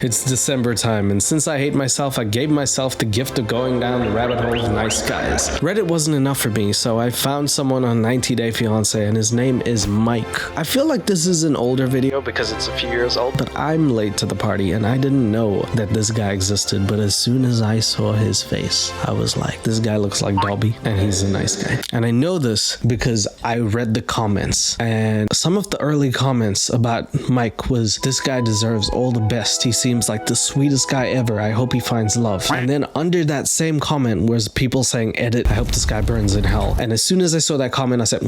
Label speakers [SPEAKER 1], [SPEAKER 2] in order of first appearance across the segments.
[SPEAKER 1] It's December time, and since I hate myself, I gave myself the gift of going down the rabbit hole of nice guys. Reddit wasn't enough for me, so I found someone on 90 Day Fiance, and his name is Mike. I feel like this is an older video because it's a few years old, but I'm late to the party, and I didn't know that this guy existed, but as soon as I saw his face, I was like, this guy looks like Dobby, and he's a nice guy. And I know this because I read the comments, and some of the early comments about Mike was, this guy deserves all the best. He seems like the sweetest guy ever. I hope he finds love. And then under that same comment was people saying, edit, I hope this guy burns in hell. And as soon as I saw that comment, I said,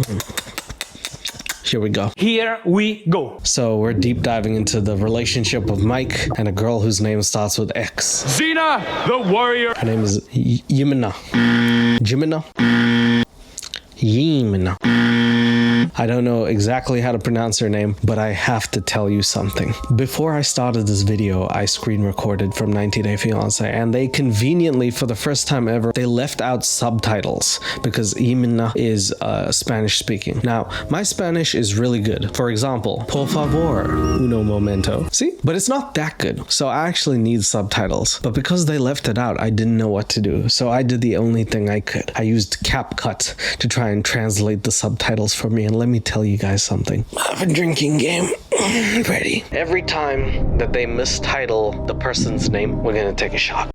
[SPEAKER 1] here we go.
[SPEAKER 2] Here we go.
[SPEAKER 1] So we're deep diving into the relationship of Mike and a girl whose name starts with X.
[SPEAKER 2] Ximena, the warrior.
[SPEAKER 1] Her name is Ximena. Ximena? Ximena. I don't know exactly how to pronounce her name, but I have to tell you something. Before I started this video, I screen recorded from 90 Day Fiance, and they conveniently, for the first time ever, they left out subtitles because Ximena is Spanish speaking. Now, my Spanish is really good. For example, por favor, uno momento. See? But it's not that good, so I actually need subtitles. But because they left it out, I didn't know what to do, so I did the only thing I could. I used CapCut to try and translate the subtitles for me, and let me tell you guys something. I have a drinking game ready. Every time that they mistitle the person's name, we're gonna take a shot.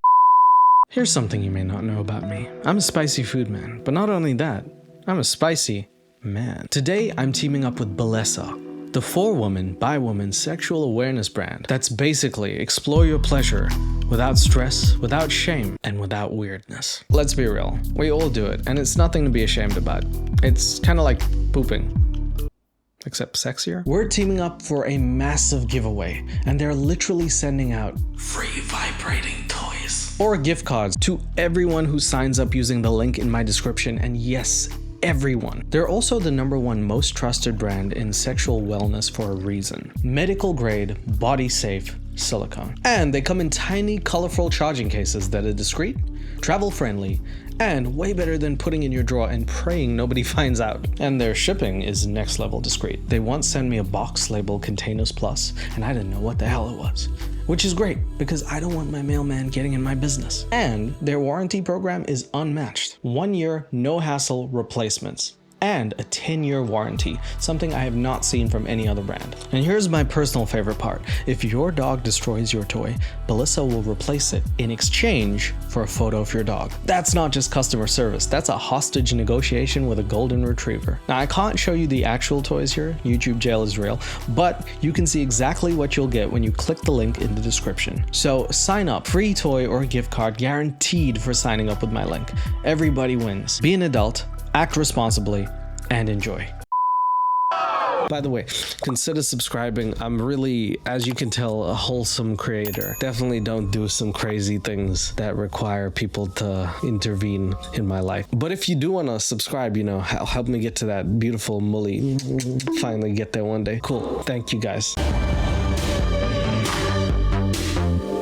[SPEAKER 1] Here's something you may not know about me. I'm a spicy food man, but not only that, I'm a spicy man. Today, I'm teaming up with Bellesa, the for-woman, by-woman sexual awareness brand that's basically explore your pleasure without stress, without shame, and without weirdness. Let's be real, we all do it, and it's nothing to be ashamed about. It's kind of like pooping, except sexier. We're teaming up for a massive giveaway, and they're literally sending out free vibrating toys or gift cards to everyone who signs up using the link in my description, and yes, everyone. They're also the #1 most trusted brand in sexual wellness for a reason. Medical grade, body safe silicone. And they come in tiny, colorful charging cases that are discreet, travel friendly, and way better than putting in your drawer and praying nobody finds out. And their shipping is next level discreet. They once sent me a box labeled Containers Plus, and I didn't know what the hell it was. Which is great, because I don't want my mailman getting in my business. And their warranty program is unmatched. 1 year, no hassle replacements. And a 10-year warranty, something I have not seen from any other brand. And here's my personal favorite part. If your dog destroys your toy, Bellesa will replace it in exchange for a photo of your dog. That's not just customer service, that's a hostage negotiation with a golden retriever. Now, I can't show you the actual toys here, YouTube jail is real, but you can see exactly what you'll get when you click the link in the description. So sign up, free toy or gift card guaranteed for signing up with my link. Everybody wins. Be an adult, act responsibly, and enjoy. By the way, consider subscribing. I'm really, as you can tell, a wholesome creator. Definitely don't do some crazy things that require people to intervene in my life. But if you do want to subscribe, you know, help me get to that beautiful mully. Finally get there one day. Cool. Thank you guys.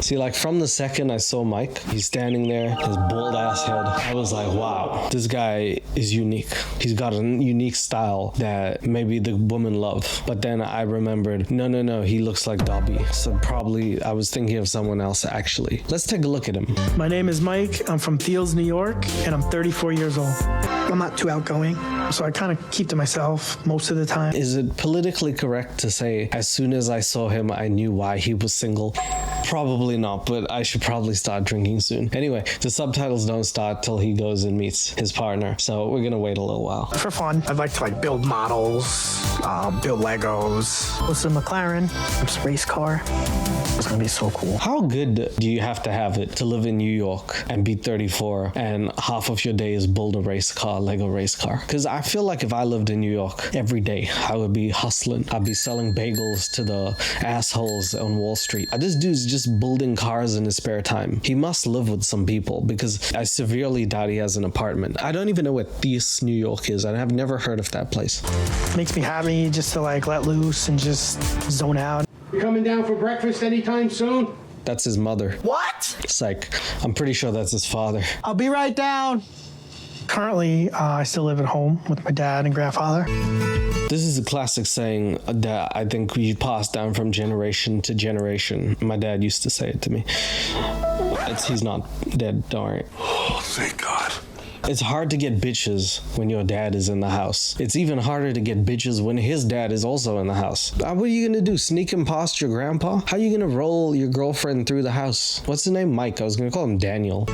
[SPEAKER 1] See, like from the second I saw Mike, he's standing there, his bald ass head. I was like, wow, this guy is unique. He's got a unique style that maybe the women love. But then I remembered, no, he looks like Dobby. So probably I was thinking of someone else actually. Let's take a look at him.
[SPEAKER 3] My name is Mike. I'm from Thiels, New York, and I'm 34 years old. I'm not too outgoing, so I kind of keep to myself most of the time.
[SPEAKER 1] Is it politically correct to say, as soon as I saw him, I knew why he was single? Probably not, but I should probably start drinking soon. Anyway, the subtitles don't start till he goes and meets his partner, so we're gonna wait a little while.
[SPEAKER 3] For fun, I'd like to build models, build Legos. This is a McLaren, it's a race car. It's gonna be so cool.
[SPEAKER 1] How good do you have to have it to live in New York and be 34 and half of your day is build a race car, Lego race car? Because I feel like if I lived in New York every day, I would be hustling. I'd be selling bagels to the assholes on Wall Street. This dude's just building cars in his spare time. He must live with some people because I severely doubt he has an apartment. I don't even know what Thies, New York is, and I've never heard of that place.
[SPEAKER 3] Makes me happy just to let loose and just zone out.
[SPEAKER 4] You coming down for breakfast anytime soon?
[SPEAKER 1] That's his mother.
[SPEAKER 3] What?
[SPEAKER 1] Psych. I'm pretty sure that's his father.
[SPEAKER 3] I'll be right down. Currently, I still live at home with my dad and grandfather.
[SPEAKER 1] This is a classic saying that I think we pass down from generation to generation. My dad used to say it to me. He's not dead, don't worry.
[SPEAKER 5] Oh, thank God.
[SPEAKER 1] It's hard to get bitches when your dad is in the house. It's even harder to get bitches when his dad is also in the house. What are you gonna do? Sneak him past your grandpa? How are you gonna roll your girlfriend through the house? What's his name? Mike. I was gonna call him Daniel.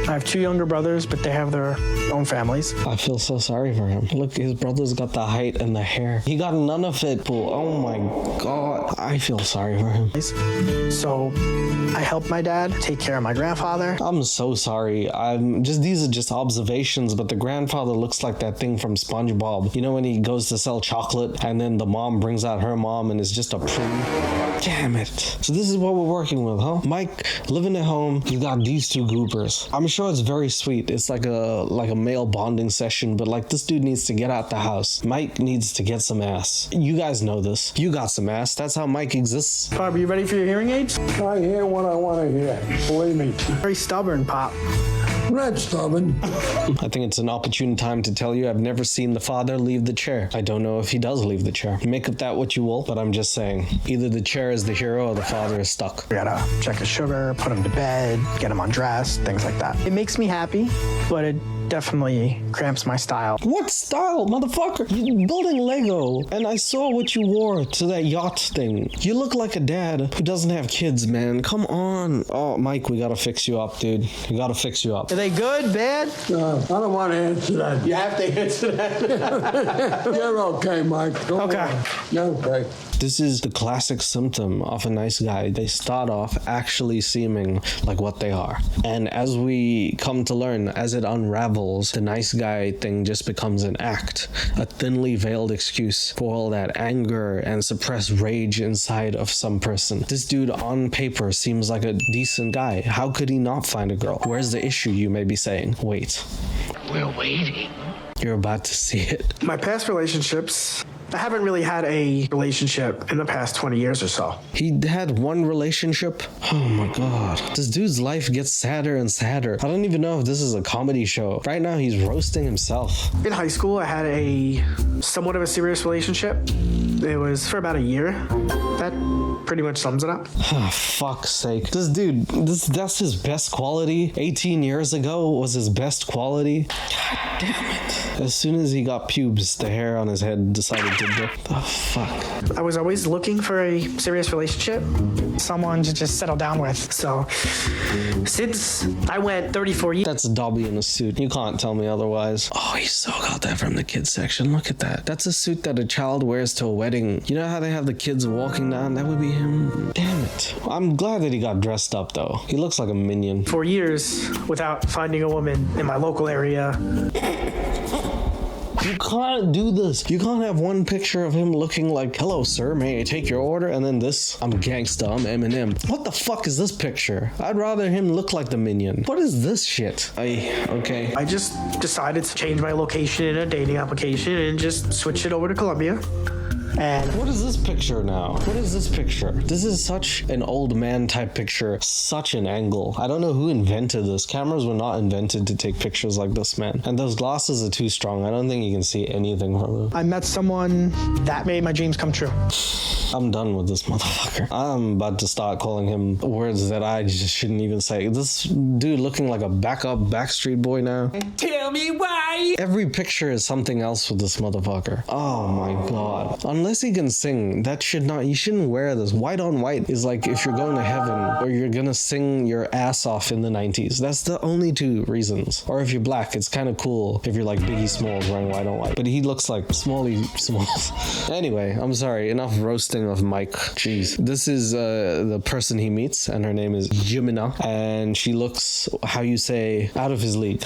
[SPEAKER 3] I have 2 younger brothers, but they have their own families.
[SPEAKER 1] I feel so sorry for him. Look, his brother's got the height and the hair. He got none of it, fool. Oh my God. I feel sorry for him.
[SPEAKER 3] So I help my dad take care of my grandfather.
[SPEAKER 1] I'm so sorry. These are just observations, but the grandfather looks like that thing from SpongeBob. You know when he goes to sell chocolate and then the mom brings out her mom and it's just a prune? Damn it. So this is what we're working with, huh? Mike, living at home, you got these 2 goopers. I'm sure it's very sweet. It's like a male bonding session, but like this dude needs to get out the house. Mike needs to get some ass. You guys know this. You got some ass. That's how Mike exists.
[SPEAKER 3] Pop, are you ready for your hearing aids?
[SPEAKER 5] I hear what I want to hear. Believe me.
[SPEAKER 3] Very stubborn, Pop.
[SPEAKER 5] I'm not stubborn.
[SPEAKER 1] I think it's an opportune time to tell you I've never seen the father leave the chair. I don't know if he does leave the chair. Make of that what you will, but I'm just saying, either the chair is the hero or the father is stuck.
[SPEAKER 3] We gotta check his sugar, put him to bed, get him undressed, things like that. It makes me happy, but it definitely cramps my style.
[SPEAKER 1] What style, motherfucker? You're building Lego, and I saw what you wore to that yacht thing. You look like a dad who doesn't have kids, man. Come on. Oh, Mike, we gotta fix you up, dude. We gotta fix you up.
[SPEAKER 3] Are they good, bad?
[SPEAKER 5] I don't want to answer that.
[SPEAKER 3] You have to answer that.
[SPEAKER 5] You're okay, Mike. Don't
[SPEAKER 3] Okay.
[SPEAKER 5] worry. You're okay.
[SPEAKER 1] This is the classic symptom of a nice guy. They start off actually seeming like what they are. And as we come to learn, as it unravels, the nice guy thing just becomes an act, a thinly veiled excuse for all that anger and suppressed rage inside of some person. This dude on paper seems like a decent guy. How could he not find a girl? Where's the issue, you may be saying? Wait.
[SPEAKER 4] We're waiting.
[SPEAKER 1] You're about to see it.
[SPEAKER 3] My past relationships, I haven't really had a relationship in the past 20 years or so.
[SPEAKER 1] He had one relationship? Oh my God. This dude's life gets sadder and sadder. I don't even know if this is a comedy show. Right now, he's roasting himself.
[SPEAKER 3] In high school, I had a somewhat of a serious relationship. It was for about a year. That pretty much sums it up.
[SPEAKER 1] Oh, fuck's sake. This dude, that's his best quality. 18 years ago was his best quality. God damn it. As soon as he got pubes, the hair on his head decided to dip. The fuck?
[SPEAKER 3] I was always looking for a serious relationship, someone to just settle down with. So since I went 34 years.
[SPEAKER 1] That's a Dobby in a suit. You can't tell me otherwise. Oh, he so got that from the kids section. Look at that. That's a suit that a child wears to a wedding. You know how they have the kids walking down? That would be him. Damn it. I'm glad that he got dressed up though. He looks like a minion.
[SPEAKER 3] 4 years without finding a woman in my local area.
[SPEAKER 1] You can't do this. You can't have one picture of him looking like, hello, sir, may I take your order? And then this, I'm gangsta, I'm Eminem. What the fuck is this picture? I'd rather him look like the minion. What is this shit? Okay.
[SPEAKER 3] I just decided to change my location in a dating application and just switch it over to Colombia. And
[SPEAKER 1] What is this picture now? What is this picture? This is such an old man type picture. Such an angle. I don't know who invented this. Cameras were not invented to take pictures like this, man. And those glasses are too strong. I don't think you can see anything from them.
[SPEAKER 3] I met someone that made my dreams come true.
[SPEAKER 1] I'm done with this motherfucker. I'm about to start calling him words that I just shouldn't even say. This dude looking like a backup Backstreet Boy now.
[SPEAKER 2] Tell me why.
[SPEAKER 1] Every picture is something else with this motherfucker. Oh my God. Unless he can sing, that should not, you shouldn't wear this. White on white is like if you're going to heaven or you're gonna sing your ass off in the 90s. That's the only 2 reasons. Or if you're black, it's kind of cool if you're like Biggie Smalls wearing white on white. But he looks like Smalley Smalls. Anyway, I'm sorry. Enough roasting of Mike. Jeez. This is the person he meets, and her name is Ximena, and she looks, how you say, out of his league.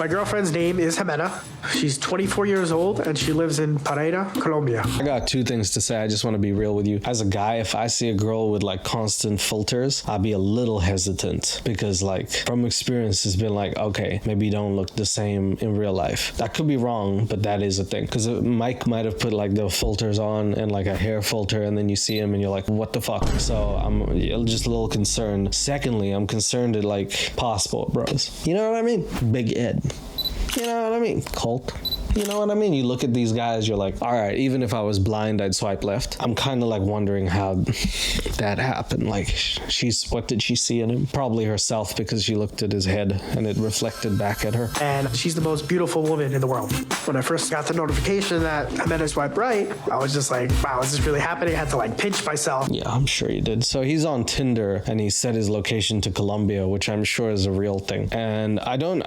[SPEAKER 3] My girlfriend's name is Ximena. She's 24 years old and she lives in Pereira, Colombia.
[SPEAKER 1] I got two things to say. I just want to be real with you. As a guy, if I see a girl with like constant filters, I'll be a little hesitant because like from experience, it's been like, okay, maybe you don't look the same in real life. That could be wrong, but that is a thing. Because Mike might have put like the filters on and like a hair filter, and then you see him and you're like, what the fuck? So I'm just a little concerned. Secondly, I'm concerned at like passport bros. You know what I mean? Big Ed. You know what I mean? Colt. You know what I mean? You look at these guys, you're like, all right, even if I was blind, I'd swipe left. I'm kind of like wondering how that happened. Like, what did she see in him? Probably herself, because she looked at his head and it reflected back at her.
[SPEAKER 3] And she's the most beautiful woman in the world. When I first got the notification that Ximena swiped right, I was just like, wow, is this really happening? I had to like pinch myself.
[SPEAKER 1] Yeah, I'm sure you did. So he's on Tinder and he set his location to Colombia, which I'm sure is a real thing. And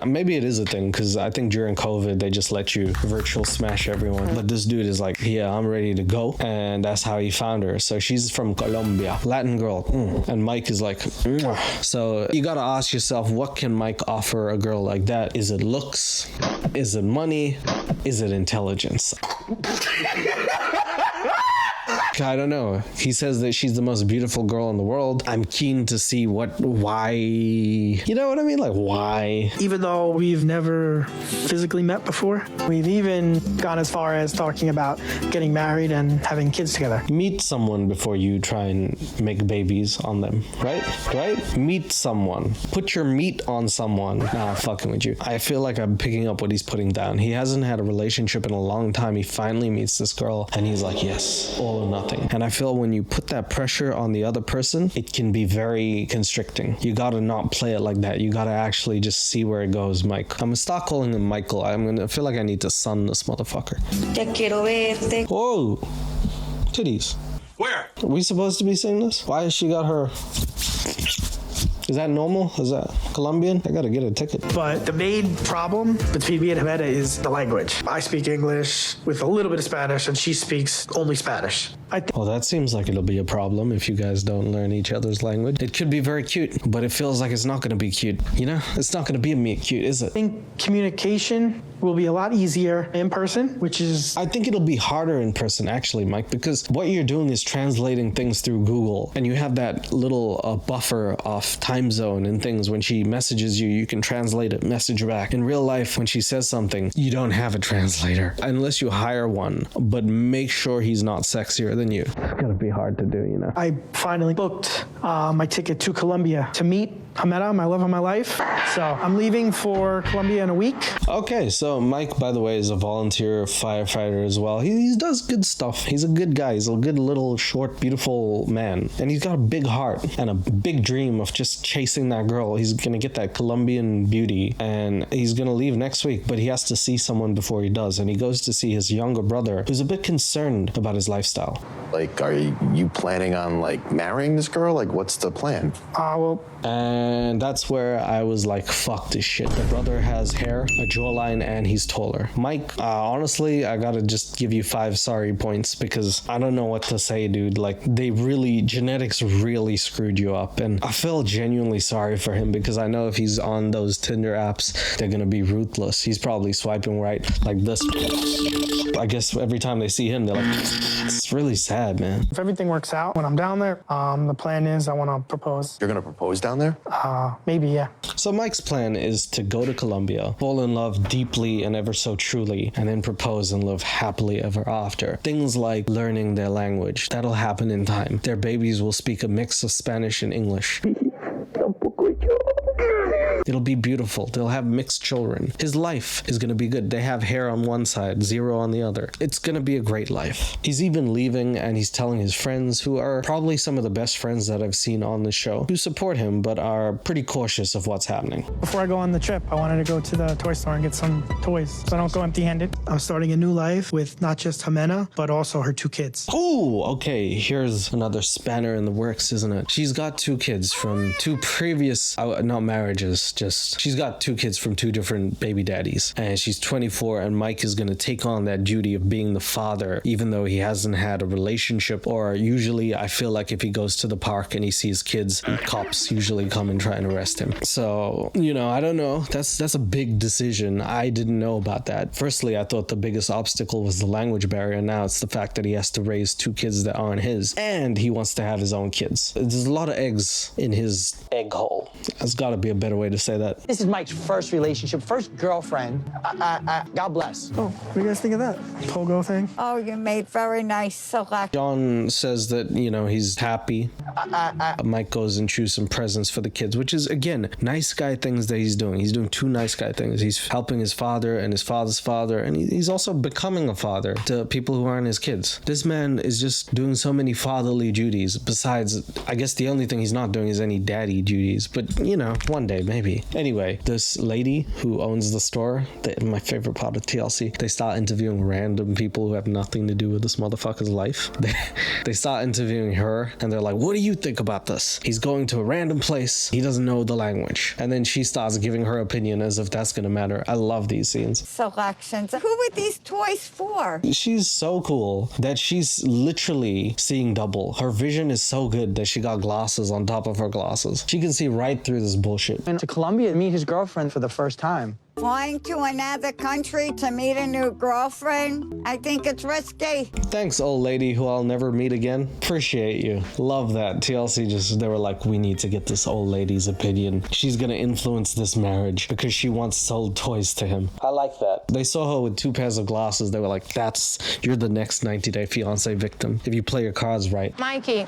[SPEAKER 1] maybe it is a thing, because I think during COVID, they just let you virtual smash everyone. But this dude is like, yeah, I'm ready to go. And that's how he found her. So she's from Colombia, Latin girl. And Mike is like, mwah. So you gotta ask yourself, what can Mike offer a girl like that? Is it looks? Is it money? Is it intelligence? I don't know. He says that she's the most beautiful girl in the world. I'm keen to see why. You know what I mean? Like, why?
[SPEAKER 3] Even though we've never physically met before, we've even gone as far as talking about getting married and having kids together.
[SPEAKER 1] Meet someone before you try and make babies on them, right? Right? Meet someone. Put your meat on someone. Nah, I'm fucking with you. I feel like I'm picking up what he's putting down. He hasn't had a relationship in a long time. He finally meets this girl and he's like, yes, all or nothing. And I feel when you put that pressure on the other person, it can be very constricting. You gotta not play it like that. You gotta actually just see where it goes, Mike. I'm gonna start calling him Michael. I feel like I need to son this motherfucker.
[SPEAKER 6] Ya quiero verte.
[SPEAKER 1] Whoa. Titties.
[SPEAKER 2] Where?
[SPEAKER 1] Are we supposed to be saying this? Why has she got her... Is that normal? Is that Colombian? I gotta get a ticket.
[SPEAKER 3] But the main problem between me and Ximena is the language. I speak English with a little bit of Spanish and she speaks only Spanish.
[SPEAKER 1] Well, that seems like it'll be a problem if you guys don't learn each other's language. It could be very cute, but it feels like it's not gonna be cute. You know? It's not gonna be cute, is it?
[SPEAKER 3] I think communication will be a lot easier in person, which is...
[SPEAKER 1] I think it'll be harder in person, actually, Mike, because what you're doing is translating things through Google, and you have that little buffer of time zone and things. When she messages you, you can translate it, message back. In real life, when she says something, you don't have a translator, unless you hire one, but make sure he's not sexier than you. It's gonna be hard to do, you know?
[SPEAKER 3] I finally booked my ticket to Colombia to meet Ximena, my love of my life. So I'm leaving for Colombia in a week.
[SPEAKER 1] Okay, so Mike, by the way, is a volunteer firefighter as well. He does good stuff. He's a good guy. He's a good little short, beautiful man. And he's got a big heart and a big dream of just chasing that girl. He's gonna get that Colombian beauty and he's gonna leave next week, but he has to see someone before he does. And he goes to see his younger brother, who's a bit concerned about his lifestyle.
[SPEAKER 7] Like, are you planning on like marrying this girl? Like, what's the plan?
[SPEAKER 1] And that's where I was like, fuck this shit. The brother has hair, a jawline, and he's taller. Mike, honestly, I gotta just give you 5 sorry points because I don't know what to say, dude. Like, genetics really screwed you up. And I feel genuinely sorry for him because I know if he's on those Tinder apps, they're gonna be ruthless. He's probably swiping right like this. I guess every time they see him, they're like, it's really sad, man.
[SPEAKER 3] If everything works out, when I'm down there, the plan is I want to propose.
[SPEAKER 7] You're gonna propose down there?
[SPEAKER 3] Maybe, yeah.
[SPEAKER 1] So Mike's plan is to go to Colombia, fall in love deeply and ever so truly, and then propose and live happily ever after. Things like learning their language. That'll happen in time. Their babies will speak a mix of Spanish and English. It'll be beautiful. They'll have mixed children. His life is going to be good. They have hair on one side, 0 on the other. It's going to be a great life. He's even leaving and he's telling his friends, who are probably some of the best friends that I've seen on the show, who support him but are pretty cautious of what's happening.
[SPEAKER 3] Before I go on the trip, I wanted to go to the toy store and get some toys so I don't go empty-handed. I'm starting a new life with not just Ximena, but also her 2 kids.
[SPEAKER 1] Oh, okay. Here's another spanner in the works, isn't it? She's got 2 kids from 2 previous, not marriages, just, she's got 2 kids from 2 different baby daddies, and she's 24, and Mike is going to take on that duty of being the father, even though he hasn't had a relationship. Or usually I feel like if he goes to the park and he sees kids, cops usually come and try and arrest him. So, you know, I don't know. That's a big decision. I didn't know about that. Firstly, I thought the biggest obstacle was the language barrier. Now it's the fact that he has to raise 2 kids that aren't his, and he wants to have his own kids. There's a lot of eggs in his egg hole. There's got to be a better way to say that.
[SPEAKER 6] This is Mike's first relationship, first girlfriend. God bless.
[SPEAKER 3] Oh, what do you guys think of that pogo thing?
[SPEAKER 8] Oh, you made very nice selection.
[SPEAKER 1] John says that, you know, he's happy. Mike goes and chooses some presents for the kids, which is, again, nice guy things that he's doing. He's doing 2 nice guy things. He's helping his father and his father's father, and he's also becoming a father to people who aren't his kids. This man is just doing so many fatherly duties. Besides, I guess the only thing he's not doing is any daddy duties, but, you know, one day maybe. Anyway, this lady who owns the store, my favorite part of TLC, they start interviewing random people who have nothing to do with this motherfucker's life. They start interviewing her, and they're like, what do you think about this? He's going to a random place. He doesn't know the language. And then she starts giving her opinion as if that's gonna matter. I love these scenes.
[SPEAKER 8] Selections. Who were these toys for?
[SPEAKER 1] She's so cool that she's literally seeing double. Her vision is so good that she got glasses on top of her glasses. She can see right through this bullshit.
[SPEAKER 6] And to Colombia to meet his girlfriend for the first time.
[SPEAKER 8] Flying to another country to meet a new girlfriend? I think it's risky.
[SPEAKER 1] Thanks, old lady who I'll never meet again. Appreciate you. Love that. TLC just, they were like, we need to get this old lady's opinion. She's gonna influence this marriage because she once sold toys to him. I like that. They saw her with 2 pairs of glasses. They were like, you're the next 90-day fiance victim if you play your cards right.
[SPEAKER 9] Mikey,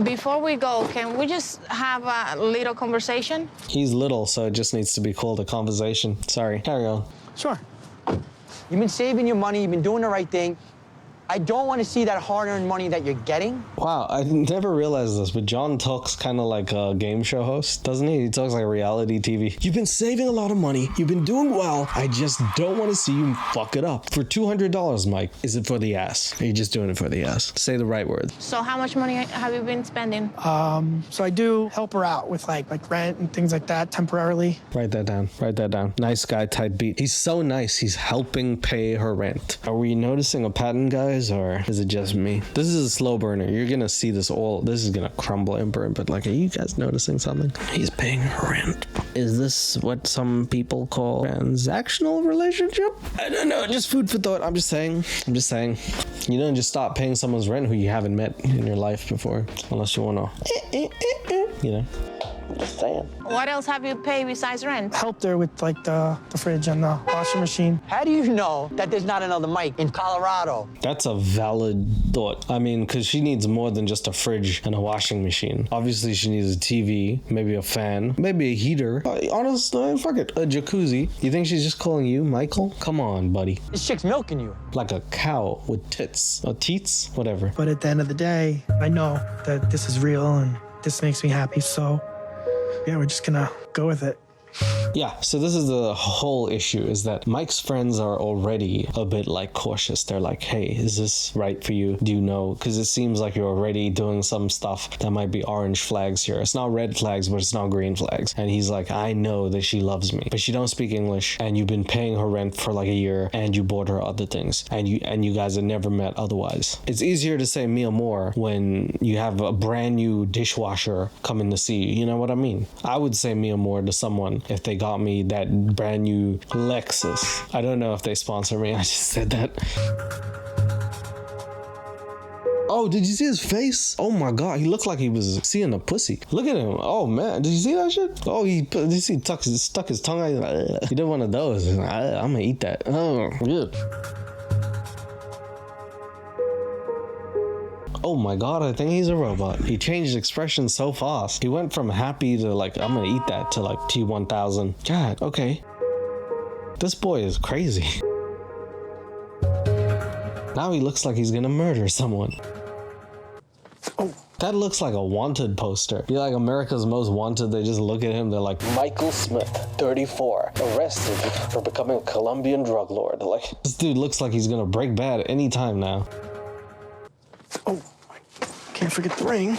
[SPEAKER 9] before we go, can we just have a little conversation?
[SPEAKER 1] He's little, so it just needs to be called a conversation. Sorry, carry on.
[SPEAKER 3] Sure.
[SPEAKER 6] You've been saving your money, you've been doing the right thing. I don't want to see that hard-earned money that you're getting.
[SPEAKER 1] Wow, I never realized this, but John talks kind of like a game show host, doesn't he? He talks like reality TV. You've been saving a lot of money. You've been doing well. I just don't want to see you fuck it up. For $200, Mike, is it for the ass? Are you just doing it for the ass? Say the right word.
[SPEAKER 9] So how much money have you been spending?
[SPEAKER 3] So I do help her out with like rent and things like that temporarily.
[SPEAKER 1] Write that down. Write that down. Nice guy type beat. He's so nice. He's helping pay her rent. Are we noticing a pattern, guys? Or is it just me? This is a slow burner. You're gonna see this all. This is gonna crumble and burn. But like, are you guys noticing something? He's paying her rent. Is this what some people call transactional relationship? I don't know. Just food for thought. I'm just saying. You don't just stop paying someone's rent who you haven't met in your life before, unless you wanna, you know. I'm just saying.
[SPEAKER 9] What else have you paid besides rent?
[SPEAKER 3] Helped her with like the fridge and the washing machine.
[SPEAKER 6] How do you know that there's not another Mike in Colorado?
[SPEAKER 1] That's a valid thought. I mean, because she needs more than just a fridge and a washing machine. Obviously, she needs a TV, maybe a fan, maybe a heater. Honestly, fuck it, a jacuzzi. You think she's just calling you Michael? Come on, buddy.
[SPEAKER 6] This chick's milking you.
[SPEAKER 1] Like a cow with tits. Or teats? Whatever.
[SPEAKER 3] But at the end of the day, I know that this is real and this makes me happy, so yeah, we're just gonna go with it.
[SPEAKER 1] Yeah, so this is the whole issue, is that Mike's friends are already a bit like cautious. They're like, hey, is this right for you? Do you know? Because it seems like you're already doing some stuff that might be orange flags here. It's not red flags, but it's not green flags. And he's like, I know that she loves me, but she don't speak English, and you've been paying her rent for like a year, and you bought her other things, and you guys have never met otherwise. It's easier to say me more when you have a brand new dishwasher coming to see you. You know what I mean? I would say me more to someone if they got me that brand new Lexus. I don't know if they sponsor me. I just said that. Oh, did you see his face? Oh my God, he looked like he was seeing a pussy. Look at him. Oh man, did you see that shit? Oh, did you see stuck his tongue out? He did one of those. I'm gonna eat that. Oh, good. Oh my God, I think he's a robot. He changed expression so fast. He went from happy to like, I'm gonna eat that, to like T1000. God, okay. This boy is crazy. Now he looks like he's gonna murder someone. Oh, that looks like a wanted poster. You're like America's Most Wanted. They just look at him. They're like, Michael Smith, 34, arrested for becoming a Colombian drug lord. Like, this dude looks like he's gonna break bad any time now. Oh,
[SPEAKER 3] can't forget the ring.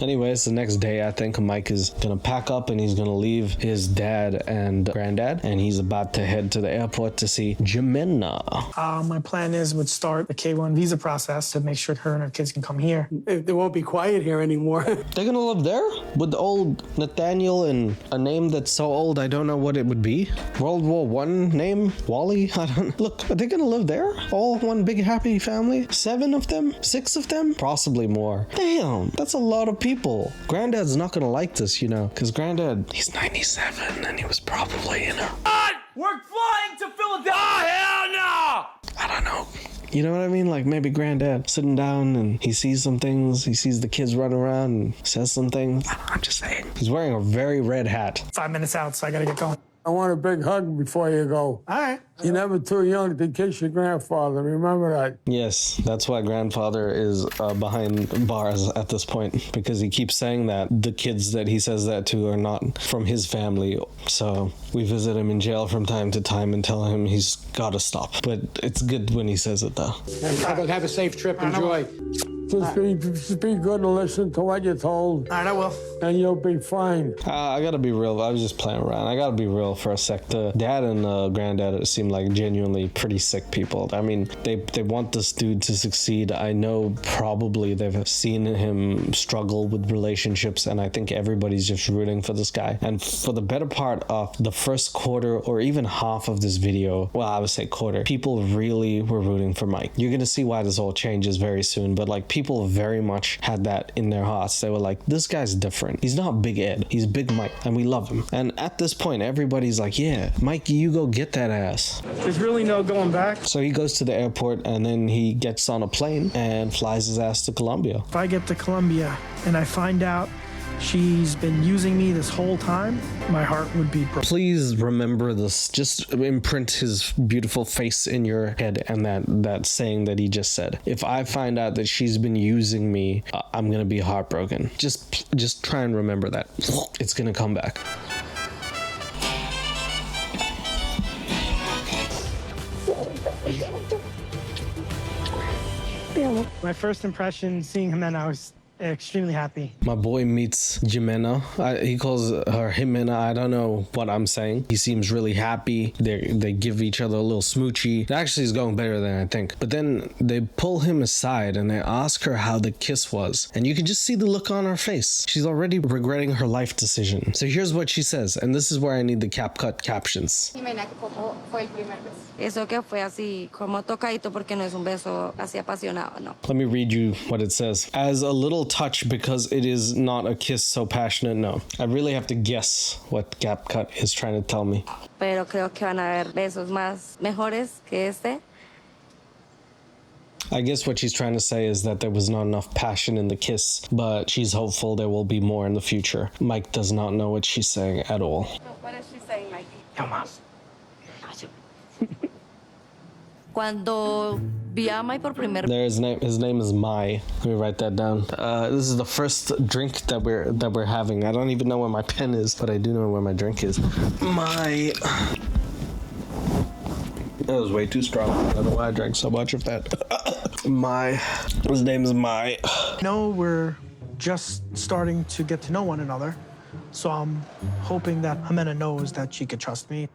[SPEAKER 1] Anyways, the next day, I think Mike is gonna pack up and he's gonna leave his dad and granddad, and he's about to head to the airport to see Ximena.
[SPEAKER 3] My plan is would start the K1 visa process to make sure her and her kids can come here. It won't be quiet here anymore.
[SPEAKER 1] They're gonna live there with old Nathaniel and a name that's so old I don't know what it would be. World War I name? Wally? I don't. Look, are they gonna live there? All one big happy family? 7 of them? 6 of them? Possibly more. Damn, that's a lot of people. Granddad's not gonna like this, you know, because Granddad, he's 97 and he was probably in a...
[SPEAKER 2] We're flying to Philadelphia! Oh, hell no!
[SPEAKER 1] I don't know. You know what I mean? Like maybe Granddad sitting down and he sees some things. He sees the kids running around and says some things. I'm just saying. He's wearing a very red hat.
[SPEAKER 3] 5 minutes out, so I gotta get going.
[SPEAKER 5] I want a big hug before you go.
[SPEAKER 3] All right.
[SPEAKER 5] You're never too young to kiss your grandfather. Remember that.
[SPEAKER 1] Yes, that's why grandfather is behind bars at this point, because he keeps saying that the kids that he says that to are not from his family. So we visit him in jail from time to time and tell him he's got to stop. But it's good when he says it, though.
[SPEAKER 6] Have a safe trip. Enjoy.
[SPEAKER 5] Just be good and listen to what you're told.
[SPEAKER 3] All right, I will.
[SPEAKER 5] And you'll be fine.
[SPEAKER 1] I gotta be real. I was just playing around. I gotta be real for a sec. The dad and granddad seem like genuinely pretty sick people. I mean, they want this dude to succeed. I know probably they've seen him struggle with relationships, and I think everybody's just rooting for this guy. And for the better part of the first quarter or even half of this video, well, I would say quarter, people really were rooting for Mike. You're gonna see why this all changes very soon, but like people very much had that in their hearts. They were like, this guy's different. He's not Big Ed. He's Big Mike, and we love him. And at this point, everybody's like, yeah, Mikey, you go get that ass.
[SPEAKER 3] There's really no going back.
[SPEAKER 1] So he goes to the airport and then he gets on a plane and flies his ass to Colombia.
[SPEAKER 3] If I get to Colombia and I find out she's been using me this whole time, my heart would be broken.
[SPEAKER 1] Please remember this. Just imprint his beautiful face in your head and that saying that he just said. If I find out that she's been using me, I'm gonna be heartbroken. Just try and remember that. It's gonna come back.
[SPEAKER 3] My first impression seeing Ximena, I was extremely happy.
[SPEAKER 1] My boy meets Ximena. He calls her Ximena. I don't know what I'm saying. He seems really happy. They give each other a little smoochie. It actually is going better than I think. But then they pull him aside and they ask her how the kiss was. And you can just see the look on her face. She's already regretting her life decision. So here's what she says. And this is where I need the CapCut captions.
[SPEAKER 9] Ximena, ¿cómo fue el primer beso?
[SPEAKER 10] Eso que fue así, como tocadito, porque no es un beso así apasionado, no.
[SPEAKER 1] Let me read you what it says. As a little touch, because it is not a kiss so passionate, no. I really have to guess what CapCut is trying to tell me.
[SPEAKER 10] Pero creo que van a haber besos más mejores que este.
[SPEAKER 1] I guess what she's trying to say is that there was not enough passion in the kiss, but she's hopeful there will be more in the future. Mike does not know what she's saying at all.
[SPEAKER 10] What is she saying, Mikey?
[SPEAKER 3] Yo, Mom.
[SPEAKER 10] Cuando vi a Mike por primera
[SPEAKER 1] His name is Mai. Let me write that down. This is the first drink that we're having. I don't even know where my pen is, but I do know where my drink is. Mai. That was way too strong. I don't know why I drank so much of that. Mai. His name is Mai.
[SPEAKER 3] No, we're just starting to get to know one another, so I'm hoping that Ximena knows that she could trust me.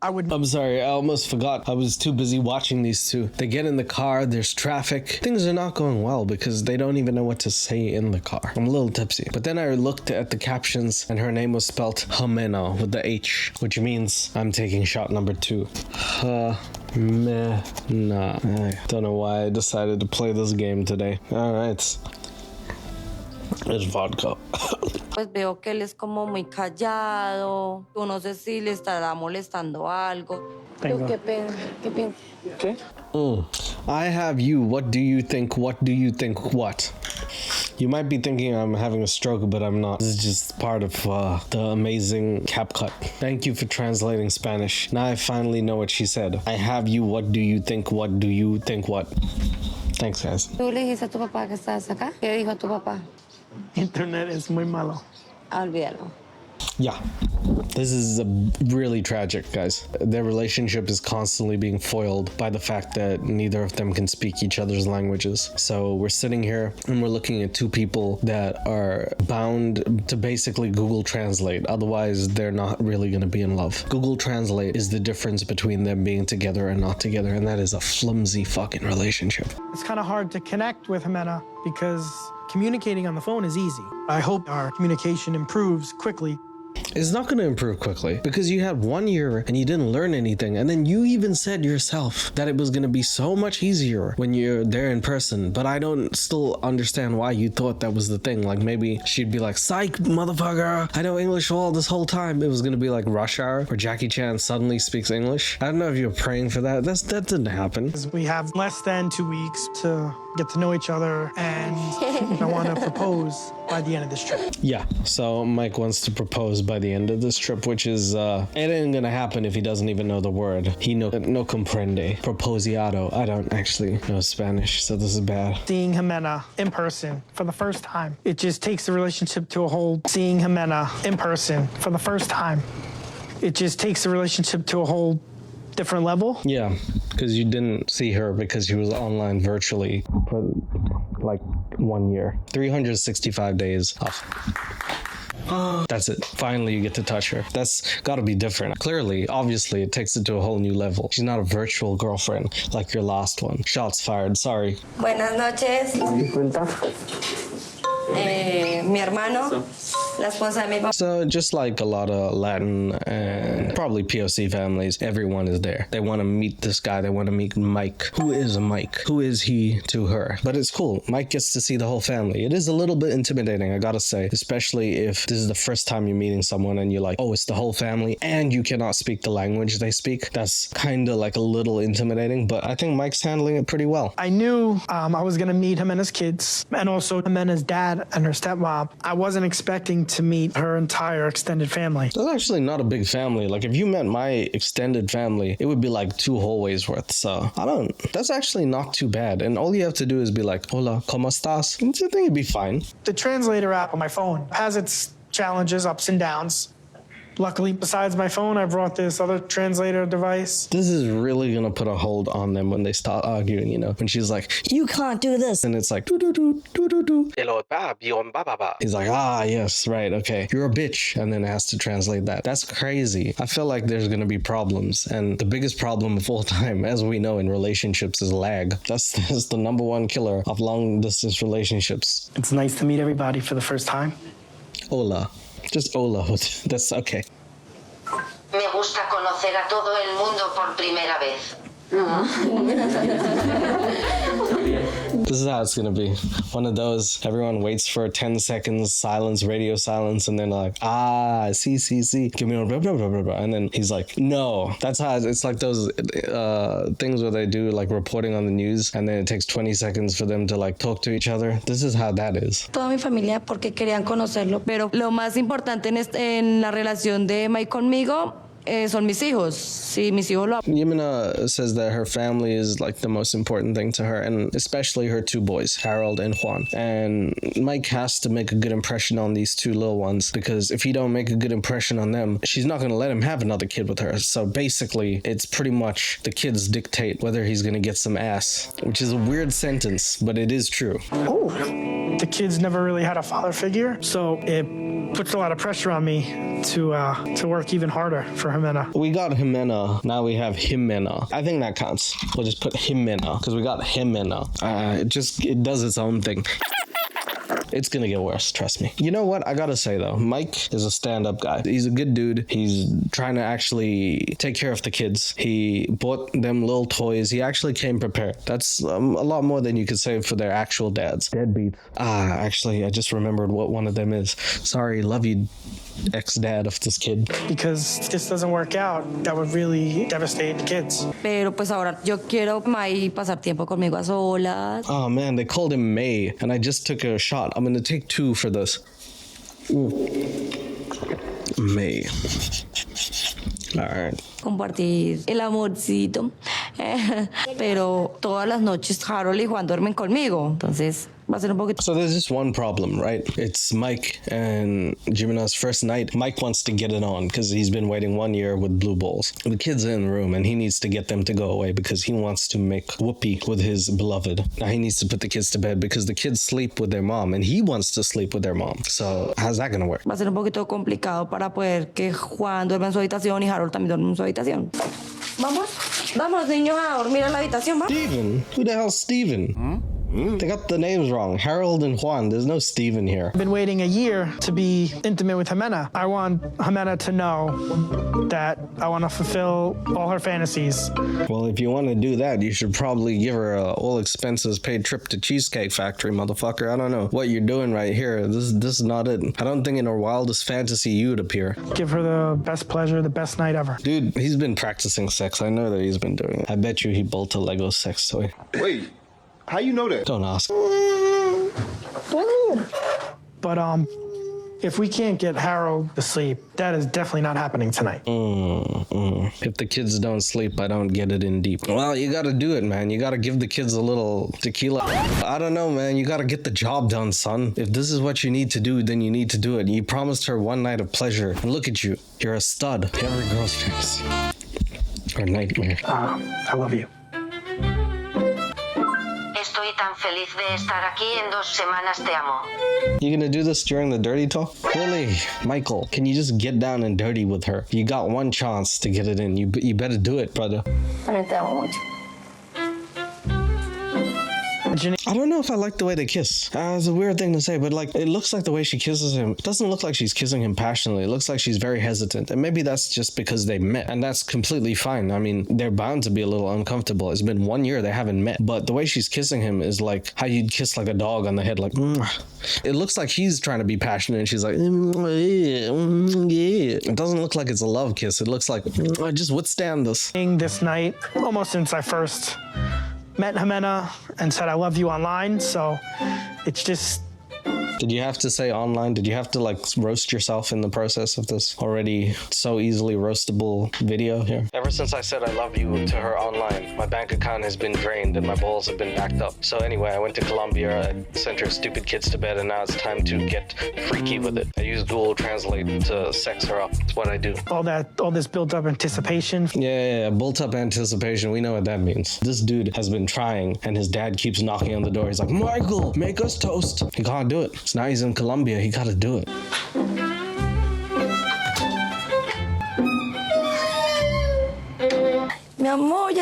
[SPEAKER 1] I'm sorry, I almost forgot. I was too busy watching these two. They get in the car, there's traffic. Things are not going well because they don't even know what to say in the car. I'm a little tipsy. But then I looked at the captions and her name was spelled Ximena with the H, which means I'm taking shot number 2. Ximena. I don't know why I decided to play this game today. All right. It's vodka.
[SPEAKER 10] pues veo que él es como muy callado. Tú no sé si le estará molestando algo.
[SPEAKER 9] ¿Qué piensas?
[SPEAKER 3] ¿Qué?
[SPEAKER 1] I have you. What do you think? What do you think? What? You might be thinking I'm having a stroke, but I'm not. This is just part of the amazing CapCut. Thank you for translating Spanish. Now I finally know what she said. I have you. What do you think? What do you think? What? Thanks, guys.
[SPEAKER 10] ¿Tú le dijiste a tu papá que estás acá? ¿Qué dijo tu papá?
[SPEAKER 3] Internet es muy malo.
[SPEAKER 10] Olvídalo.
[SPEAKER 1] Yeah. This is really tragic, guys. Their relationship is constantly being foiled by the fact that neither of them can speak each other's languages. So we're sitting here and we're looking at two people that are bound to basically Google Translate. Otherwise, they're not really going to be in love. Google Translate is the difference between them being together and not together, and that is a flimsy fucking relationship.
[SPEAKER 3] It's kind of hard to connect with Ximena because communicating on the phone is easy. I hope our communication improves quickly.
[SPEAKER 1] It's not going to improve quickly because you had 1 year and you didn't learn anything. And then you even said yourself that it was going to be so much easier when you're there in person. But I don't still understand why you thought that was the thing. Like maybe she'd be like, psych, motherfucker, I know English all this whole time. It was going to be like Rush Hour where Jackie Chan suddenly speaks English. I don't know if you're praying for that. That didn't happen.
[SPEAKER 3] We have less than 2 weeks to get to know each other, and I want to propose by the end of this trip.
[SPEAKER 1] Yeah, so Mike wants to propose by the end of this trip, which is, it ain't gonna happen if he doesn't even know the word. He no comprende. Proposiado. I don't actually know Spanish, so this is bad.
[SPEAKER 3] Seeing Ximena in person for the first time, it just takes the relationship to a whole... Seeing Ximena in person for the first time, it just takes the relationship to a whole different level.
[SPEAKER 1] Yeah, because you didn't see her because she was online virtually for like 1 year. 365 days off. That's it. Finally, you get to touch her. That's got to be different. Clearly, obviously, it takes it to a whole new level. She's not a virtual girlfriend like your last one. Shots fired. Sorry.
[SPEAKER 10] Buenas noches. Mi hermano, la esposa de mi papá.
[SPEAKER 1] So just like a lot of Latin and probably POC families, everyone is there. They want to meet this guy. They want to meet Mike. Who is Mike? Who is he to her? But it's cool. Mike gets to see the whole family. It is a little bit intimidating, I gotta say, especially if this is the first time you're meeting someone and you're like, oh, it's the whole family and you cannot speak the language they speak. That's kind of like a little intimidating, but I think Mike's handling it pretty well.
[SPEAKER 3] I knew I was going to meet Ximena's kids and also Ximena's dad and her stepmom. I wasn't expecting to meet her entire extended family.
[SPEAKER 1] That's actually not a big family. Like if you met my extended family, it would be like 2 hallways worth. So that's actually not too bad. And all you have to do is be like, hola, ¿cómo estás? I think it'd be fine.
[SPEAKER 3] The translator app on my phone has its challenges, ups and downs. Luckily, besides my phone, I brought this other translator device.
[SPEAKER 1] This is really going to put a hold on them when they start arguing, you know? When she's like, you can't do this. And it's like, do-do-do, do-do-do. He's like, yes, right, okay. You're a bitch. And then it has to translate that. That's crazy. I feel like there's going to be problems. And the biggest problem of all time, as we know in relationships, is lag. That's the number one killer of long-distance relationships.
[SPEAKER 3] It's nice to meet everybody for the first time.
[SPEAKER 1] Hola. Just hola. That's okay.
[SPEAKER 10] Me gusta conocer a todo el mundo por primera vez.
[SPEAKER 1] This is how it's gonna be. One of those, everyone waits for 10 seconds, silence, radio silence, and then like, see, give me a blah, blah, blah, blah, blah. And then he's like, no. That's how it's like those things where they do like reporting on the news, and then it takes 20 seconds for them to like talk to each other. This is how that is.
[SPEAKER 10] Toda mi familia porque querían conocerlo, pero lo más importante en la relación de Mike conmigo son mis hijos. Sí, mis hijos lo...
[SPEAKER 1] Ximena says that her family is like the most important thing to her, and especially her 2 boys, Harold and Juan. And Mike has to make a good impression on these 2 little ones, because if he don't make a good impression on them, she's not going to let him have another kid with her. So basically, it's pretty much the kids dictate whether he's going to get some ass, which is a weird sentence, but it is true.
[SPEAKER 3] Oh, the kids never really had a father figure, so it puts a lot of pressure on me to work even harder for Ximena.
[SPEAKER 1] We got Ximena, now we have Ximena. I think that counts. We'll just put Ximena, because we got Ximena. It does its own thing. It's gonna get worse, trust me. You know what? I gotta say though, Mike is a stand-up guy. He's a good dude. He's trying to actually take care of the kids. He bought them little toys. He actually came prepared. That's a lot more than you could say for their actual dads. Deadbeats. Actually, I just remembered what one of them is. Sorry, love you, ex-dad of this kid.
[SPEAKER 3] Because if this doesn't work out, that would really devastate the kids.
[SPEAKER 10] Pero pues ahora yo quiero pasar tiempo conmigo a solas.
[SPEAKER 1] Oh man, they called him May, and I just took a shot. I'm gonna take 2 for this. Ooh. May. All right.
[SPEAKER 10] Compartir el amorcito. Pero todas las noches Harold y Juan duermen conmigo. Entonces Va a ser un poquito.
[SPEAKER 1] So there's just one problem, right? It's Mike and Ximena's first night. Mike wants to get it on because he's been waiting 1 year with blue balls. The kids are in the room and he needs to get them to go away because he wants to make whoopee with his beloved. Now he needs to put the kids to bed because the kids sleep with their mom and he wants to sleep with their mom. So how's that gonna work?
[SPEAKER 10] Va a ser un poquito complicado para poder que Juan duerma en su habitación y Harold también duerma en su habitación. Vamos niños a dormir en la habitación, ¿va?
[SPEAKER 1] Steven? Who the hell's Steven? They got the names wrong. Harold and Juan. There's no Steven here.
[SPEAKER 3] I've been waiting a year to be intimate with Ximena. I want Ximena to know that I want to fulfill all her fantasies.
[SPEAKER 1] Well, if you want to do that, you should probably give her a all expenses paid trip to Cheesecake Factory, motherfucker. I don't know what you're doing right here. This is not it. I don't think in her wildest fantasy you'd appear.
[SPEAKER 3] Give her the best pleasure, the best night ever.
[SPEAKER 1] Dude, he's been practicing sex. I know that he's been doing it. I bet you he built a Lego sex toy.
[SPEAKER 11] Wait, how you know that?
[SPEAKER 1] Don't ask.
[SPEAKER 3] But if we can't get Harold to sleep, that is definitely not happening tonight.
[SPEAKER 1] If the kids don't sleep, I don't get it in deep. Well, you gotta do it, man. You gotta give the kids a little tequila. I don't know, man. You gotta get the job done, son. If this is what you need to do, then you need to do it. You promised her one night of pleasure. And look at you. You're a stud. Every girl's fantasy. Or nightmare.
[SPEAKER 3] I love you.
[SPEAKER 12] Estoy tan feliz de estar aquí. En 2 semanas te amo.
[SPEAKER 1] You gonna do this during the dirty talk? Really? Michael, can you just get down and dirty with her? You got one chance to get it in. You better do it, brother.
[SPEAKER 10] También te amo mucho.
[SPEAKER 1] I don't know if I like the way they kiss. It's a weird thing to say, but like, it looks like the way she kisses him. It doesn't look like she's kissing him passionately. It looks like she's very hesitant. And maybe that's just because they met. And that's completely fine. I mean, they're bound to be a little uncomfortable. It's been 1 year they haven't met. But the way she's kissing him is like how you'd kiss like a dog on the head, like, it looks like he's trying to be passionate and she's like, It doesn't look like it's a love kiss. It looks like, I just withstand this.
[SPEAKER 3] This night, almost since I first met Ximena and said I love you online, so it's just...
[SPEAKER 1] Did you have to say online? Did you have to like roast yourself in the process of this already so easily roastable video here? Ever since I said I love you to her online, my bank account has been drained and my balls have been backed up. So anyway, I went to Colombia, I sent her stupid kids to bed, and now it's time to get freaky with it. I use Google Translate to sex her up. It's what I do.
[SPEAKER 3] All this built up anticipation.
[SPEAKER 1] Yeah, built up anticipation. We know what that means. This dude has been trying and his dad keeps knocking on the door. He's like, Michael, make us toast. He can't do it. So now he's in Colombia. He gotta do it.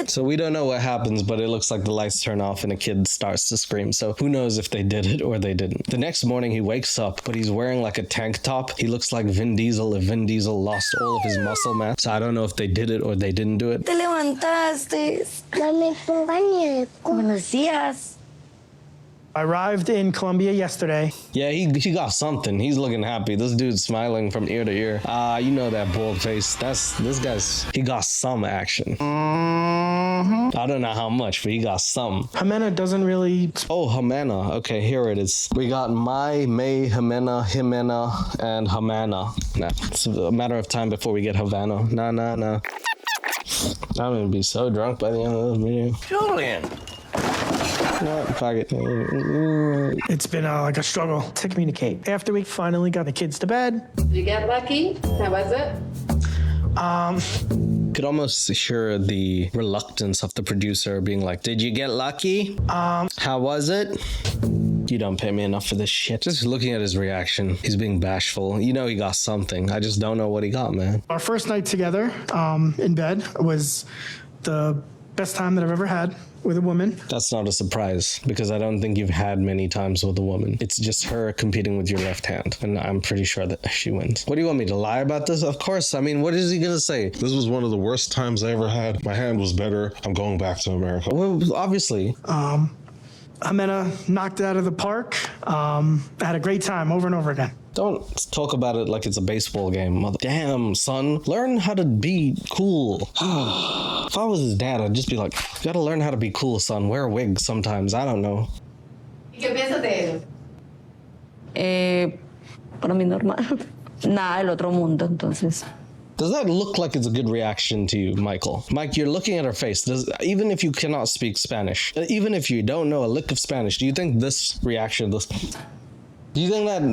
[SPEAKER 1] So we don't know what happens, but it looks like the lights turn off and a kid starts to scream. So who knows if they did it or they didn't. The next morning he wakes up, but he's wearing like a tank top. He looks like Vin Diesel if Vin Diesel lost all of his muscle mass. So I don't know if they did it or they didn't do it.
[SPEAKER 10] Te levantaste. Dame tu baño. Buenos días.
[SPEAKER 3] I arrived in Colombia yesterday.
[SPEAKER 1] Yeah, he got something. He's looking happy. This dude's smiling from ear to ear. You know that bald face. He got some action. I don't know how much, but he got some.
[SPEAKER 3] Ximena doesn't really...
[SPEAKER 1] Oh, Ximena. Okay, here it is. We got May, Ximena, and Havana. Nah, it's a matter of time before we get Havana. Nah. I'm gonna be so drunk by the end of this video.
[SPEAKER 2] Julian!
[SPEAKER 1] No, fuck it.
[SPEAKER 3] It's been like a struggle to communicate. After we finally got the kids to bed.
[SPEAKER 13] Did you get lucky? How was it?
[SPEAKER 1] Could almost hear the reluctance of the producer being like, did you get lucky? How was it? You don't pay me enough for this shit. Just looking at his reaction, he's being bashful. You know he got something. I just don't know what he got, man.
[SPEAKER 3] Our first night together in bed was the best time that I've ever had with a woman.
[SPEAKER 1] That's not a surprise because I don't think you've had many times with a woman. It's just her competing with your left hand, and I'm pretty sure that she wins. What do you want me to lie about this? Of course. I mean, what is he gonna say?
[SPEAKER 11] This was one of the worst times I ever had. My hand was better. I'm going back to America.
[SPEAKER 1] Well, obviously.
[SPEAKER 3] Ximena knocked it out of the park. I had a great time over and over again.
[SPEAKER 1] Don't talk about it like it's a baseball game, mother. Damn, son. Learn how to be cool. If I was his dad, I'd just be like, you gotta learn how to be cool, son. Wear a wig sometimes. I don't know.
[SPEAKER 13] ¿Qué piensas de él?
[SPEAKER 10] Para mí normal. Nada del otro mundo, entonces.
[SPEAKER 1] Does that look like it's a good reaction to you, Michael? Mike, you're looking at her face. Even if you cannot speak Spanish, even if you don't know a lick of Spanish, do you think this reaction, do you think that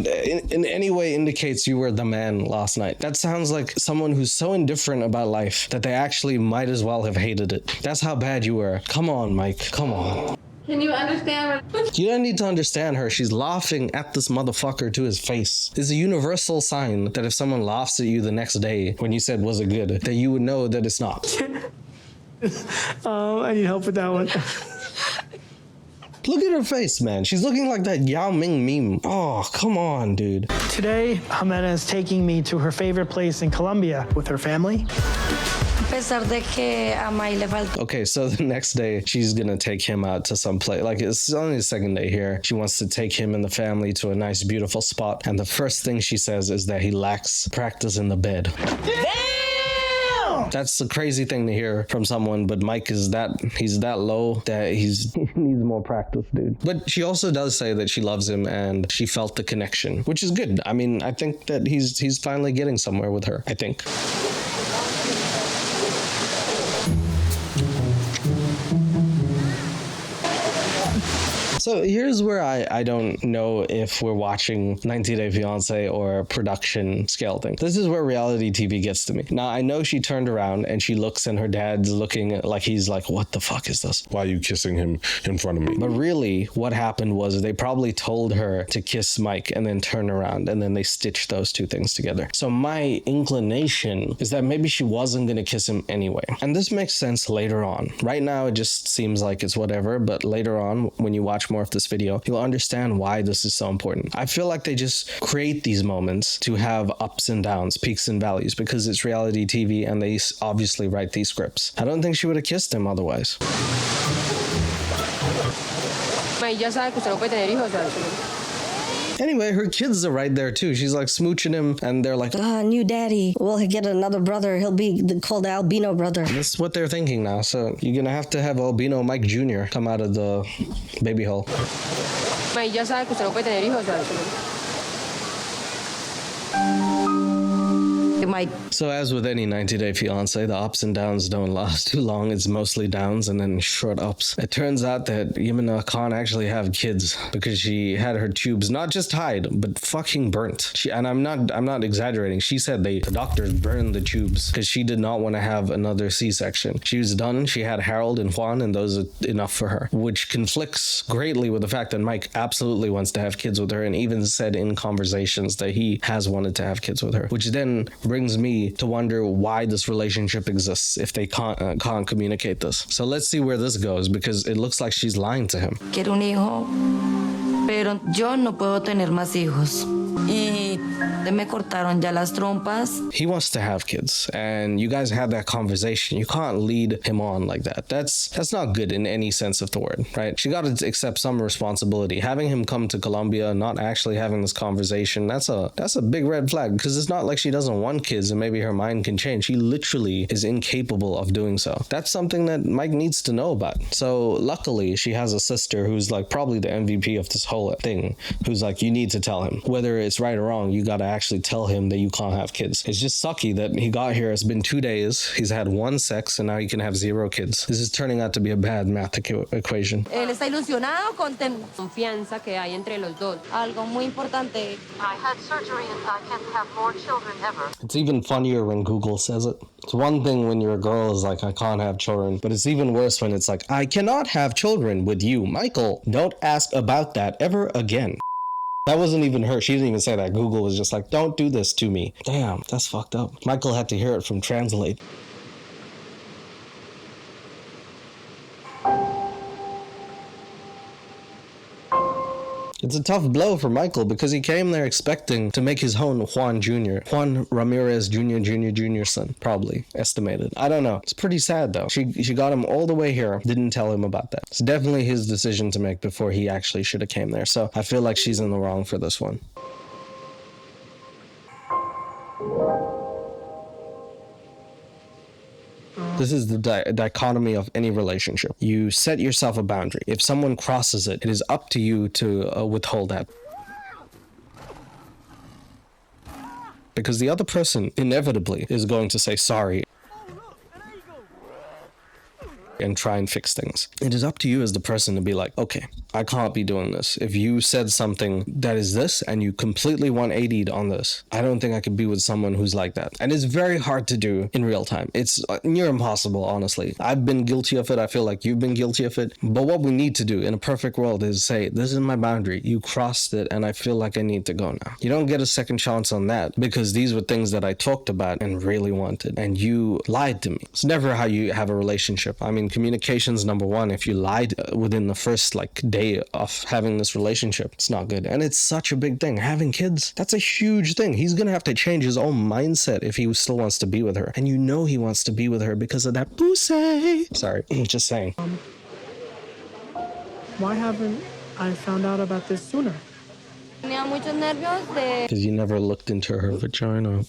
[SPEAKER 1] in any way indicates you were the man last night? That sounds like someone who's so indifferent about life that they actually might as well have hated it. That's how bad you were. Come on, Mike. Come on.
[SPEAKER 13] Can you understand?
[SPEAKER 1] You don't need to understand her. She's laughing at this motherfucker to his face. It's a universal sign that if someone laughs at you the next day when you said, was it good, that you would know that it's not.
[SPEAKER 3] I need help with that one.
[SPEAKER 1] Look at her face, man. She's looking like that Yao Ming meme. Oh, come on, dude.
[SPEAKER 3] Today, Ximena is taking me to her favorite place in Colombia with her family.
[SPEAKER 1] Okay, so the next day, she's gonna take him out to some place. Like, it's only the second day here. She wants to take him and the family to a nice, beautiful spot. And the first thing she says is that he lacks practice in the bed. Damn! That's a crazy thing to hear from someone, but Mike is he's that low that he needs more practice, dude. But she also does say that she loves him and she felt the connection, which is good. I mean, I think that he's finally getting somewhere with her, I think. So here's where I don't know if we're watching 90 Day Fiance or a production scale thing. This is where reality TV gets to me. Now, I know she turned around and she looks and her dad's looking like he's like, what the fuck is this?
[SPEAKER 11] Why are you kissing him in front of me?
[SPEAKER 1] But really what happened was they probably told her to kiss Mike and then turn around and then they stitched those two things together. So my inclination is that maybe she wasn't going to kiss him anyway. And this makes sense later on. Right now, it just seems like it's whatever, but later on, when you watch more of this video, you'll understand why this is so important. I feel like they just create these moments to have ups and downs, peaks and valleys, because it's reality TV and they obviously write these scripts. I don't think she would have kissed him otherwise. Anyway, her kids are right there too. She's like smooching him and they're like,
[SPEAKER 10] new daddy. We'll get another brother. He'll be called the albino brother.
[SPEAKER 1] that's what they're thinking now. So you're gonna have to have albino Mike Jr. come out of the baby hole.
[SPEAKER 10] Mike.
[SPEAKER 1] So as with any 90 Day Fiance, the ups and downs don't last too long. It's mostly downs and then short ups. It turns out that Ximena can't actually have kids because she had her tubes not just tied, but fucking burnt. And I'm not exaggerating. She said the doctors burned the tubes because she did not want to have another C-section. She was done. She had Harold and Juan, and those are enough for her, which conflicts greatly with the fact that Mike absolutely wants to have kids with her and even said in conversations that he has wanted to have kids with her, which then brings me to wonder why this relationship exists if they can't communicate this. So let's see where this goes, because it looks like she's lying to him.
[SPEAKER 10] Quiero un hijo, pero yo no puedo tener más hijos. Y me cortaron ya las trompas.
[SPEAKER 1] He wants to have kids, and you guys had that conversation. You can't lead him on like that. That's not good in any sense of the word, right? She got to accept some responsibility. Having him come to Colombia, not actually having this conversation, that's a big red flag, because it's not like she doesn't want kids and maybe her mind can change. She literally is incapable of doing so. That's something that Mike needs to know about. So luckily, she has a sister who's like probably the MVP of this whole thing, who's like, you need to tell him. Whether it's right or wrong, you gotta actually tell him that you can't have kids. It's just sucky that he got here, it's been 2 days, he's had one sex, and now he can have 0 kids. This is turning out to be a bad math equation.
[SPEAKER 10] Él está ilusionado con confianza que hay entre los dos. Algo muy importante.
[SPEAKER 12] I had surgery and I can't have more children ever.
[SPEAKER 1] It's even funnier when Google says it. It's one thing when you're a girl is like, I can't have children, but it's even worse when it's like, I cannot have children with you, Michael. Don't ask about that ever again. That wasn't even her. She didn't even say that. Google was just like, don't do this to me. Damn, that's fucked up. Michael had to hear it from Translate. It's a tough blow for Michael because he came there expecting to make his own Juan Jr. Juan Ramirez Jr. son, probably, estimated. I don't know. It's pretty sad though. She got him all the way here, didn't tell him about that. It's definitely his decision to make before he actually should have came there. So I feel like she's in the wrong for this one. This is the dichotomy of any relationship. You set yourself a boundary. If someone crosses it, it is up to you to withhold that. because the other person inevitably is going to say sorry and try and fix things. It is up to you as the person to be like, okay, I can't be doing this. If you said something that is this and you completely 180'd on this, I don't think I could be with someone who's like that. And it's very hard to do in real time. It's near impossible, honestly. I've been guilty of it. I feel like you've been guilty of it. But what we need to do in a perfect world is say, this is my boundary. You crossed it and I feel like I need to go now. You don't get a second chance on that because these were things that I talked about and really wanted. And you lied to me. It's never how you have a relationship. I mean, communication's number one. If you lied within the first day of having this relationship, it's not good. And it's such a big thing. Having kids, that's a huge thing. He's gonna have to change his own mindset if he still wants to be with her. And you know he wants to be with her because of that pussy. Sorry, just saying.
[SPEAKER 3] Why haven't I found out about this sooner?
[SPEAKER 10] Tenía muchos nervios
[SPEAKER 1] Because you never looked into her vagina.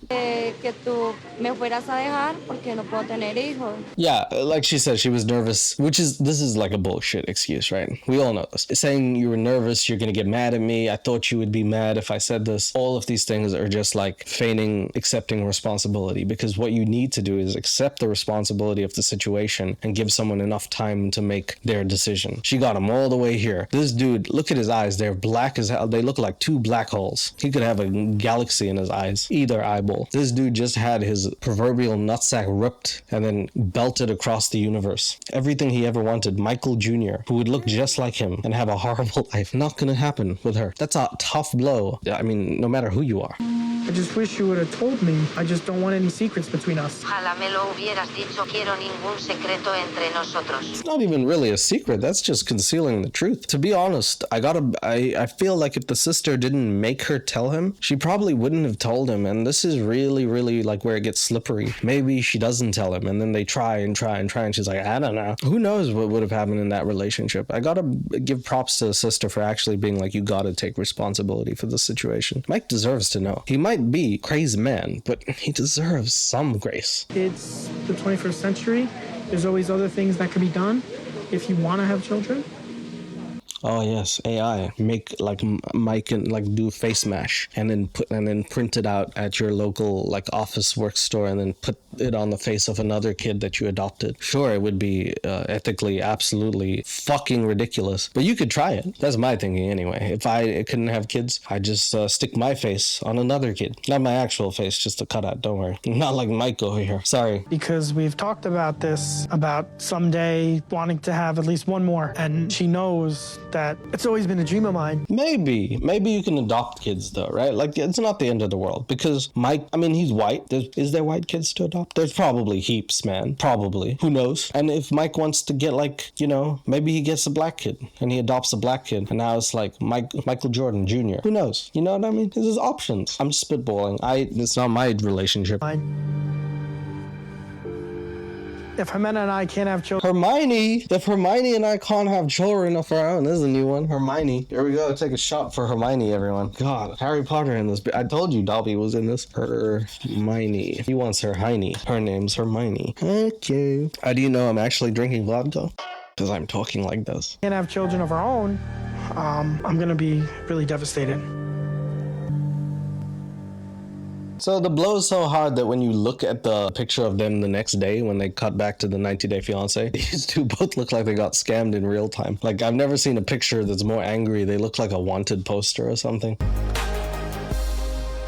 [SPEAKER 10] de que tú me fueras a dejar porque no puedo tener hijos.
[SPEAKER 1] Yeah, like she said, she was nervous, this is like a bullshit excuse, right? We all know this. Saying you were nervous, you're gonna get mad at me, I thought you would be mad if I said this. All of these things are just like feigning accepting responsibility, because what you need to do is accept the responsibility of the situation and give someone enough time to make their decision. She got him all the way here. This dude, look at his eyes, they're black as hell. They look like two black holes. He could have a galaxy in his eyes, either eyeball. This dude just had his proverbial nutsack ripped and then belted across the universe. Everything he ever wanted. Michael Jr., who would look just like him and have a horrible life. Not gonna happen with her. That's a tough blow. I mean, no matter who you are.
[SPEAKER 3] I just wish you would have told me. I just don't want any secrets between us.
[SPEAKER 12] Ojalá me lo hubieras dicho. Quiero ningún secreto entre nosotros.
[SPEAKER 1] It's not even really a secret. That's just concealing the truth. To be honest, I feel like if the sister didn't make her tell him, she probably wouldn't have told him. And this is really, really like where it gets slippery. Maybe she doesn't tell him and then they try and she's like, I don't know. Who knows what would have happened in that relationship? I gotta give props to the sister for actually being like, you gotta take responsibility for the situation. Mike deserves to know. He might be a crazy man, but he deserves some grace.
[SPEAKER 3] It's the 21st century. There's always other things that can be done if you want to have children.
[SPEAKER 1] Oh yes, AI. Make like Mike and like do face mash and then print it out at your local like office work store and then put it on the face of another kid that you adopted. Sure, it would be ethically absolutely fucking ridiculous, but you could try it. That's my thinking anyway. If I couldn't have kids, I'd just stick my face on another kid. Not my actual face, just a cutout, don't worry. Not like Mike over here. Sorry.
[SPEAKER 3] Because we've talked about this, about someday wanting to have at least one more, and she knows that it's always been a dream of mine.
[SPEAKER 1] Maybe you can adopt kids though, right? Like it's not the end of the world because Mike, I mean, he's white. Is there white kids to adopt? There's probably heaps, man. Probably. Who knows? And if Mike wants to get like, you know, maybe he gets a black kid and he adopts a black kid and now it's like Michael Jordan Jr. Who knows? You know what I mean? There's options. I'm spitballing. It's not my relationship.
[SPEAKER 3] If Ximena and I can't have children...
[SPEAKER 1] Hermione! If Hermione and I can't have children of our own, this is a new one. Hermione. Here we go. Take a shot for Hermione, everyone. God, Harry Potter in this. I told you Dobby was in this. Hermione. He wants her Heine. Her name's Hermione. Okay. How do you know I'm actually drinking vodka? Because I'm talking like this.
[SPEAKER 3] Can't have children of our own. I'm gonna be really devastated.
[SPEAKER 1] So the blow is so hard that when you look at the picture of them the next day, when they cut back to the 90-day fiance, these two both look like they got scammed in real time. Like I've never seen a picture that's more angry. They look like a wanted poster or something.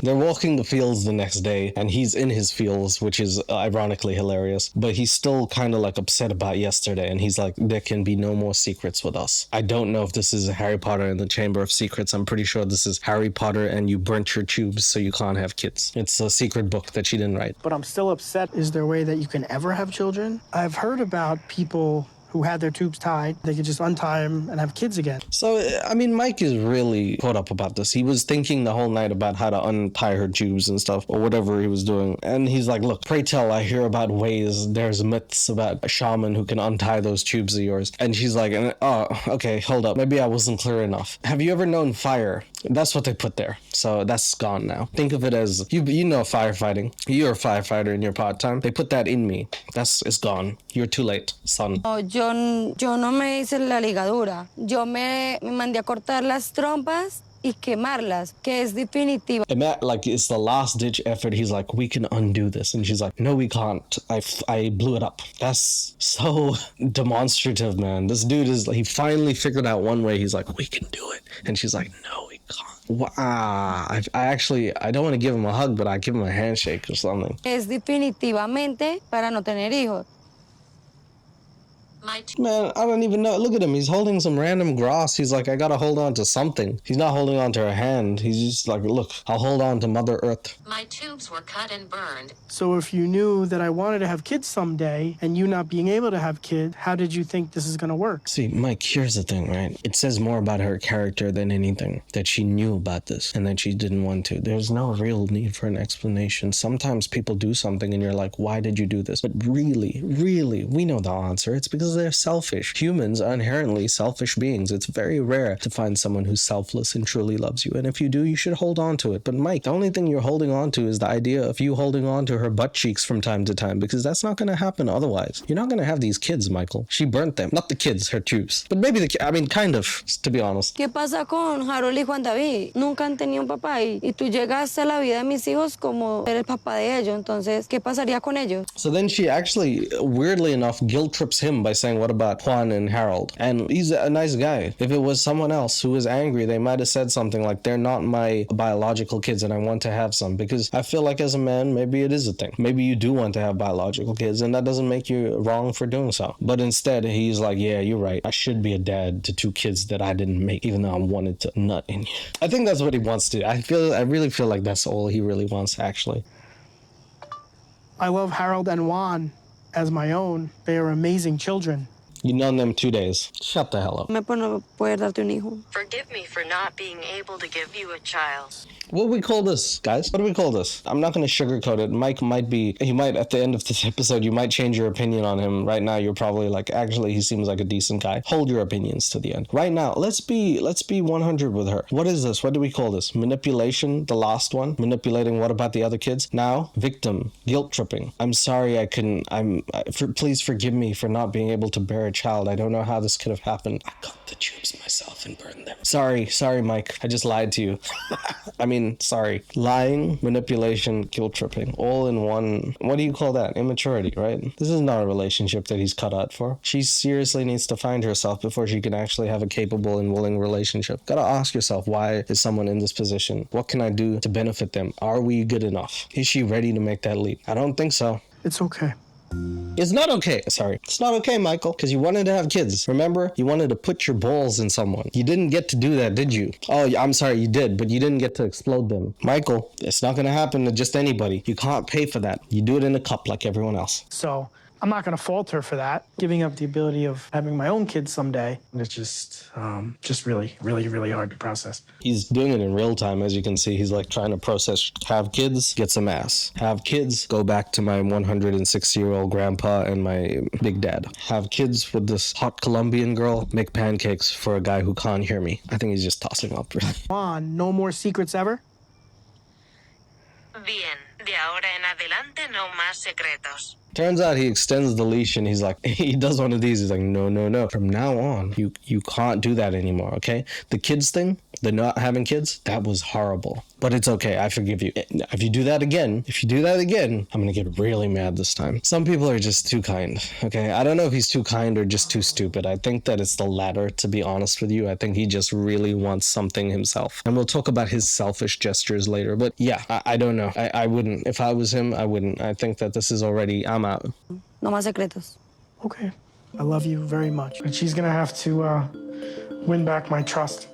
[SPEAKER 1] They're walking the fields the next day and he's in his fields, which is ironically hilarious, but he's still kind of like upset about yesterday and he's like, there can be no more secrets with us. I don't know if this is Harry Potter and the Chamber of Secrets. I'm pretty sure this is Harry Potter and you burnt your tubes so you can't have kids. It's a secret book that she didn't write.
[SPEAKER 3] But I'm still upset. Is there a way that you can ever have children? I've heard about people who had their tubes tied. They could just untie them and have kids again.
[SPEAKER 1] So, I mean, Mike is really caught up about this. He was thinking the whole night about how to untie her tubes and stuff, or whatever he was doing. And he's like, look, pray tell, I hear about ways, there's myths about a shaman who can untie those tubes of yours. And she's like, oh, okay, hold up. Maybe I wasn't clear enough. Have you ever known fire? That's what they put there. So that's gone now. Think of it as, you know firefighting. You're a firefighter in your part time. They put that in me. It's gone. You're too late, son.
[SPEAKER 10] No, yo no me hice la ligadura. Yo me mandé a cortar las trompas y quemarlas, que es definitiva.
[SPEAKER 1] Like it's the last ditch effort. He's like, we can undo this, and she's like, no, we can't. I blew it up. That's so demonstrative, man. This dude he finally figured out one way. He's like, we can do it, and she's like, no, we can't. Wow. I don't want to give him a hug, but I give him a handshake or something.
[SPEAKER 10] Es definitivamente para no tener hijos.
[SPEAKER 1] Man, I don't even know. Look at him. He's holding some random grass. He's like, I gotta hold on to something. He's not holding on to her hand. He's just like, look, I'll hold on to Mother Earth.
[SPEAKER 13] My tubes were cut and burned.
[SPEAKER 3] So if you knew that I wanted to have kids someday and you not being able to have kids, how did you think this is going to work?
[SPEAKER 1] See, Mike, here's the thing, right? It says more about her character than anything, that she knew about this and that she didn't want to. There's no real need for an explanation. Sometimes people do something and you're like, why did you do this? But really, we know the answer. It's because they're selfish. Humans are inherently selfish beings. It's very rare to find someone who's selfless and truly loves you. And if you do, you should hold on to it. But Mike, the only thing you're holding on to is the idea of you holding on to her butt cheeks from time to time, because that's not going to happen otherwise. You're not going to have these kids, Michael. She burnt them. Not the kids, her tubes. But maybe kind of, to be honest.
[SPEAKER 10] ¿Qué pasa con Harold y Juan David? Nunca han tenido un papá y tú llegaste a la vida de mis hijos como ser el papá de ellos. Entonces, ¿qué pasaría con ellos?
[SPEAKER 1] So then she actually, weirdly enough, guilt trips him by saying, what about Juan and Harold? And he's a nice guy. If it was someone else who was angry, they might have said something like, they're not my biological kids and I want to have some. Because I feel like as a man, maybe it is a thing. Maybe you do want to have biological kids and that doesn't make you wrong for doing so. But instead, he's like, yeah, you're right. I should be a dad to 2 kids that I didn't make, even though I wanted to nut in you. I think that's what he wants to do. I really feel like that's all he really wants, actually.
[SPEAKER 3] I love Harold and Juan as my own. They are amazing children.
[SPEAKER 1] You known them 2 days. Shut the hell up.
[SPEAKER 10] Me puedo poder darte un hijo.
[SPEAKER 13] Forgive me for not being able to give you a child.
[SPEAKER 1] What do we call this, guys? What do we call this? I'm not going to sugarcoat it. Mike might at the end of this episode, you might change your opinion on him. Right now, you're probably like, actually, he seems like a decent guy. Hold your opinions to the end. Right now, let's be 100 with her. What is this? What do we call this? Manipulation, the last one. Manipulating what about the other kids? Now, victim, guilt tripping. I'm sorry I couldn't, please forgive me for not being able to bear a child. I don't know how this could have happened. I cut the tubes myself and burned them. Sorry, Mike. I just lied to you. Sorry. Lying, manipulation, guilt tripping, all in one. What do you call that? Immaturity, right? This is not a relationship that he's cut out for. She seriously needs to find herself before she can actually have a capable and willing relationship. Gotta ask yourself, why is someone in this position? What can I do to benefit them? Are we good enough? Is she ready to make that leap? I don't think so.
[SPEAKER 3] It's okay.
[SPEAKER 1] It's not okay. Sorry. It's not okay, Michael, because you wanted to have kids. Remember? You wanted to put your balls in someone. You didn't get to do that, did you? Oh, I'm sorry, you did, but you didn't get to explode them. Michael, it's not going to happen to just anybody. You can't pay for that. You do it in a cup like everyone else.
[SPEAKER 3] So I'm not going to fault her for that. Giving up the ability of having my own kids someday. It's just really, really, really hard to process.
[SPEAKER 1] He's doing it in real time, as you can see. He's like trying to process, have kids, get some ass. Have kids, go back to my 106-year-old grandpa and my big dad. Have kids with this hot Colombian girl, make pancakes for a guy who can't hear me. I think he's just tossing up, really.
[SPEAKER 3] Come on, no more secrets ever?
[SPEAKER 13] Bien, de ahora en adelante no más secretos.
[SPEAKER 1] Turns out he extends the leash and he's like, he does one of these. He's like, no. From now on, you can't do that anymore, okay? The kids thing, the not having kids, that was horrible. But it's okay, I forgive you. If you do that again, I'm gonna get really mad this time. Some people are just too kind, okay? I don't know if he's too kind or just too stupid. I think that it's the latter, to be honest with you. I think he just really wants something himself. And we'll talk about his selfish gestures later. But yeah, I don't know. I wouldn't. If I was him, I wouldn't. I think that this is already, I'm out.
[SPEAKER 10] No más secretos.
[SPEAKER 3] Okay. I love you very much. But she's gonna have to win back my trust.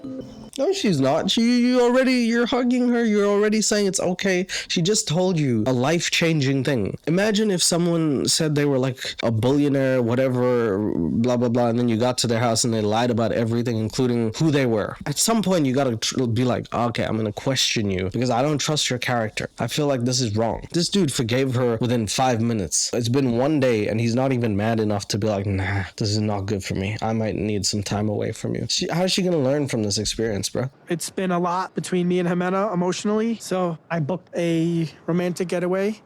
[SPEAKER 1] No, she's not. You're hugging her. You're already saying it's okay. She just told you a life-changing thing. Imagine if someone said they were like a billionaire, whatever, blah, blah, blah, and then you got to their house and they lied about everything, including who they were. At some point, you gotta be like, okay, I'm gonna question you because I don't trust your character. I feel like this is wrong. This dude forgave her within 5 minutes. It's been 1 day and he's not even mad enough to be like, nah, this is not good for me. I might need some time away from you. How is she gonna learn from this experience, bro?
[SPEAKER 3] It's been a lot between me and Ximena emotionally, so I booked a romantic getaway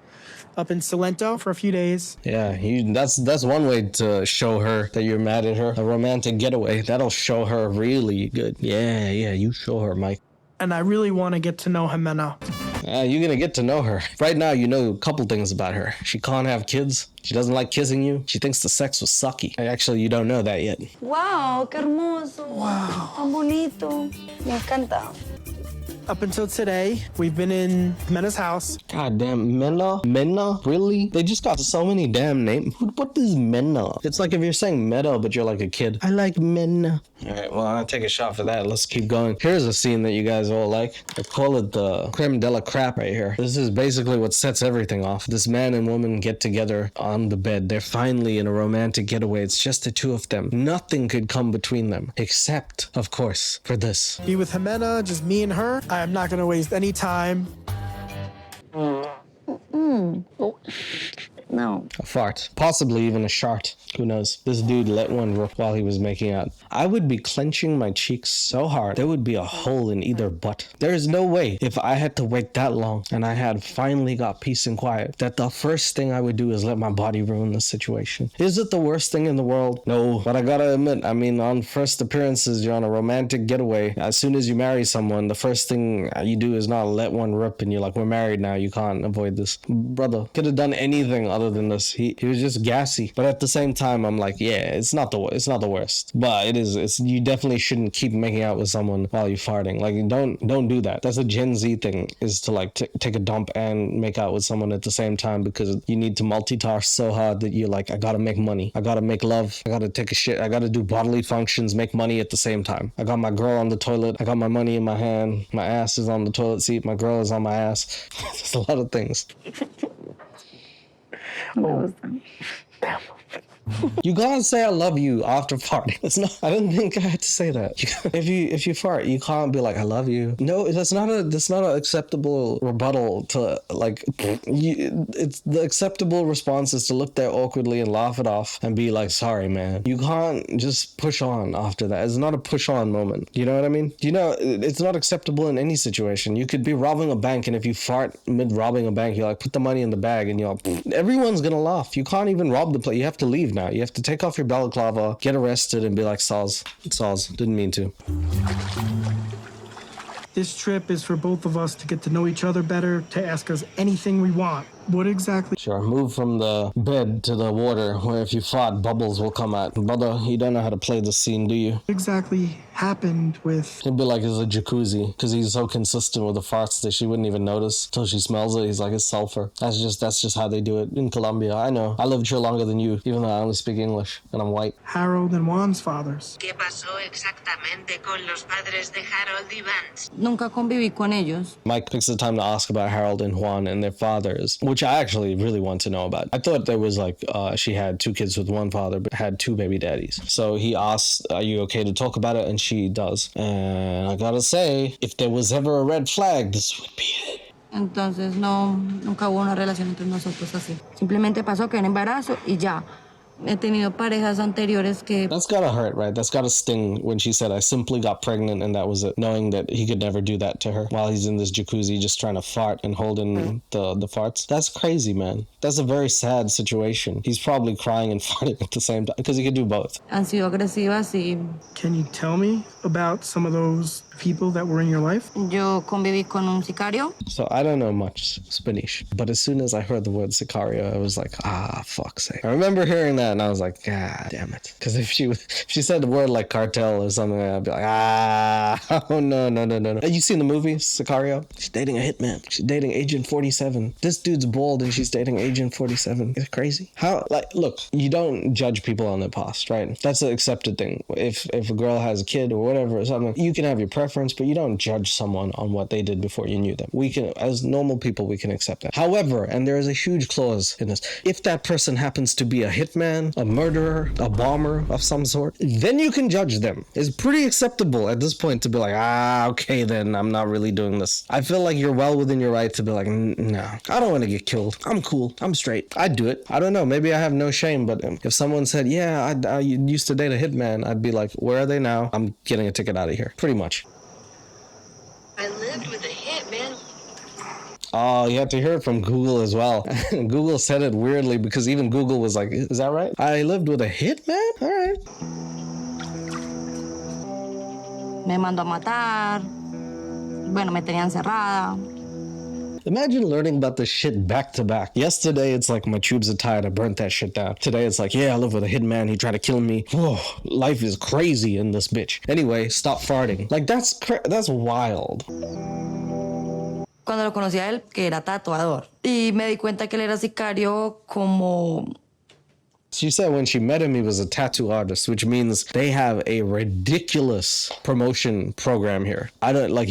[SPEAKER 3] up in Salento for a few days.
[SPEAKER 1] Yeah, that's one way to show her that you're mad at her. A romantic getaway, that'll show her really good. Yeah, you show her, Mike.
[SPEAKER 3] and I really want to get to know Ximena.
[SPEAKER 1] You're gonna get to know her. Right now, you know a couple things about her. She can't have kids. She doesn't like kissing you. She thinks the sex was sucky. Actually, you don't know that yet.
[SPEAKER 10] Wow, qué hermoso.
[SPEAKER 3] Wow.
[SPEAKER 10] Tan bonito. Me encanta.
[SPEAKER 3] Up until today, we've been in Ximena's house.
[SPEAKER 1] God damn, Mena? Really? They just got so many damn names. What is Mena? It's like if you're saying meta, but you're like a kid. I like Mena. Alright, well, I'll take a shot for that. Let's keep going. Here's a scene that you guys all like. I call it the creme de la crap right here. This is basically what sets everything off. This man and woman get together on the bed. They're finally in a romantic getaway. It's just the two of them. Nothing could come between them. Except, of course, for this.
[SPEAKER 3] Be with Ximena, just me and her. I'm not going to waste any time.
[SPEAKER 10] No.
[SPEAKER 1] A fart. Possibly even a shart. Who knows? This dude let one rip while he was making out. I would be clenching my cheeks so hard, there would be a hole in either butt. There is no way, if I had to wait that long and I had finally got peace and quiet, that the first thing I would do is let my body ruin the situation. Is it the worst thing in the world? No. But I gotta admit, I mean, on first appearances, you're on a romantic getaway. As soon as you marry someone, the first thing you do is not let one rip and you're like, we're married now, you can't avoid this. Brother, could have done anything other than this. He was just gassy. But at the same time, I'm like, yeah, it's not the worst. But it is. You definitely shouldn't keep making out with someone while you're farting. Like, don't do that. That's a Gen Z thing, is to like take a dump and make out with someone at the same time, because you need to multitask so hard that you're like, I gotta make money, I gotta make love, I gotta take a shit, I gotta do bodily functions, make money at the same time. I got my girl on the toilet, I got my money in my hand, my ass is on the toilet seat, my girl is on my ass. There's a lot of things.
[SPEAKER 3] Oh.
[SPEAKER 1] You gotta say I love you after farting. It's not. I didn't think I had to say that. If you fart, you can't be like I love you. No, that's not an acceptable rebuttal to like. It's the acceptable response is to look there awkwardly and laugh it off and be like, sorry, man. You can't just push on after that. It's not a push on moment. You know what I mean? You know, it's not acceptable in any situation. You could be robbing a bank, and if you fart mid robbing a bank, you're like, put the money in the bag, and you're like, everyone's gonna laugh. You can't even rob the place. You have to leave now. You have to take off your balaclava, get arrested, and be like, Soz, didn't mean to.
[SPEAKER 3] This trip is for both of us to get to know each other better, to ask us anything we want. What exactly?
[SPEAKER 1] Sure, move from the bed to the water, where if you fart, bubbles will come out. Brother, you don't know how to play the scene, do you?
[SPEAKER 3] What exactly happened with...
[SPEAKER 1] It'd be like it's a jacuzzi, because he's so consistent with the farts that she wouldn't even notice till she smells it. He's like, it's sulfur. That's just how they do it in Colombia. I know. I lived here longer than you, even though I only speak English, and I'm white.
[SPEAKER 3] Harold and Juan's fathers.
[SPEAKER 13] ¿Qué pasó exactamente con los padres de Harold y Vance?
[SPEAKER 10] Nunca conviví con ellos.
[SPEAKER 1] Mike picks the time to ask about Harold and Juan and their fathers, which I actually really want to know about. I thought there was like, she had 2 kids with one father, but had 2 baby daddies. So he asks, are you okay to talk about it? And she does. And I gotta say, if there was ever a red flag, this would be it.
[SPEAKER 10] Entonces nunca hubo una relación entre nosotros así. Simplemente pasó que era embarazo y ya. He tenido parejas anteriores que...
[SPEAKER 1] That's gotta hurt, right? That's gotta sting when she said, I simply got pregnant and that was it. Knowing that he could never do that to her while he's in this jacuzzi just trying to fart and hold in the farts. That's crazy, man. That's a very sad situation. He's probably crying and farting at the same time because he could do both.
[SPEAKER 10] Han sido agresivas y...
[SPEAKER 3] Can you tell me about some of those people that were in your life?
[SPEAKER 10] Yo conviví con un sicario.
[SPEAKER 1] So I don't know much Spanish, but as soon as I heard the word sicario, I was like, fuck's sake. I remember hearing that and I was like, God damn it. Because if she said the word like cartel or something, I'd be like, oh no. Have you seen the movie Sicario? She's dating a hitman. She's dating Agent 47. This dude's bald and she's dating Agent 47. Is it crazy? How, like, look, you don't judge people on their past, right? That's an accepted thing. If a girl has a kid or whatever or something, you can have your preference, but you don't judge someone on what they did before you knew them. We can, as normal people, we can accept that. However, and there is a huge clause in this, if that person happens to be a hitman, a murderer, a bomber of some sort, then you can judge them. It's pretty acceptable at this point to be like, okay, then I'm not really doing this. I feel like you're well within your right to be like, no, I don't want to get killed. I'm cool. I'm straight. I'd do it. I don't know. Maybe I have no shame, but if someone said, yeah, I used to date a hitman, I'd be like, where are they now? I'm getting a ticket out of here. Pretty much.
[SPEAKER 13] I lived with a hitman.
[SPEAKER 1] Oh, you have to hear it from Google as well. Google said it weirdly because even Google was like, is that right? I lived with a hitman? All right.
[SPEAKER 10] Me mandó a matar. bueno, me tenía encerrada.
[SPEAKER 1] Imagine learning about this shit back to back. Yesterday, it's like my tubes are tired. I burnt that shit down. Today, it's like, yeah, I live with a hitman. He tried to kill me. Whoa, life is crazy in this bitch. Anyway, stop farting. Like, that's wild.
[SPEAKER 10] Cuando lo conocí a él, que era tatuador. Y me di cuenta que él era sicario como...
[SPEAKER 1] She said when she met him, he was a tattoo artist, which means they have a ridiculous promotion program here. They're like,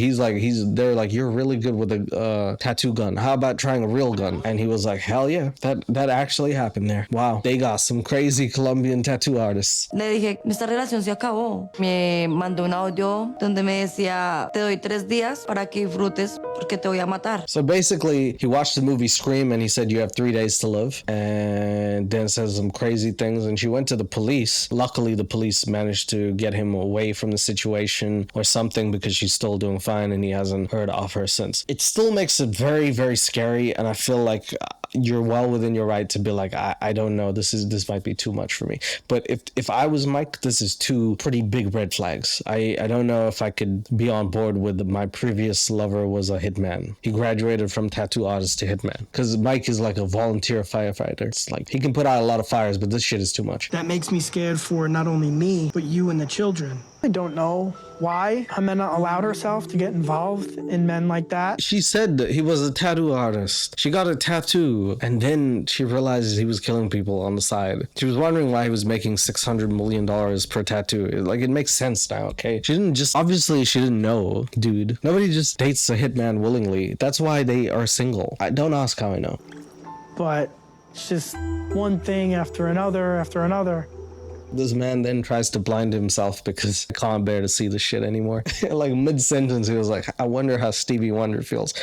[SPEAKER 1] you're really good with a tattoo gun. How about trying a real gun? And he was like, hell yeah, that actually happened there. Wow, they got some crazy Colombian tattoo artists.
[SPEAKER 10] Le dije, esta relación se acabó. Me mandó un audio donde me decía, te doy 3 días para que disfrutes porque te voy a matar.
[SPEAKER 1] So basically, he watched the movie Scream and he said, you have 3 days to live. And then says some crazy things, and she went to the police. Luckily, the police managed to get him away from the situation or something because she's still doing fine and he hasn't heard of her since. It still makes it very, very scary, and I feel like you're well within your right to be like, I don't know, this might be too much for me. But if I was Mike, this is 2 pretty big red flags. I don't know if I could be on board with my previous lover was a hitman. He graduated from tattoo artist to hitman because Mike is like a volunteer firefighter. It's like he can put out a lot of fires, but this shit is too much.
[SPEAKER 3] That makes me scared for not only me, but you and the children. I don't know why Ximena allowed herself to get involved in men like that.
[SPEAKER 1] She said that he was a tattoo artist. She got a tattoo, and then she realized he was killing people on the side. She was wondering why he was making $600 million per tattoo. Like, it makes sense now, okay? Obviously she didn't know, dude. Nobody just dates a hitman willingly. That's why they are single. Don't ask how I know.
[SPEAKER 3] But it's just one thing after another after another.
[SPEAKER 1] This man then tries to blind himself because I can't bear to see the shit anymore. Like mid-sentence, he was like, I wonder how Stevie Wonder feels.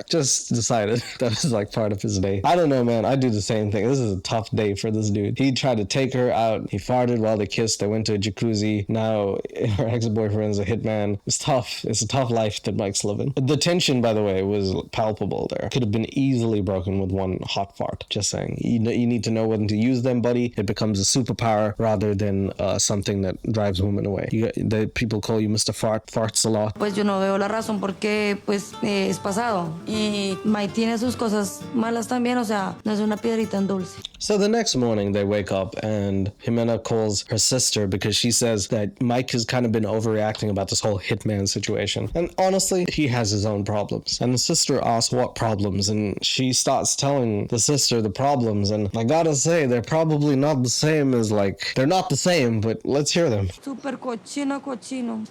[SPEAKER 1] Just decided that was like part of his day. I don't know, man. I do the same thing. This is a tough day for this dude. He tried to take her out. He farted while they kissed. They went to a jacuzzi. Now her ex-boyfriend's a hitman. It's tough. It's a tough life that Mike's living. The tension, by the way, was palpable there. Could have been easily broken with one hot fart. Just saying. You need to know when to use them, buddy. It becomes a superpower rather than something that drives women away. The people call you Mr. Farts a lot.
[SPEAKER 10] Pues yo no veo la razón porque pues es pasado y Mike tiene sus cosas malas también, o sea, no es una piedrita en dulce.
[SPEAKER 1] So the next morning they wake up and Ximena calls her sister because she says that Mike has kind of been overreacting about this whole hitman situation. And honestly, he has his own problems. And the sister asks what problems, and she starts telling the sister the problems, and I gotta say, they're probably not the same as they're not the same, but let's hear them.
[SPEAKER 10] Super cochino,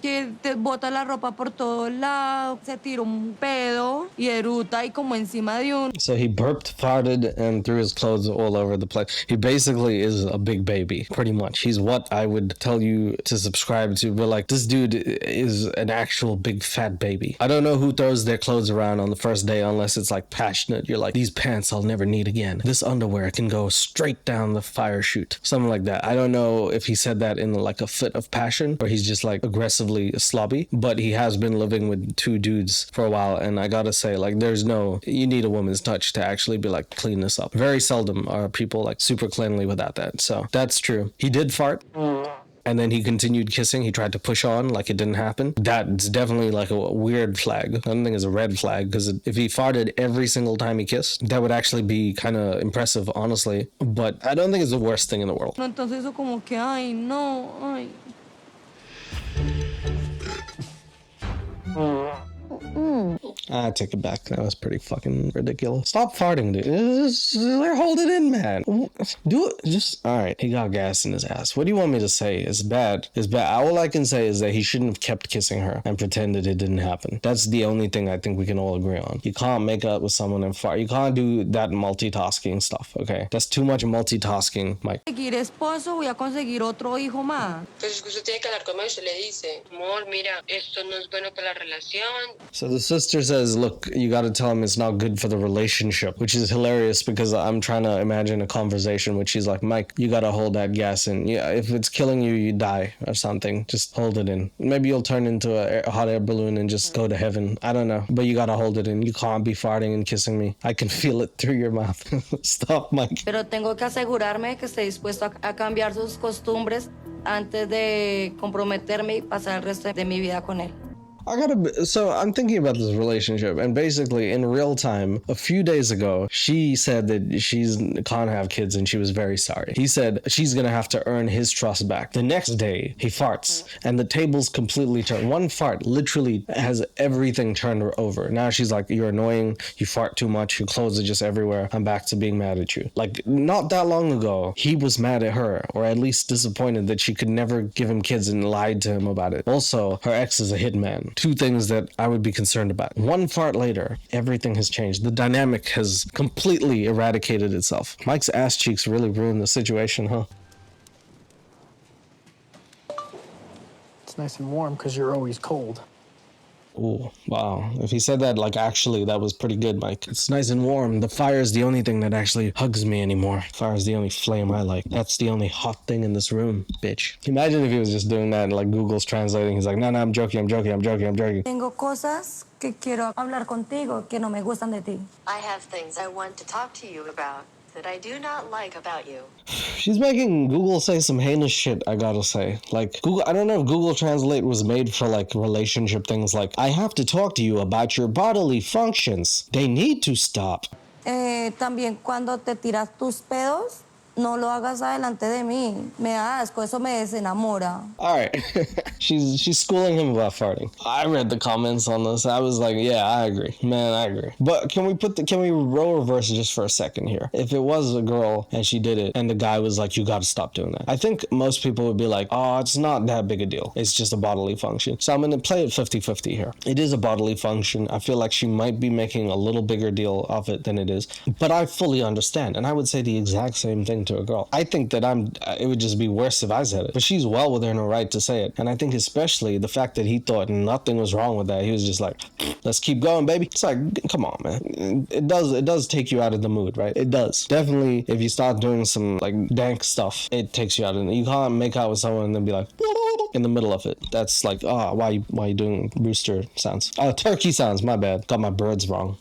[SPEAKER 10] que te bota la ropa por todo lado, se tira un pedo y eruta y como encima de un...
[SPEAKER 1] So he burped, farted, and threw his clothes all over the place. He basically is a big baby, pretty much. He's what I would tell you to subscribe to, but this dude is an actual big fat baby. I don't know who throws their clothes around on the first day unless it's passionate. You're like, these pants I'll never need again. This underwear can go straight down the fire chute. Something like that. I don't know if he said that in a fit of passion or he's just aggressively slobby, but he has been living with 2 dudes for a while, and I gotta say, you need a woman's touch to actually be clean this up. Very seldom are people super cleanly without that. So that's true. He did fart. And then he continued kissing. He tried to push on like it didn't happen. That's definitely a weird flag. I don't think it's a red flag, because if he farted every single time he kissed, that would actually be kind of impressive, honestly. But I don't think it's the worst thing in the world.
[SPEAKER 10] Entonces eso como que, ay, no, ay.
[SPEAKER 1] I take it back. That was pretty fucking ridiculous. Stop farting, dude. They're holding in, man. Do it. Just, all right. He got gas in his ass. What do you want me to say? It's bad. It's bad. All I can say is that he shouldn't have kept kissing her and pretended it didn't happen. That's the only thing I think we can all agree on. You can't make up with someone and fart. You can't do that multitasking stuff, okay? That's too much multitasking, Mike.
[SPEAKER 10] Conseguir esposo, voy a conseguir otro hijo más.
[SPEAKER 13] Pues es que usted tiene que hablar con él, se le dice, amor, mira, esto no es bueno para la relación.
[SPEAKER 1] So the sister says, look, you got to tell him it's not good for the relationship, which is hilarious because I'm trying to imagine a conversation which she's like, Mike, you got to hold that gas in. Yeah, if it's killing you, you die or something. Just hold it in. Maybe you'll turn into a hot air balloon and just go to heaven. I don't know. But you got to hold it in. You can't be farting and kissing me. I can feel it through your mouth. Stop, Mike.
[SPEAKER 10] Pero tengo que asegurarme que esté dispuesto a cambiar sus costumbres antes de comprometerme y pasar el resto de mi vida con él.
[SPEAKER 1] So I'm thinking about this relationship, and basically in real time, a few days ago, she said that she's can't have kids and she was very sorry. He said she's gonna have to earn his trust back. The next day, he farts, and the tables completely turn. One fart literally has everything turned over. Now she's like, you're annoying, you fart too much, your clothes are just everywhere, I'm back to being mad at you. Like, not that long ago, he was mad at her, or at least disappointed that she could never give him kids and lied to him about it. Also, her ex is a hitman. Two things that I would be concerned about. One fart later, everything has changed. The dynamic has completely eradicated itself. Mike's ass cheeks really ruined the situation, huh?
[SPEAKER 3] It's nice and warm because you're always cold.
[SPEAKER 1] Oh, wow. If he said that, like, actually, that was pretty good, Mike. It's nice and warm. The fire is the only thing that actually hugs me anymore. Fire is the only flame I like. That's the only hot thing in this room, bitch. Imagine if he was just doing that and, like, Google's translating. He's like, no, I'm joking.
[SPEAKER 10] Tengo cosas que quiero hablar contigo que no me gustan de ti.
[SPEAKER 12] I have things I want to talk to you about that I do not like about you.
[SPEAKER 1] She's making Google say some heinous shit, I gotta say. Like, Google, I don't know if Google Translate was made for, like, relationship things like, I have to talk to you about your bodily functions. They need to stop.
[SPEAKER 10] También cuando te tiras tus pedos, no lo hagas adelante de mí. Me da asco, eso me desenamora.
[SPEAKER 1] All right. she's schooling him about farting. I read the comments on this. I was like, yeah, I agree. Man, I agree. But can we role reverse just for a second here? If it was a girl and she did it and the guy was like, you got to stop doing that. I think most people would be like, oh, it's not that big a deal. It's just a bodily function. So I'm going to play it 50-50 here. It is a bodily function. I feel like she might be making a little bigger deal of it than it is. But I fully understand. And I would say the exact same thing to a girl. I think that it would just be worse if I said it. But she's well within her right to say it. And I think especially the fact that he thought nothing was wrong with that. He was just like, let's keep going, baby. It's like, come on, man. It does take you out of the mood, right? It does. Definitely, if you start doing some like dank stuff, it takes you out of it. You can't make out with someone and then be like, in the middle of it. That's like, why are you doing rooster sounds? Turkey sounds, my bad. Got my birds wrong.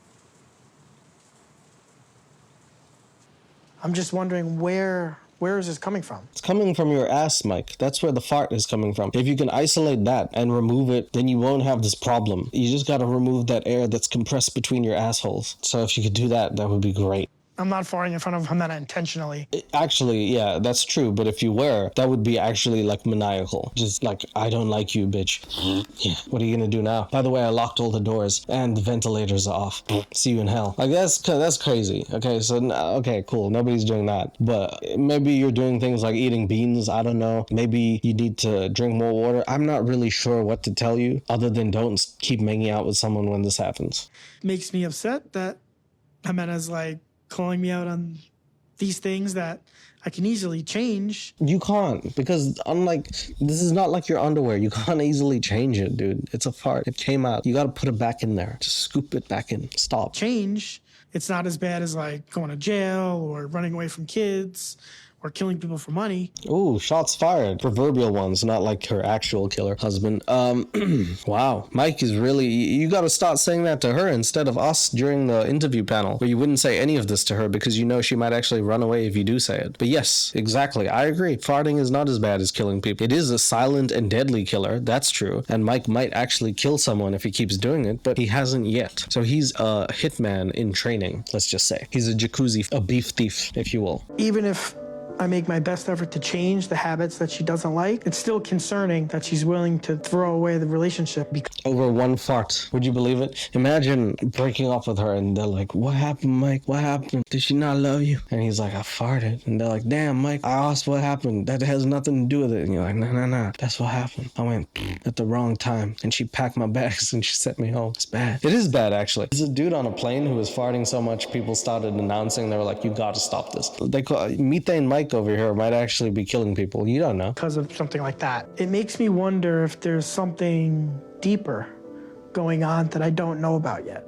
[SPEAKER 3] I'm just wondering where is this coming from?
[SPEAKER 1] It's coming from your ass, Mike. That's where the fart is coming from. If you can isolate that and remove it, then you won't have this problem. You just gotta remove that air that's compressed between your assholes. So if you could do that, that would be great.
[SPEAKER 3] I'm not farting in front of Ximena intentionally.
[SPEAKER 1] Actually, yeah, that's true. But if you were, that would be actually like maniacal. Just like, I don't like you, bitch. Yeah. What are you gonna do now? By the way, I locked all the doors and the ventilators are off. See you in hell. Like that's crazy. Okay, so okay, cool. Nobody's doing that. But maybe you're doing things like eating beans. I don't know. Maybe you need to drink more water. I'm not really sure what to tell you other than don't keep making out with someone when this happens.
[SPEAKER 3] Makes me upset that Ximena's like calling me out on these things that I can easily change.
[SPEAKER 1] You can't, because unlike, this is not like your underwear. You can't easily change it, dude. It's a fart. It came out. You got to put it back in there. Just scoop it back in. Stop.
[SPEAKER 3] Change. It's not as bad as like going to jail or running away from kids or killing people for money.
[SPEAKER 1] Ooh, shots fired. Proverbial ones, not like her actual killer husband. Wow. Mike is really, you gotta start saying that to her instead of us during the interview panel, where you wouldn't say any of this to her because you know she might actually run away if you do say it. But yes, exactly. I agree. Farting is not as bad as killing people. It is a silent and deadly killer. That's true. And Mike might actually kill someone if he keeps doing it, but he hasn't yet. So he's a hitman in training, let's just say. He's a jacuzzi, a beef thief, if you will.
[SPEAKER 3] Even if I make my best effort to change the habits that she doesn't like, it's still concerning that she's willing to throw away the relationship
[SPEAKER 1] over one fart. Would you believe it? Imagine breaking up with her and they're like, what happened, Mike? What happened? Did she not love you? And he's like, I farted. And they're like, damn, Mike, I asked what happened. That has nothing to do with it. And you're like, nah. That's what happened. I went at the wrong time. And she packed my bags and she sent me home. It's bad. It is bad, actually. There's a dude on a plane who was farting so much, people started announcing, they were like, you gotta stop this. They call Methane Mike over here might actually be killing people. You don't know.
[SPEAKER 3] Because of something like that. It makes me wonder if there's something deeper going on that I don't know about yet.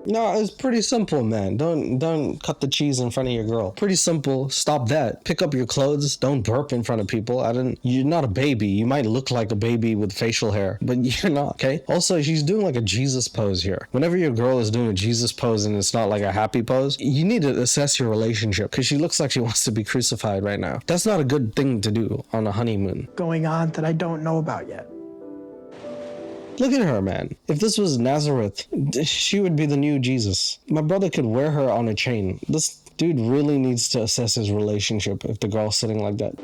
[SPEAKER 1] No, it's pretty simple, man. Don't cut the cheese in front of your girl. Pretty simple. Stop that. Pick up your clothes. Don't burp in front of people. You're not a baby. You might look like a baby with facial hair, but you're not, okay? Also, she's doing like a Jesus pose here. Whenever your girl is doing a Jesus pose and it's not like a happy pose, you need to assess your relationship because she looks like she wants to be crucified right now. That's not a good thing to do on a honeymoon.
[SPEAKER 3] Going on that I don't know about yet.
[SPEAKER 1] Look at her, man. If this was Nazareth, she would be the new Jesus. My brother could wear her on a chain. This dude really needs to assess his relationship if the girl's sitting like that.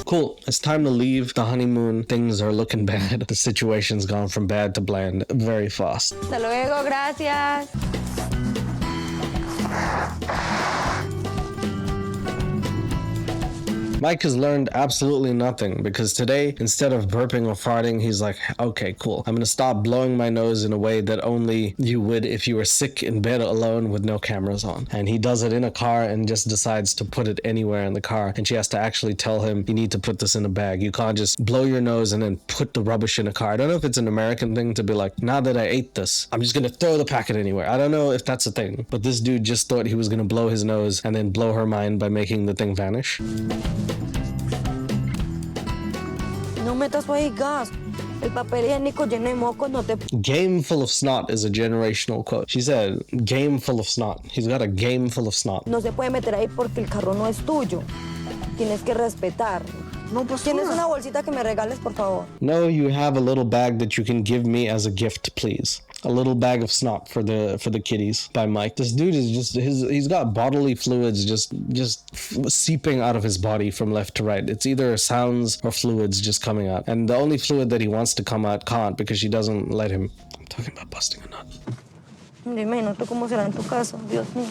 [SPEAKER 1] Cool, it's time to leave the honeymoon. Things are looking bad. The situation's gone from bad to bland very fast.
[SPEAKER 10] Hasta luego, gracias.
[SPEAKER 1] Mike has learned absolutely nothing because today, instead of burping or farting, he's like, okay, cool. I'm gonna stop blowing my nose in a way that only you would if you were sick in bed alone with no cameras on. And he does it in a car and just decides to put it anywhere in the car. And she has to actually tell him, you need to put this in a bag. You can't just blow your nose and then put the rubbish in a car. I don't know if it's an American thing to be like, now that I ate this, I'm just gonna throw the packet anywhere. I don't know if that's a thing, but this dude just thought he was gonna blow his nose and then blow her mind by making the thing vanish.
[SPEAKER 10] No metas ahí gas. El papel higiénico lleno de moco no te...
[SPEAKER 1] Game full of snot is a generational quote. She said, game full of snot. He's got a game full of snot.
[SPEAKER 10] No se puede meter ahí porque el carro no es tuyo. Tienes que respetar. No, pues ¿tienes una bolsita que me regales, por favor?
[SPEAKER 1] No, you have a little bag that you can give me as a gift, please. A little bag of snot for the kiddies by Mike. This dude is just he's got bodily fluids just seeping out of his body from left to right. It's either sounds or fluids just coming out. And the only fluid that he wants to come out can't because she doesn't let him. I'm talking about busting a nut.
[SPEAKER 10] Dime, ¿tú cómo será en tu caso? Dios mío.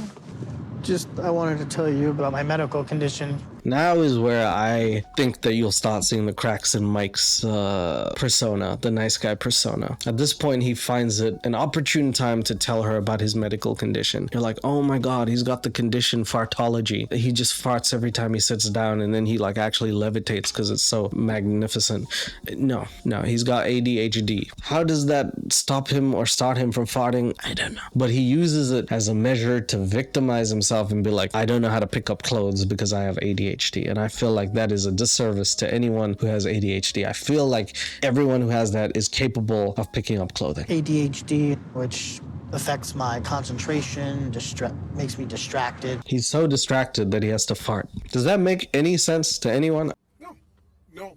[SPEAKER 3] Just, I wanted to tell you about my medical condition.
[SPEAKER 1] Now is where I think that you'll start seeing the cracks in Mike's persona, the nice guy persona. At this point, he finds it an opportune time to tell her about his medical condition. You're like, oh my God, he's got the condition fartology. He just farts every time he sits down and then he like actually levitates because it's so magnificent. No, he's got ADHD. How does that stop him or start him from farting? I don't know. But he uses it as a measure to victimize himself and be like, I don't know how to pick up clothes because I have ADHD. And I feel like that is a disservice to anyone who has ADHD. I feel like everyone who has that is capable of picking up clothing.
[SPEAKER 3] ADHD, which affects my concentration, makes me distracted.
[SPEAKER 1] He's so distracted that he has to fart. Does that make any sense to anyone?
[SPEAKER 5] No.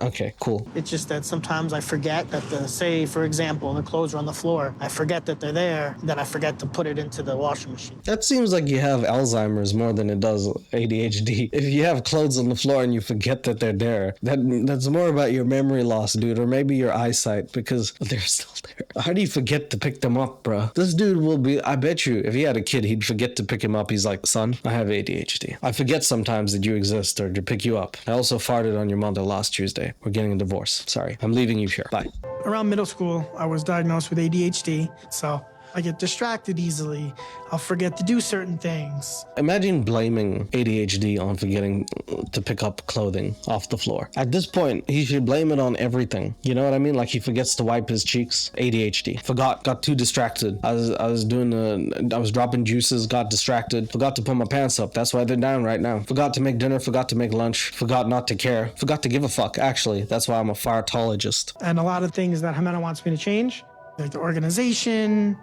[SPEAKER 1] Okay, cool.
[SPEAKER 3] It's just that sometimes I forget that say, for example, the clothes are on the floor. I forget that they're there, then I forget to put it into the washing machine.
[SPEAKER 1] That seems like you have Alzheimer's more than it does ADHD. If you have clothes on the floor and you forget that they're there, that's more about your memory loss, dude, or maybe your eyesight because they're still there. How do you forget to pick them up, bro? This dude will be, I bet you, if he had a kid, he'd forget to pick him up. He's like, son, I have ADHD. I forget sometimes that you exist or to pick you up. I also farted on your mother last Tuesday. We're getting a divorce. Sorry, I'm leaving you here. Bye.
[SPEAKER 3] Around middle school, I was diagnosed with ADHD, so I get distracted easily. I'll forget to do certain things.
[SPEAKER 1] Imagine blaming ADHD on forgetting to pick up clothing off the floor. At this point, he should blame it on everything. You know what I mean? Like he forgets to wipe his cheeks. ADHD. Got too distracted. I was dropping juices, got distracted. Forgot to put my pants up. That's why they're down right now. Forgot to make dinner, forgot to make lunch. Forgot not to care. Forgot to give a fuck, actually. That's why I'm a fartologist.
[SPEAKER 3] And a lot of things that Ximena wants me to change, like the organization,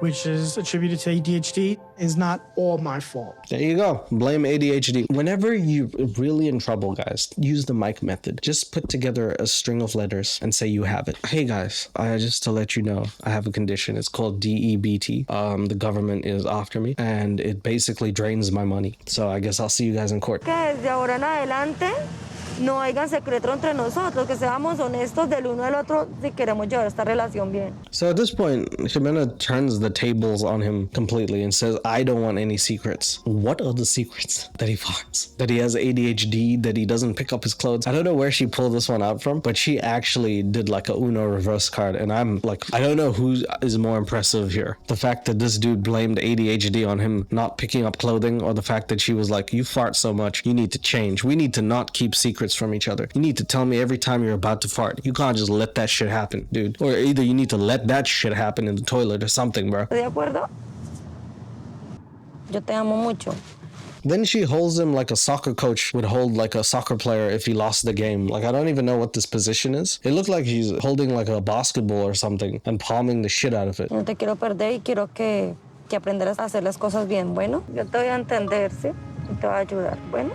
[SPEAKER 3] which is attributed to ADHD, is not all my fault.
[SPEAKER 1] There you go. Blame ADHD. Whenever you're really in trouble, guys, use the Mike method. Just put together a string of letters and say you have it. Hey guys, just to let you know, I have a condition. It's called DEBT. The government is after me and it basically drains my money. So I guess I'll see you guys in court.
[SPEAKER 10] Que desde ahora en adelante no hayan secreto entre nosotros, que seamos honestos del uno del otro si queremos llevar esta relación bien.
[SPEAKER 1] So at this point, Ximena turns the tables on him completely and says, I don't want any secrets. What are the secrets? That he farts, that he has ADHD, that he doesn't pick up his clothes. I don't know where she pulled this one out from, but she actually did like a Uno reverse card. And I'm like, I don't know who is more impressive here. The fact that this dude blamed ADHD on him not picking up clothing, or the fact that she was like, you fart so much, you need to change. We need to not keep secrets from each other. You need to tell me every time you're about to fart. You can't just let that shit happen, dude. Or either you need to let that shit happen in the toilet or something, bro.
[SPEAKER 10] ¿De acuerdo? Yo te amo mucho.
[SPEAKER 1] Then she holds him like a soccer coach would hold like a soccer player if he lost the game. Like, I don't even know what this position is. It looked like he's holding like a basketball or something and palming the shit out of it.
[SPEAKER 10] No te quiero perder y quiero que aprendas a hacer las cosas bien. Bueno, yo te voy a entender, ¿sí? Y te voy a ayudar. Bueno.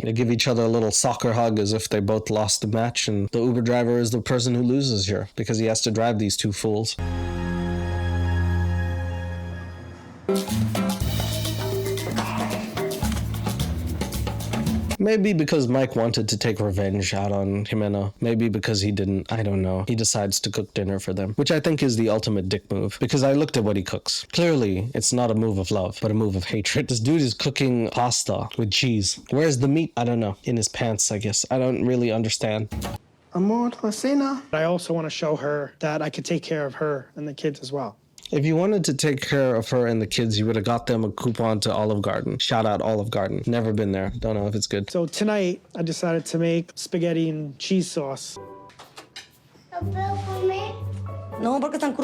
[SPEAKER 1] They give each other a little soccer hug as if they both lost the match, and the Uber driver is the person who loses here because he has to drive these two fools. Maybe because Mike wanted to take revenge out on Ximena. Maybe because he didn't. I don't know. He decides to cook dinner for them, which I think is the ultimate dick move, because I looked at what he cooks. Clearly, it's not a move of love, but a move of hatred. This dude is cooking pasta with cheese. Where's the meat? I don't know. In his pants, I guess. I don't really understand.
[SPEAKER 3] Amor, la cena. I also want to show her that I could take care of her and the kids as well.
[SPEAKER 1] If you wanted to take care of her and the kids, you would have got them a coupon to Olive Garden. Shout out Olive Garden. Never been there. Don't know if it's good.
[SPEAKER 3] So tonight, I decided to make spaghetti and cheese sauce.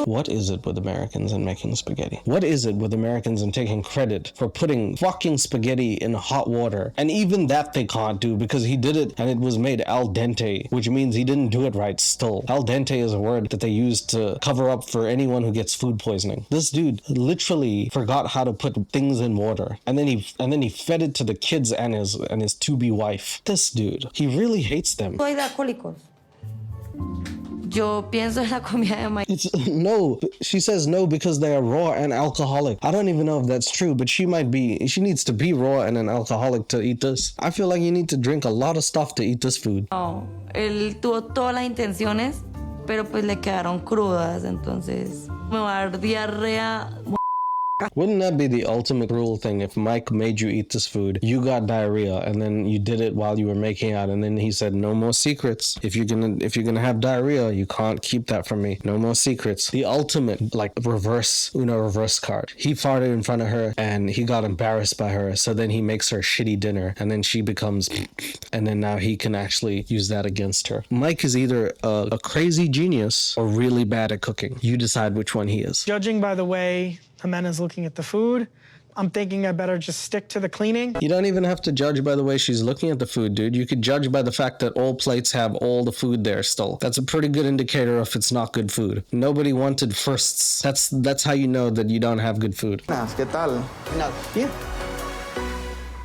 [SPEAKER 1] What is it with Americans and making spaghetti? What is it with Americans and taking credit for putting fucking spaghetti in hot water? And even that they can't do because he did it and it was made al dente, which means he didn't do it right still. Al dente is a word that they use to cover up for anyone who gets food poisoning. This dude literally forgot how to put things in water, and then he fed it to the kids and his to-be wife. This dude, he really hates them.
[SPEAKER 10] Yo pienso en la comida de Mike.
[SPEAKER 1] No, she says no because they are raw and alcoholic. I don't even know if that's true, but she needs to be raw and an alcoholic to eat this. I feel like you need to drink a lot of stuff to eat this food.
[SPEAKER 10] No, él tuvo todas las intenciones, pero pues le quedaron crudas, entonces me va a dar diarrea.
[SPEAKER 1] Wouldn't that be the ultimate cruel thing if Mike made you eat this food, you got diarrhea, and then you did it while you were making out, and then he said, no more secrets. If you're gonna have diarrhea, you can't keep that from me. No more secrets. The ultimate, like, reverse card. He farted in front of her, and he got embarrassed by her, so then he makes her shitty dinner, and then she becomes, and then now he can actually use that against her. Mike is either a crazy genius or really bad at cooking. You decide which one he is.
[SPEAKER 3] Judging by the way Ximena's looking at the food, I'm thinking I better just stick to the cleaning.
[SPEAKER 1] You don't even have to judge by the way she's looking at the food, dude. You could judge by the fact that all plates have all the food there still. That's a pretty good indicator if it's not good food. Nobody wanted firsts. That's how you know that you don't have good food.
[SPEAKER 6] ¿Qué tal? Bien.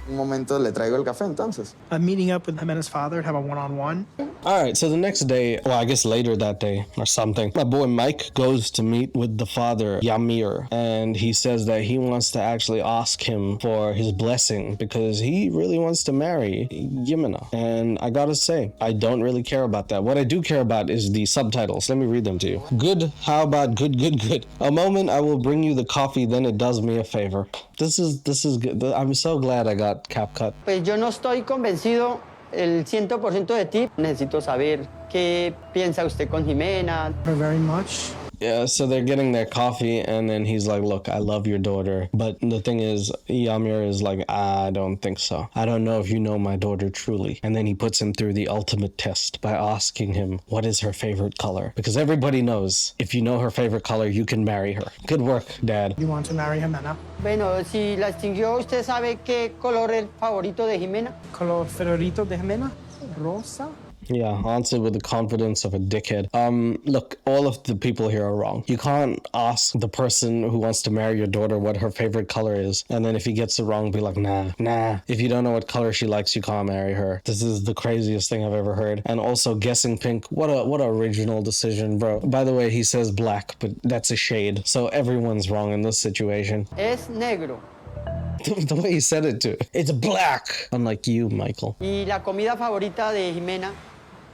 [SPEAKER 6] Un momento le traigo el café entonces.
[SPEAKER 3] I'm meeting up with Ximena's father to have a one-on-one.
[SPEAKER 1] All right, so the next day, well, I guess later that day or something, my boy Mike goes to meet with the father, Yamir, and he says that he wants to actually ask him for his blessing because he really wants to marry Ximena. And I gotta say, I don't really care about that. What I do care about is the subtitles. Let me read them to you. Good, how about good, good, good? A moment I will bring you the coffee, then it does me a favor. This is good. I'm so glad I got CapCut.
[SPEAKER 6] Pues yo no estoy convencido el 100% de ti. Necesito saber qué piensa usted con Ximena.
[SPEAKER 3] Very much.
[SPEAKER 1] Yeah, so they're getting their coffee, and then he's like, look, I love your daughter. But the thing is, Yamir is like, I don't think so. I don't know if you know my daughter truly. And then he puts him through the ultimate test by asking him, what is her favorite color? Because everybody knows, if you know her favorite color, you can marry her. Good work, Dad.
[SPEAKER 3] You want to marry Ximena?
[SPEAKER 6] Bueno, si la extinguió, ¿usted sabe qué color es el favorito de Ximena?
[SPEAKER 3] Color favorito de Ximena? Rosa?
[SPEAKER 1] Yeah, answer with the confidence of a dickhead. Look, all of the people here are wrong. You can't ask the person who wants to marry your daughter what her favorite color is, and then if he gets it wrong, be like, nah. If you don't know what color she likes, you can't marry her. This is the craziest thing I've ever heard. And also guessing pink, what a original decision, bro. By the way, he says black, but that's a shade, so everyone's wrong in this situation.
[SPEAKER 6] Es negro.
[SPEAKER 1] The way he said it too. It's black. Unlike you, Michael.
[SPEAKER 6] ¿Y la comida favorita de Ximena?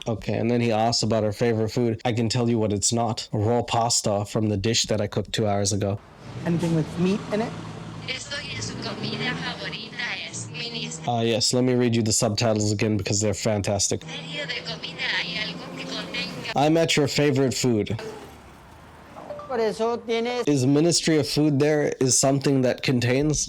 [SPEAKER 1] Okay, and then he asks about her favorite food. I can tell you what it's not. Raw pasta from the dish that I cooked 2 hours ago.
[SPEAKER 3] Anything with meat in it?
[SPEAKER 1] Yes, let me read you the subtitles again because they're fantastic. I'm at your favorite food.
[SPEAKER 6] Por eso tienes...
[SPEAKER 1] Is Ministry of Food there? Is something that contains?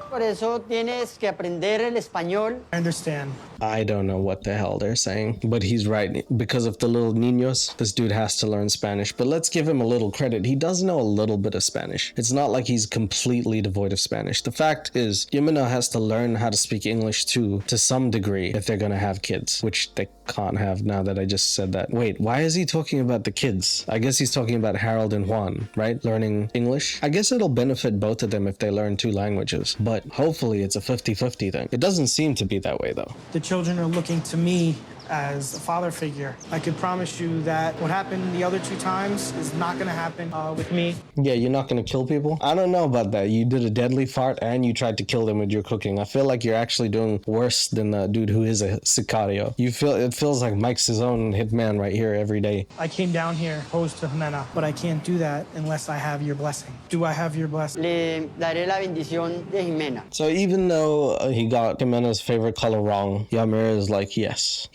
[SPEAKER 6] Por eso tienes que aprender el español.
[SPEAKER 3] I understand.
[SPEAKER 1] I don't know what the hell they're saying, but he's right. Because of the little niños, this dude has to learn Spanish. But let's give him a little credit. He does know a little bit of Spanish. It's not like he's completely devoid of Spanish. The fact is, Ximena has to learn how to speak English too, to some degree, if they're gonna have kids, which they can't have now that I just said that. Wait, why is he talking about the kids? I guess he's talking about Harold and Juan, right? Learning English. I guess it'll benefit both of them if they learn 2 languages, but hopefully it's a 50-50 thing. It doesn't seem to be that way though.
[SPEAKER 3] The children are looking to me as a father figure. I could promise you that what happened the other 2 times is not gonna happen with me.
[SPEAKER 1] Yeah, you're not gonna kill people? I don't know about that. You did a deadly fart and you tried to kill them with your cooking. I feel like you're actually doing worse than the dude who is a sicario. It feels like Mike's his own hitman right here every day.
[SPEAKER 3] I came down here opposed to Ximena, but I can't do that unless I have your blessing. Do I have your blessing?
[SPEAKER 6] Le daré la bendición de Ximena.
[SPEAKER 1] So even though he got Ximena's favorite color wrong, Yamir is like, yes,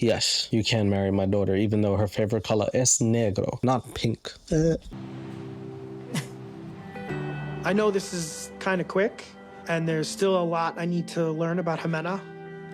[SPEAKER 1] you can marry my daughter, even though her favorite color is negro, not pink.
[SPEAKER 3] I know this is kind of quick, and there's still a lot I need to learn about Ximena.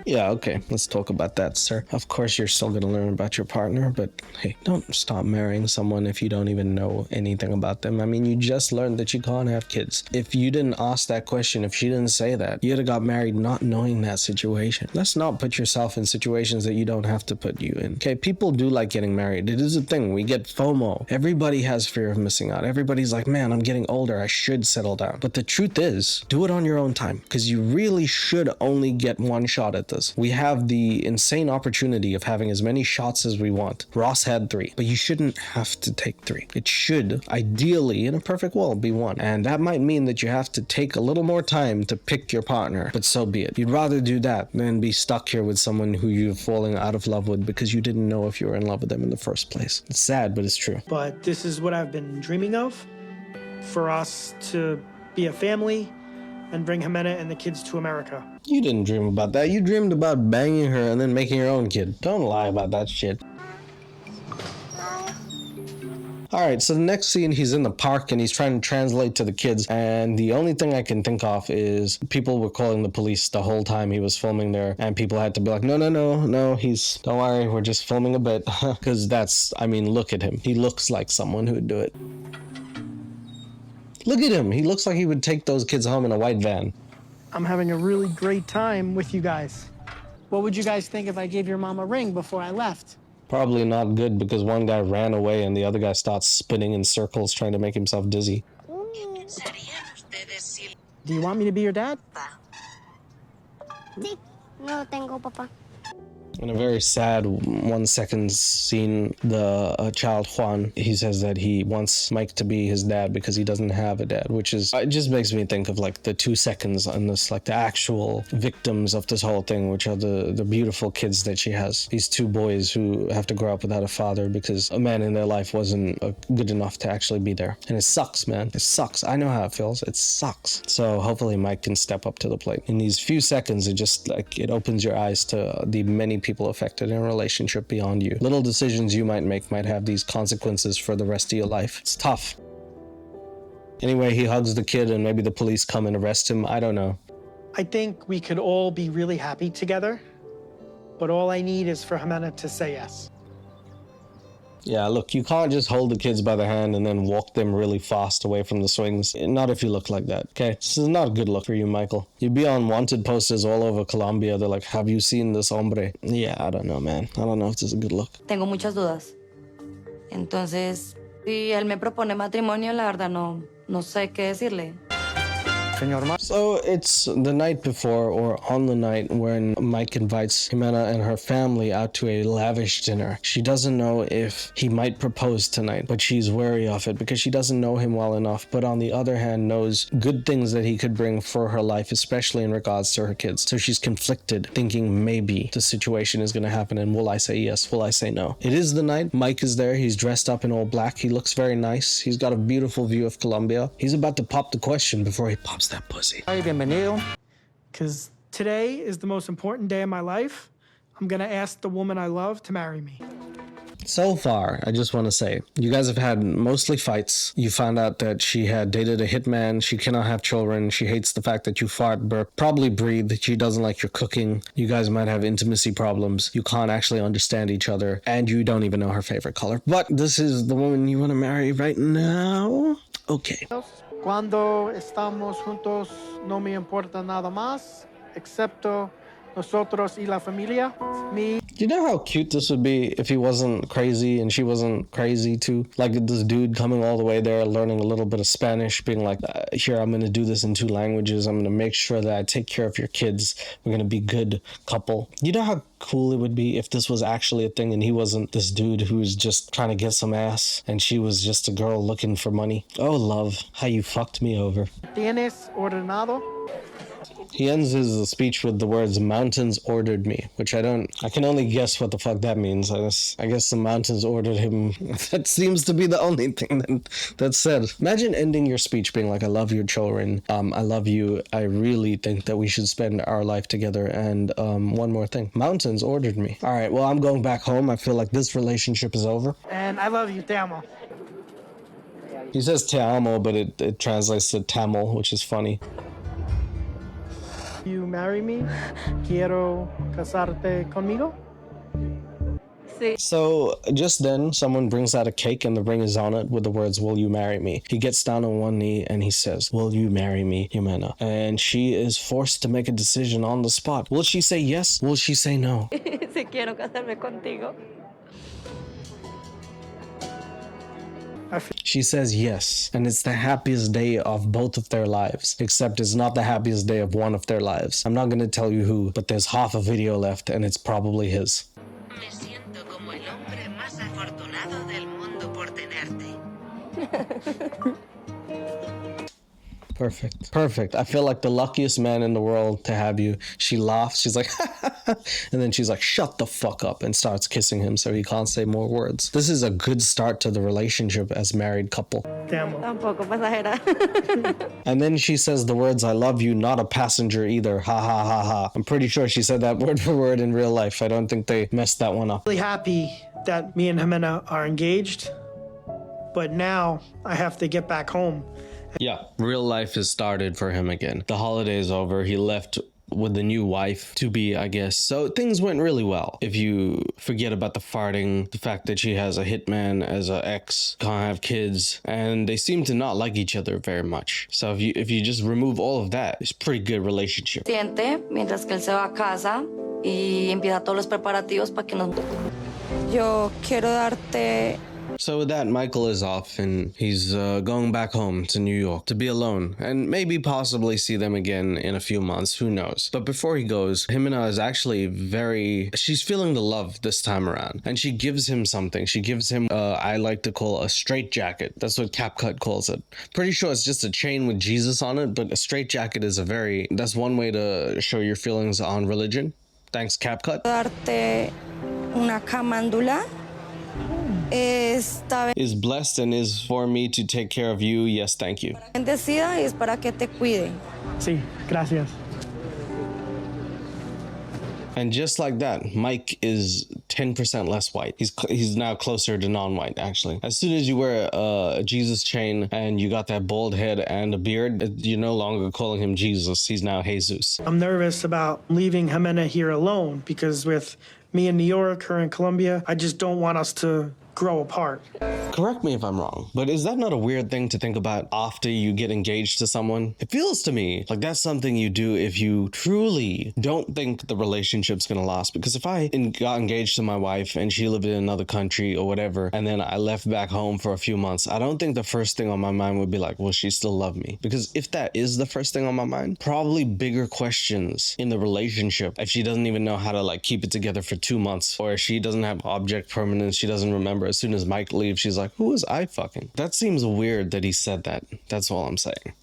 [SPEAKER 1] Yeah, okay, let's talk about that, sir. Of course you're still gonna learn about your partner, but hey, don't stop marrying someone if you don't even know anything about them. I mean, you just learned that you can't have kids. If you didn't ask that question, if she didn't say that, you'd have got married not knowing that situation. Let's not put yourself in situations that you don't have to put you in. Okay, people do like getting married. It is a thing. We get FOMO. Everybody has fear of missing out. Everybody's like, man, I'm getting older. I should settle down. But the truth is, do it on your own time, because you really should only get one shot at this. We have the insane opportunity of having as many shots as we want. Ross had 3, but you shouldn't have to take 3. It should, ideally, in a perfect world, be 1. And that might mean that you have to take a little more time to pick your partner, but so be it. You'd rather do that than be stuck here with someone who you're falling out of love with because you didn't know if you were in love with them in the first place. It's sad, but it's true.
[SPEAKER 3] But this is what I've been dreaming of, for us to be a family and bring Ximena and the kids to America.
[SPEAKER 1] You didn't dream about that. You dreamed about banging her and then making your own kid. Don't lie about that shit. Alright, so the next scene, he's in the park and he's trying to translate to the kids, and the only thing I can think of is people were calling the police the whole time he was filming there, and people had to be like, no, don't worry, we're just filming a bit. Because that's, I mean, look at him. He looks like someone who would do it. Look at him. He looks like he would take those kids home in a white van.
[SPEAKER 3] I'm having a really great time with you guys. What would you guys think if I gave your mom a ring before I left?
[SPEAKER 1] Probably not good, because one guy ran away and the other guy starts spinning in circles trying to make himself dizzy.
[SPEAKER 3] Do you want me to be your dad?
[SPEAKER 14] Sí, no tengo papá.
[SPEAKER 1] In a very sad 1 second scene, the child Juan, he says that he wants Mike to be his dad because he doesn't have a dad, which is, it just makes me think of like the 2 seconds on this, like the actual victims of this whole thing, which are the beautiful kids that she has. These 2 boys who have to grow up without a father because a man in their life wasn't good enough to actually be there. And it sucks, man. It sucks. I know how it feels. It sucks. So hopefully Mike can step up to the plate. In these few seconds, it just like, it opens your eyes to the many people affected in a relationship beyond you. Little decisions you might make might have these consequences for the rest of your life. It's tough. Anyway, he hugs the kid and maybe the police come and arrest him. I don't know.
[SPEAKER 3] I think we could all be really happy together, but all I need is for Ximena to say yes.
[SPEAKER 1] Yeah, look, you can't just hold the kids by the hand and then walk them really fast away from the swings. Not if you look like that, okay? This is not a good look for you, Michael. You'd be on wanted posters all over Colombia. They're like, have you seen this hombre? Yeah, I don't know, man. I don't know if this is a good look.
[SPEAKER 10] Tengo muchas dudas. Entonces, si él me propone matrimonio, la verdad no sé qué decirle.
[SPEAKER 1] So it's the night before, or on the night, when Mike invites Ximena and her family out to a lavish dinner. She doesn't know if he might propose tonight, but she's wary of it because she doesn't know him well enough, but on the other hand knows good things that he could bring for her life, especially in regards to her kids. So she's conflicted, thinking maybe the situation is going to happen and will I say yes, will I say no? It is the night. Mike is there. He's dressed up in all black. He looks very nice. He's got a beautiful view of Colombia. He's about to pop the question before he pops that pussy.
[SPEAKER 3] Hi, bienvenido. Because today is the most important day of my life. I'm gonna ask the woman I love to marry me.
[SPEAKER 1] So far, I just want to say, you guys have had mostly fights. You found out that she had dated a hitman. She cannot have children. She hates the fact that you fart, burp, probably breathe. She doesn't like your cooking. You guys might have intimacy problems. You can't actually understand each other. And you don't even know her favorite color. But this is the woman you want to marry right now? Okay.
[SPEAKER 3] Cuando estamos juntos, no me importa nada más, excepto nosotros y la familia. Me.
[SPEAKER 1] Do you know how cute this would be if he wasn't crazy and she wasn't crazy too? Like this dude coming all the way there, learning a little bit of Spanish, being like, here, I'm going to do this in 2 languages. I'm going to make sure that I take care of your kids. We're going to be good couple. You know how cool it would be if this was actually a thing and he wasn't this dude who's just trying to get some ass and she was just a girl looking for money? Oh, love, how you fucked me over.
[SPEAKER 3] ¿Tienes ordenado?
[SPEAKER 1] He ends his speech with the words, mountains ordered me, which I can only guess what the fuck that means. I guess the mountains ordered him. That seems to be the only thing that's said. Imagine ending your speech being like, I love your children. I love you. I really think that we should spend our life together. And one more thing, mountains ordered me. All right, well, I'm going back home. I feel like this relationship is over.
[SPEAKER 3] And I love you, te amo.
[SPEAKER 1] He says te amo, but it translates to Tamil, which is funny.
[SPEAKER 3] You marry me? Quiero casarte conmigo?
[SPEAKER 1] So just then, someone brings out a cake and the ring is on it with the words, will you marry me? He gets down on one knee and he says, will you marry me, Ximena? And she is forced to make a decision on the spot. Will she say yes? Will she say no?
[SPEAKER 10] Si quiero casarme contigo.
[SPEAKER 1] She says yes, and it's the happiest day of both of their lives, except it's not the happiest day of one of their lives. I'm not going to tell you who, but there's half a video left, and it's probably his.
[SPEAKER 12] Me siento como el hombre más afortunado del mundo por tenerte.
[SPEAKER 1] Perfect. I feel like the luckiest man in the world to have you. She laughs. She's like, and then she's like, shut the fuck up, and starts kissing him so he can't say more words. This is a good start to the relationship as married couple.
[SPEAKER 10] Tampoco pasajera.
[SPEAKER 1] And then she says the words, I love you, not a passenger either. Ha ha ha ha. I'm pretty sure she said that word for word in real life. I don't think they messed that one up.
[SPEAKER 3] Really happy that me and Ximena are engaged, but now I have to get back home.
[SPEAKER 1] Yeah, real life has started for him again. The holiday's over. He left with the new wife to be, I guess. So things went really well. If you forget about the farting, the fact that she has a hitman as an ex, can't have kids, and they seem to not like each other very much. So if you just remove all of that, it's a pretty good relationship.
[SPEAKER 10] Siente mientras que él se va a casa y empieza todos los preparativos para que nos. Yo quiero darte.
[SPEAKER 1] So with that, Michael is off and he's going back home to New York to be alone and maybe possibly see them again in a few months. Who knows? But before he goes, Ximena is actually she's feeling the love this time around, and she gives him something. She gives him, I like to call a straitjacket. That's what CapCut calls it. Pretty sure it's just a chain with Jesus on it, but a straitjacket is that's one way to show your feelings on religion. Thanks, CapCut.
[SPEAKER 10] Darte una camándula.
[SPEAKER 1] Is blessed and is for me to take care of you. Yes, thank you.
[SPEAKER 10] Bendecida y es para que te cuide.
[SPEAKER 3] Sí, gracias.
[SPEAKER 1] And just like that, Mike is 10% less white. He's now closer to non-white, actually. As soon as you wear a Jesus chain and you got that bald head and a beard, you're no longer calling him Jesus. He's now Jesus.
[SPEAKER 3] I'm nervous about leaving Ximena here alone because with me in New York, her in Colombia, I just don't want us to grow apart.
[SPEAKER 1] Correct me if I'm wrong, but is that not a weird thing to think about after you get engaged to someone? It feels to me like that's something you do if you truly don't think the relationship's gonna last. Because if I got engaged to my wife and she lived in another country or whatever, and then I left back home for a few months, I don't think the first thing on my mind would be like, will she still love me? Because if that is the first thing on my mind, probably bigger questions in the relationship. If she doesn't even know how to like keep it together for 2 months, or if she doesn't have object permanence, she doesn't remember. As soon as Mike leaves, she's like, who was I fucking? That seems weird that he said that. That's all I'm saying.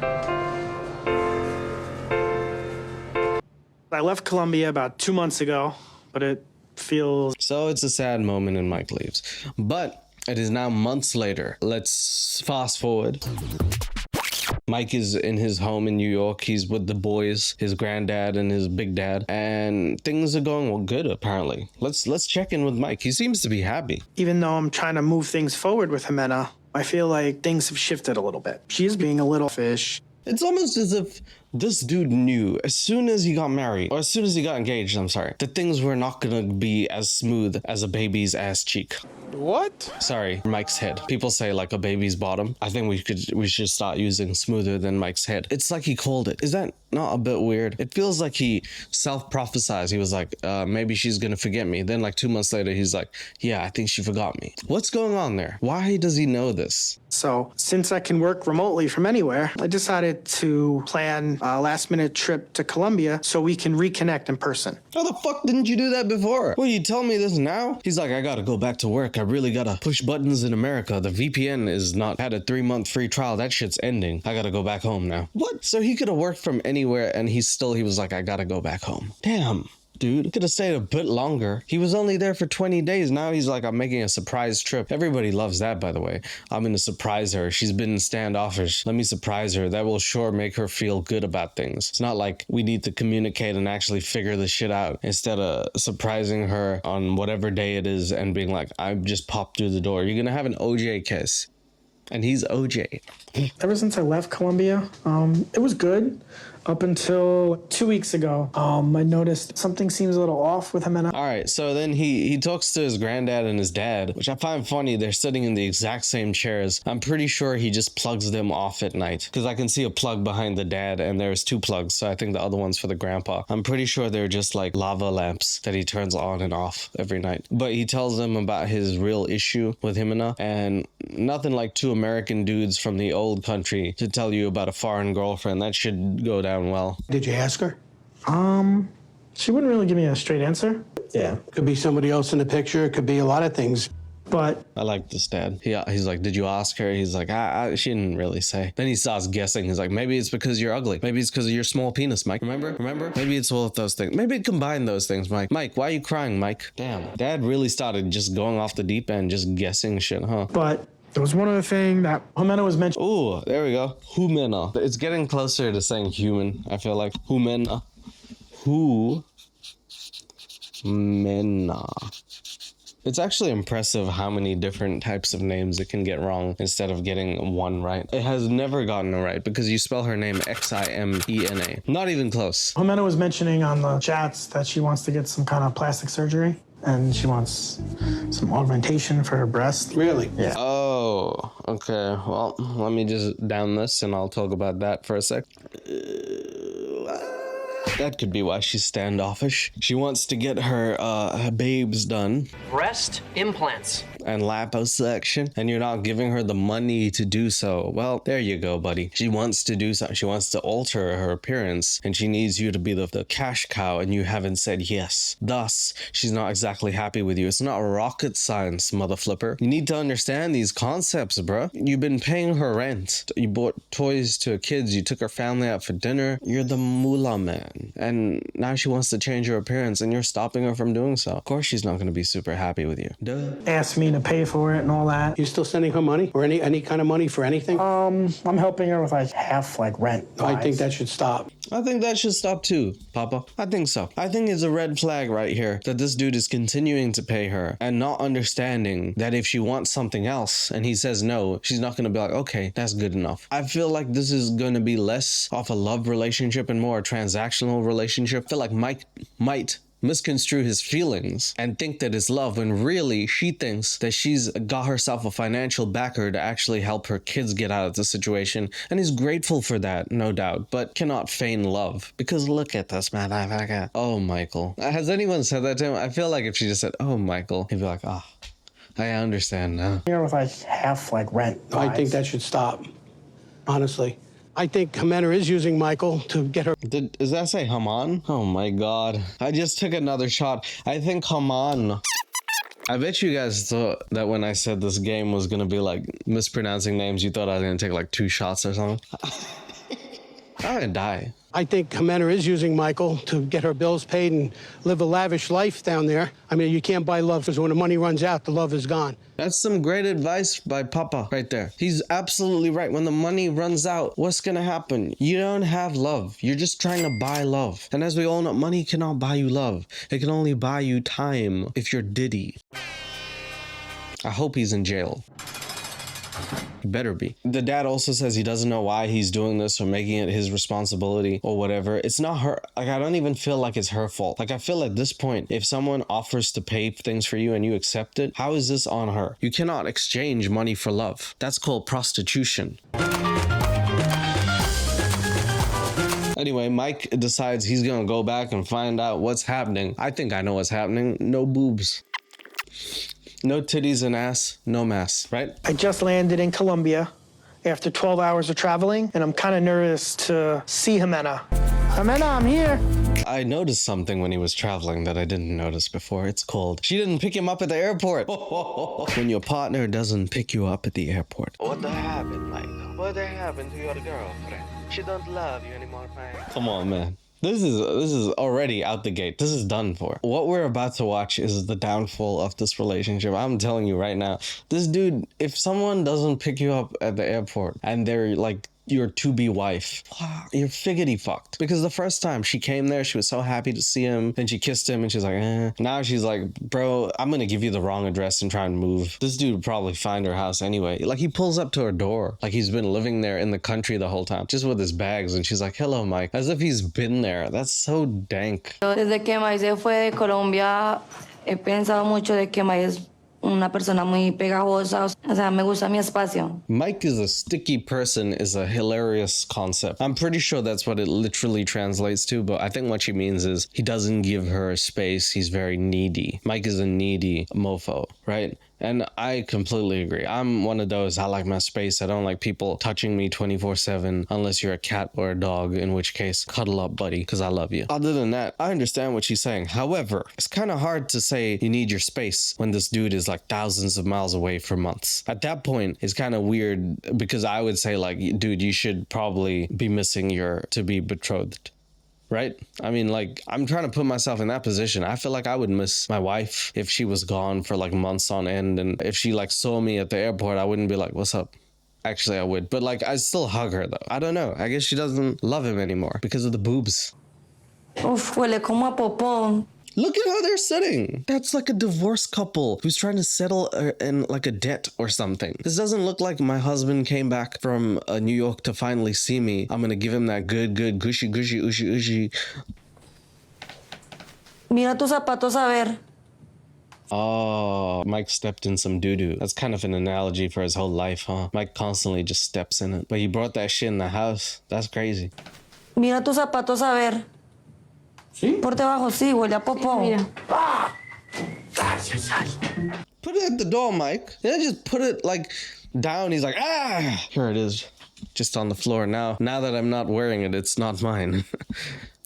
[SPEAKER 3] I left Colombia about 2 months ago, but it feels...
[SPEAKER 1] So it's a sad moment and Mike leaves. But it is now months later. Let's fast forward. Mike is in his home in New York. He's with the boys, his granddad and his big dad, and things are going good apparently. Let's check in with Mike. He seems to be happy.
[SPEAKER 3] Even though I'm trying to move things forward with Ximena, I feel like things have shifted a little bit. She is being a little fish.
[SPEAKER 1] It's almost as if this dude knew as soon as he got married, or as soon as he got engaged, I'm sorry, that things were not gonna be as smooth as a baby's ass cheek.
[SPEAKER 6] What?
[SPEAKER 1] Sorry, Mike's head. People say like a baby's bottom. I think we should start using smoother than Mike's head. It's like he called it. Is that not a bit weird? It feels like he self-prophesized. He was like, maybe she's gonna forget me. Then like 2 months later, he's like, yeah, I think she forgot me. What's going on there? Why does he know this?
[SPEAKER 3] So since I can work remotely from anywhere, I decided to plan a last-minute trip to Colombia so we can reconnect in person.
[SPEAKER 1] How the fuck didn't you do that before? Well, you tell me this now? He's like, I gotta go back to work. I really gotta push buttons in America. The VPN is not had a 3-month free trial. That shit's ending. I gotta go back home now. What? So he could have worked from anywhere and he was like, I gotta go back home. Damn. Dude, could have stayed a bit longer. He was only there for 20 days. Now he's like, I'm making a surprise trip. Everybody loves that, by the way. I'm gonna surprise her. She's been standoffish. Let me surprise her. That will sure make her feel good about things. It's not like we need to communicate and actually figure the shit out instead of surprising her on whatever day it is and being like, I just popped through the door. You're gonna have an OJ kiss. And he's OJ.
[SPEAKER 3] Ever since I left Colombia, it was good. Up until 2 weeks ago, I noticed something seems a little off with Ximena.
[SPEAKER 1] All right, so then he talks to his granddad and his dad, which I find funny. They're sitting in the exact same chairs. I'm pretty sure he just plugs them off at night because I can see a plug behind the dad and there's 2 plugs. So I think the other one's for the grandpa. I'm pretty sure they're just like lava lamps that he turns on and off every night. But he tells them about his real issue with Ximena, and nothing like 2 American dudes from the old country to tell you about a foreign girlfriend. That should go down well.
[SPEAKER 5] Did you ask her?
[SPEAKER 3] She wouldn't really give me a straight answer.
[SPEAKER 5] Yeah. Could be somebody else in the picture. It could be a lot of things.
[SPEAKER 3] But
[SPEAKER 1] I like this dad. He's like, did you ask her? He's like, she didn't really say. Then he starts guessing. He's like, maybe it's because you're ugly. Maybe it's because of your small penis, Mike. Remember? Maybe it's all of those things. Maybe combine those things, Mike. Mike, why are you crying, Mike? Damn. Dad really started just going off the deep end, just guessing shit, huh?
[SPEAKER 3] But there was one other thing that Ximena was mentioning.
[SPEAKER 1] Ooh, there we go. Ximena. It's getting closer to saying human, I feel like. Ximena. Ximena. It's actually impressive how many different types of names it can get wrong instead of getting one right. It has never gotten it right because you spell her name Ximena. Not even close.
[SPEAKER 3] Ximena was mentioning on the chats that she wants to get some kind of plastic surgery and she wants some augmentation for her breast.
[SPEAKER 5] Really?
[SPEAKER 3] Yeah.
[SPEAKER 1] Oh, okay. Well, let me just down this and I'll talk about that for a sec. That could be why she's standoffish. She wants to get her babes done.
[SPEAKER 2] Breast implants.
[SPEAKER 1] And liposuction, and you're not giving her the money to do so. Well, there you go, buddy. She wants to do something. She wants to alter her appearance, and she needs you to be the cash cow, and you haven't said yes. Thus, she's not exactly happy with you. It's not rocket science, mother flipper. You need to understand these concepts, bruh. You've been paying her rent. You bought toys to her kids. You took her family out for dinner. You're the moolah man. And now she wants to change her appearance, and you're stopping her from doing so. Of course, she's not going to be super happy with you. Duh.
[SPEAKER 3] Asked me to pay for it and all that.
[SPEAKER 5] You still sending her money or any kind of money for anything?
[SPEAKER 3] I'm helping her with like half like rent.
[SPEAKER 5] I think that should stop.
[SPEAKER 1] I think that should stop too, Papa. I think so. I think it's a red flag right here that this dude is continuing to pay her and not understanding that if she wants something else and he says no, she's not going to be like, okay, that's good enough. I feel like this is going to be less of a love relationship and more a transactional relationship. I feel like Mike might misconstrue his feelings and think that it's love when really she thinks that she's got herself a financial backer to actually help her kids get out of the situation, and he's grateful for that, no doubt, but cannot feign love because look at this motherfucker. Oh, Michael. Has anyone said that to him? I feel like if she just said, oh, Michael, he'd be like, oh, I understand now.
[SPEAKER 3] Here with like half like rent.
[SPEAKER 5] I think that should stop, honestly. I think Ximena is using Michael to get her.
[SPEAKER 1] Does that say Haman? Oh my God. I just took another shot. I think Haman. I bet you guys thought that when I said this game was going to be like mispronouncing names, you thought I was going to take like 2 shots or something. I'm gonna die.
[SPEAKER 5] I think Ximena is using Michael to get her bills paid and live a lavish life down there. I mean, you can't buy love because when the money runs out, the love is gone.
[SPEAKER 1] That's some great advice by Papa right there. He's absolutely right. When the money runs out, what's gonna happen? You don't have love. You're just trying to buy love. And as we all know, money cannot buy you love. It can only buy you time if you're Diddy. I hope he's in jail. He better be. The dad also says he doesn't know why he's doing this or making it his responsibility or whatever. It's not her. Like, I don't even feel like it's her fault. Like, I feel at this point, if someone offers to pay things for you and you accept it, how is this on her? You cannot exchange money for love. That's called prostitution. Anyway, Mike decides he's gonna go back and find out what's happening. I think I know what's happening. No boobs. No titties and ass, no mass, right?
[SPEAKER 3] I just landed in Colombia after 12 hours of traveling, and I'm kind of nervous to see Ximena. Ximena, I'm here.
[SPEAKER 1] I noticed something when he was traveling that I didn't notice before. It's called, she didn't pick him up at the airport. When your partner doesn't pick you up at the airport. What happened, Mike? What happened to your girlfriend? She don't love you anymore, Mike. Come on, man. This is already out the gate. This is done for. What we're about to watch is the downfall of this relationship. I'm telling you right now. This dude, if someone doesn't pick you up at the airport and they're like your to-be wife, you're figgity fucked. Because the first time she came there, she was so happy to see him. Then she kissed him and she's like, eh. Now she's like, bro, I'm gonna give you the wrong address and try and move. This dude would probably find her house anyway. Like, he pulls up to her door. Like, he's been living there in the country the whole time, just with his bags. And she's like, hello, Mike. As if he's been there. That's so dank.
[SPEAKER 10] Desde que Mike se fue de Colombia, he pensado mucho de que Mike es una persona muy pegajosa. O sea, me gusta mi espacio.
[SPEAKER 1] Mike is a sticky person is a hilarious concept. I'm pretty sure that's what it literally translates to, but I think what she means is he doesn't give her space. He's very needy. Mike is a needy mofo, right? And I completely agree. I'm one of those, I like my space. I don't like people touching me 24/7 unless you're a cat or a dog, in which case, cuddle up, buddy, because I love you. Other than that, I understand what she's saying. However, it's kind of hard to say you need your space when this dude is like thousands of miles away for months. At that point, it's kind of weird because I would say like, dude, you should probably be missing your to-be betrothed. Right? I mean, like, I'm trying to put myself in that position. I feel like I would miss my wife if she was gone for like months on end. And if she like saw me at the airport, I wouldn't be like, what's up? Actually, I would. But like, I'd still hug her though. I don't know. I guess she doesn't love him anymore because of the boobs.
[SPEAKER 10] Uf, huele como a popó.
[SPEAKER 1] Look at how they're sitting. That's like a divorced couple who's trying to settle in like a debt or something. This doesn't look like my husband came back from New York to finally see me. I'm gonna give him that good gushy, ushy.
[SPEAKER 10] Mira tus zapatos a ver.
[SPEAKER 1] Oh, Mike stepped in some doo-doo. That's kind of an analogy for his whole life, huh? Mike constantly just steps in it. But he brought that shit in the house. That's crazy.
[SPEAKER 10] Mira tus zapatos a ver. ¿Sí? Por debajo, sí, huele a popó. Mira.
[SPEAKER 1] Put it at the door, Mike. Yeah, just put it like down. He's like, ah! Here it is. Just on the floor now. Now that I'm not wearing it, it's not mine.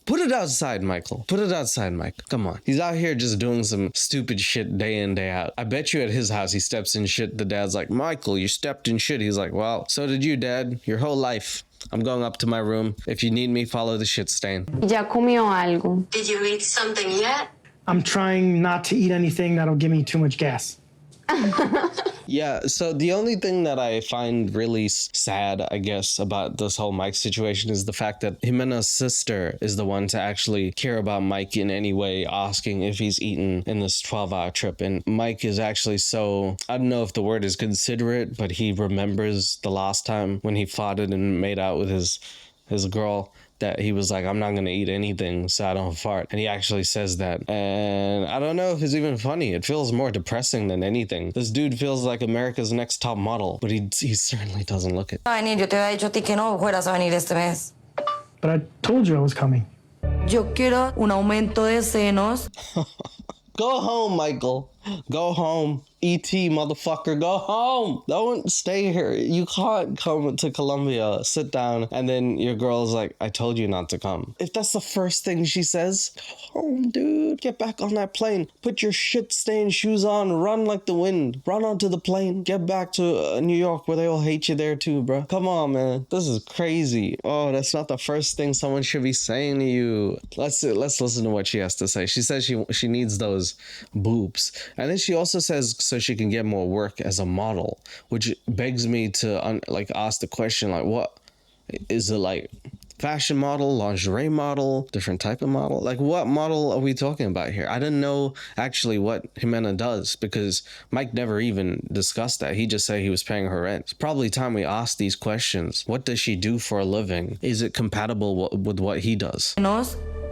[SPEAKER 1] Put it outside, Michael. Put it outside, Mike. Come on. He's out here just doing some stupid shit day in, day out. I bet you at his house he steps in shit. The dad's like, Michael, you stepped in shit. He's like, well, so did you, Dad. Your whole life. I'm going up to my room. If you need me, follow the shit stain.
[SPEAKER 14] ¿Ya comió algo?
[SPEAKER 12] Did you eat something yet?
[SPEAKER 3] I'm trying not to eat anything that'll give me too much gas.
[SPEAKER 1] Yeah, so the only thing that I find really sad, I guess, about this whole Mike situation is the fact that Ximena's sister is the one to actually care about Mike in any way, asking if he's eaten in this 12-hour trip. And Mike is actually so, I don't know if the word is considerate, but he remembers the last time when he fought it and made out with his girl, that he was like, I'm not gonna eat anything so I don't fart. And he actually says that. And I don't know if it's even funny. It feels more depressing than anything. This dude feels like America's next top model, but he certainly doesn't look it.
[SPEAKER 10] Venir, yo te había dicho a ti que no fueras a venir este mes.
[SPEAKER 3] But I told you I was coming.
[SPEAKER 10] Yo quiero un aumento de senos.
[SPEAKER 1] Go home, Michael. Go home. E.T. motherfucker, go home. Don't stay here. You can't come to Colombia. Sit down. And then your girl's like, I told you not to come. If that's the first thing she says, go home, dude. Get back on that plane. Put your shit-stained shoes on. Run like the wind. Run onto the plane. Get back to New York where they all hate you there too, bro. Come on, man. This is crazy. Oh, that's not the first thing someone should be saying to you. Let's listen to what she has to say. She says she needs those boobs. And then she also says so she can get more work as a model, which begs me to ask the question, like, what is it, like fashion model, lingerie model, different type of model? Like, what model are we talking about here? I didn't know actually what Ximena does because Mike never even discussed that. He just said he was paying her rent. It's probably time we ask these questions. What does she do for a living? Is it compatible with what he does?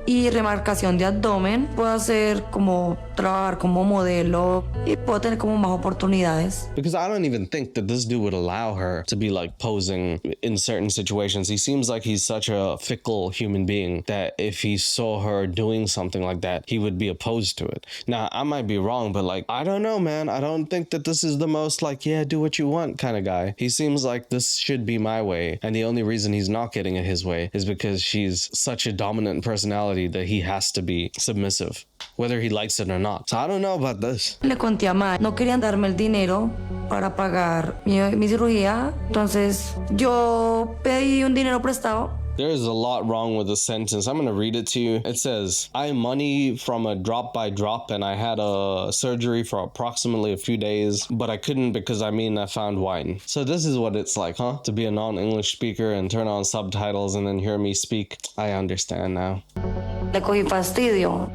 [SPEAKER 10] Y remarcación de abdomen, puedo hacer como trabajar como modelo y puedo tener como más oportunidades.
[SPEAKER 1] Because I don't even think that this dude would allow her to be like posing in certain situations. He seems like he's such a fickle human being that if he saw her doing something like that, he would be opposed to it. Now, I might be wrong, but like, I don't know, man. I don't think that this is the most like, yeah, do what you want kind of guy. He seems like this should be my way. And the only reason he's not getting it his way is because she's such a dominant personality that he has to be submissive, whether he likes it or not. So I don't know about this.
[SPEAKER 10] Le conté a Mike, no querían darme el dinero para pagar mi cirugía, entonces yo pedí un dinero prestado.
[SPEAKER 1] There's a lot wrong with the sentence. I'm going to read it to you. It says, I money from a drop by drop and I had a surgery for approximately a few days, but I couldn't because I found wine. So this is what it's like, huh? To be a non-English speaker and turn on subtitles and then hear me speak. I understand now.
[SPEAKER 10] Le cogí fastidio.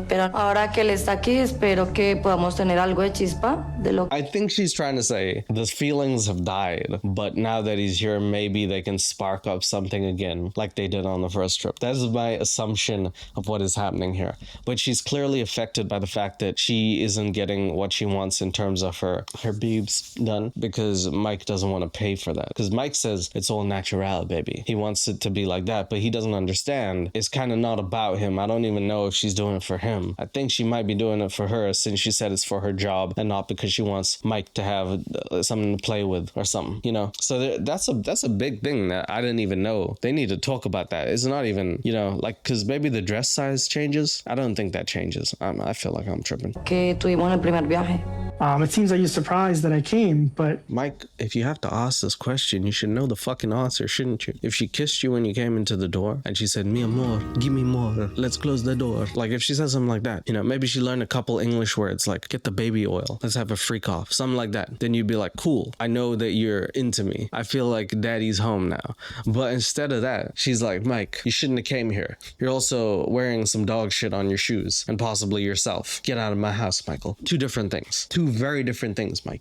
[SPEAKER 10] Pero ahora que él está aquí, espero que podamos tener algo de chispa de lo.
[SPEAKER 1] I think she's trying to say the feelings have died, but now that he's here, maybe they can spark up something again, like they did on the first trip. That is my assumption of what is happening here. But she's clearly affected by the fact that she isn't getting what she wants in terms of her boobs done because Mike doesn't want to pay for that. Because Mike says it's all natural, baby. He wants it to be like that, but he doesn't understand. It's kind of not about him. I don't even know if she's doing it for him. I think she might be doing it for her since she said it's for her job and not because she wants Mike to have something to play with or something, you know? So that's a big thing that I didn't even know. They need to talk about that. It's not even, you know, like, because maybe the dress size changes. I don't think that changes. I feel like I'm tripping.
[SPEAKER 10] Que tuvimos el primer viaje.
[SPEAKER 3] It seems like you're surprised that I came, but...
[SPEAKER 1] Mike, if you have to ask this question, you should know the fucking answer, shouldn't you? If she kissed you when you came into the door and she said, mi amor, give me more, let's close the door. Like, if she says something like that, you know, maybe she learned a couple English words, like, get the baby oil, let's have a freak off, something like that. Then you'd be like, cool, I know that you're into me. I feel like daddy's home now. But instead of that, she's like, Mike, you shouldn't have came here. You're also wearing some dog shit on your shoes and possibly yourself. Get out of my house, Michael. Two different things. Two very different things, Mike.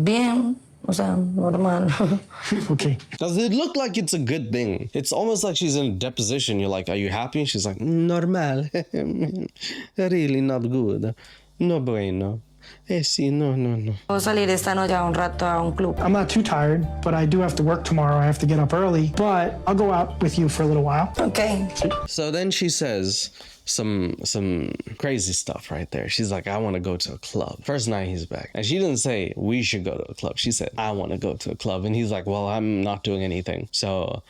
[SPEAKER 10] Bien. O sea, normal.
[SPEAKER 3] Okay.
[SPEAKER 1] Does it look like it's a good thing? It's almost like she's in a deposition. You're like, are you happy? And she's like, normal. Really not good. No bueno. Sí, no.
[SPEAKER 10] Puedo salir esta noche un rato a un club.
[SPEAKER 3] I'm not too tired, but I do have to work tomorrow. I have to get up early, but I'll go out with you for a little while.
[SPEAKER 10] Okay.
[SPEAKER 1] So then she says some crazy stuff right there. She's like, I want to go to a club. First night he's back. And she didn't say, we should go to a club. She said, I want to go to a club. And he's like, well, I'm not doing anything. So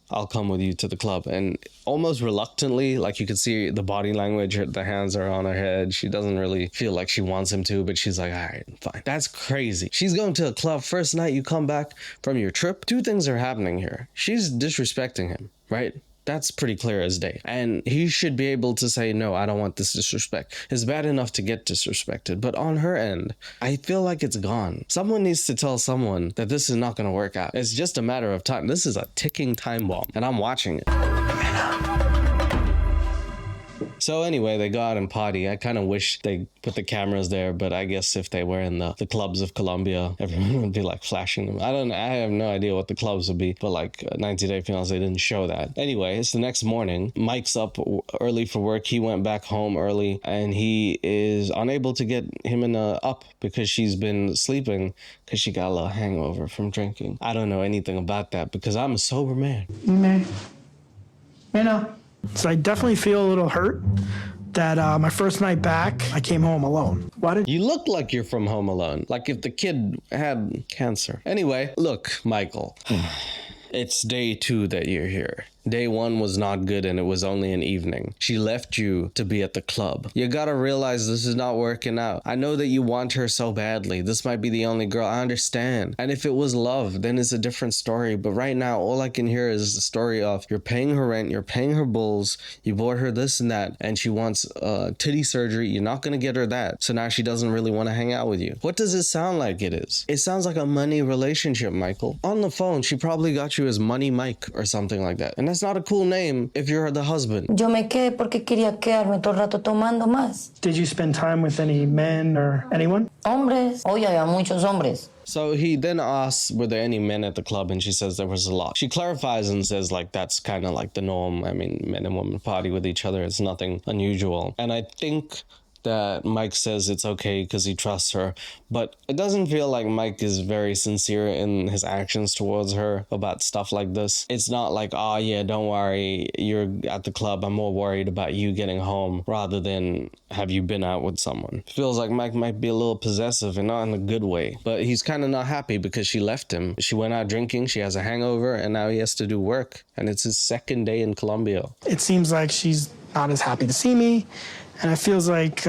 [SPEAKER 1] I'll come with you to the club. And almost reluctantly, like you could see the body language, the hands are on her head. She doesn't really feel like she wants him to, but she's like, all right, fine. That's crazy. She's going to a club. First night you come back from your trip. Two things are happening here. She's disrespecting him, right? That's pretty clear as day. And he should be able to say, no, I don't want this disrespect. It's bad enough to get disrespected. But on her end, I feel like it's gone. Someone needs to tell someone that this is not going to work out. It's just a matter of time. This is a ticking time bomb. And I'm watching it. So anyway, they go out and party. I kind of wish they put the cameras there, but I guess if they were in the clubs of Colombia, everyone would be like flashing them. I have no idea what the clubs would be, but like 90 Day Fiance didn't show that. Anyway, it's the next morning. Mike's up early for work. He went back home early and he is unable to get Ximena up because she's been sleeping because she got a little hangover from drinking. I don't know anything about that because I'm a sober man.
[SPEAKER 3] So I definitely feel a little hurt, that my first night back, I came home alone. Why did
[SPEAKER 1] You look like you're from Home Alone, like if the kid had cancer. Anyway, look, Michael, it's day 2 that you're here. Day 1 was not good and it was only an evening. She left you to be at the club. You gotta realize this is not working out. I know that you want her so badly. This might be the only girl. I understand. And if it was love, then it's a different story. But right now, all I can hear is the story of you're paying her rent, you're paying her bills, you bought her this and that, and she wants titty surgery. You're not gonna get her that. So now she doesn't really want to hang out with you. What does it sound like it is? It sounds like a money relationship, Michael. On the phone, she probably got you as Money Mike or something like that. And that's not a cool name if you're the husband.
[SPEAKER 10] Yo me quedé porque quería quedarme todo el rato tomando más.
[SPEAKER 3] Did you spend time with any men or anyone?
[SPEAKER 10] Hombres. Oye, había muchos hombres.
[SPEAKER 1] So he then asks, were there any men at the club? And she says there was a lot. She clarifies and says, like, that's kind of like the norm. I mean, men and women party with each other. It's nothing unusual. And I think that Mike says it's okay because he trusts her, but it doesn't feel like Mike is very sincere in his actions towards her about stuff like this. It's not like, oh yeah, don't worry, you're at the club, I'm more worried about you getting home rather than have you been out with someone. It feels like Mike might be a little possessive and not in a good way, but he's kind of not happy because she left him. She went out drinking, she has a hangover, and now he has to do work, and it's his second day in Colombia.
[SPEAKER 3] It seems like she's not as happy to see me, and it feels like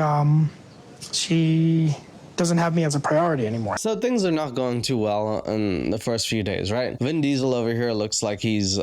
[SPEAKER 3] she doesn't have me as a priority anymore.
[SPEAKER 1] So things are not going too well in the first few days, right? Vin Diesel over here looks like he's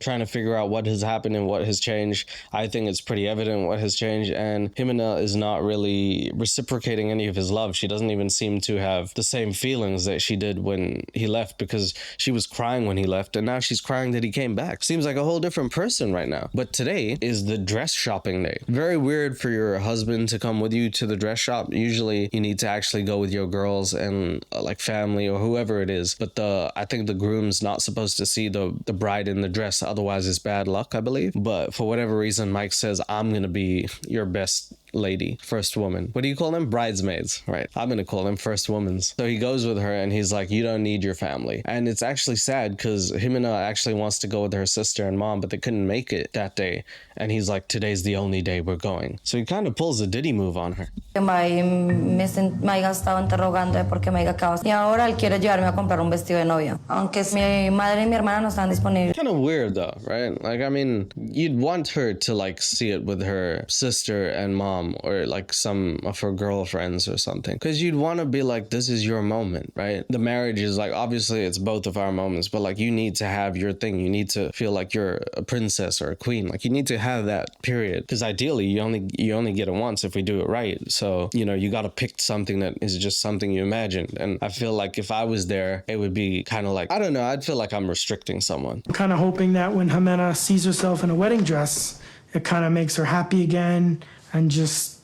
[SPEAKER 1] trying to figure out what has happened and what has changed. I think it's pretty evident what has changed, and Ximena is not really reciprocating any of his love. She doesn't even seem to have the same feelings that she did when he left, because she was crying when he left and now she's crying that he came back. Seems like a whole different person right now. But today is the dress shopping day. Very weird for your husband to come with you to the dress shop. Usually you need to actually go with your girls and like family or whoever it is, but I think the groom's not supposed to see the bride in the dress, otherwise it's bad luck, I believe. But for whatever reason, Mike says, I'm gonna be your best lady, first woman. What do you call them? Bridesmaids, right? I'm gonna call them first womans. So he goes with her and he's like, you don't need your family. And it's actually sad because Ximena actually wants to go with her sister and mom, but they couldn't make it that day. And he's like, today's the only day we're going. So he kind of pulls a Diddy move on her.
[SPEAKER 10] Me haya estado interrogando de por qué me acabas. Y ahora él quiere llevarme a comprar un vestido de novia. Aunque mi madre y mi hermana no están disponibles.
[SPEAKER 1] Kind of weird though, right? Like, I mean, you'd want her to like see it with her sister and mom, or like some of her girlfriends or something, because you'd want to be like, this is your moment, right? The marriage is like, obviously it's both of our moments, but like you need to have your thing. You need to feel like you're a princess or a queen. Like you need to have that period, because ideally you only get it once if we do it right. So you know, you got to pick something that is just something you imagined. And I feel like if I was there, it would be kind of like, I don't know, I'd feel like I'm restricting someone.
[SPEAKER 3] I'm kind of hoping that when Ximena sees herself in a wedding dress, it kind of makes her happy again and just...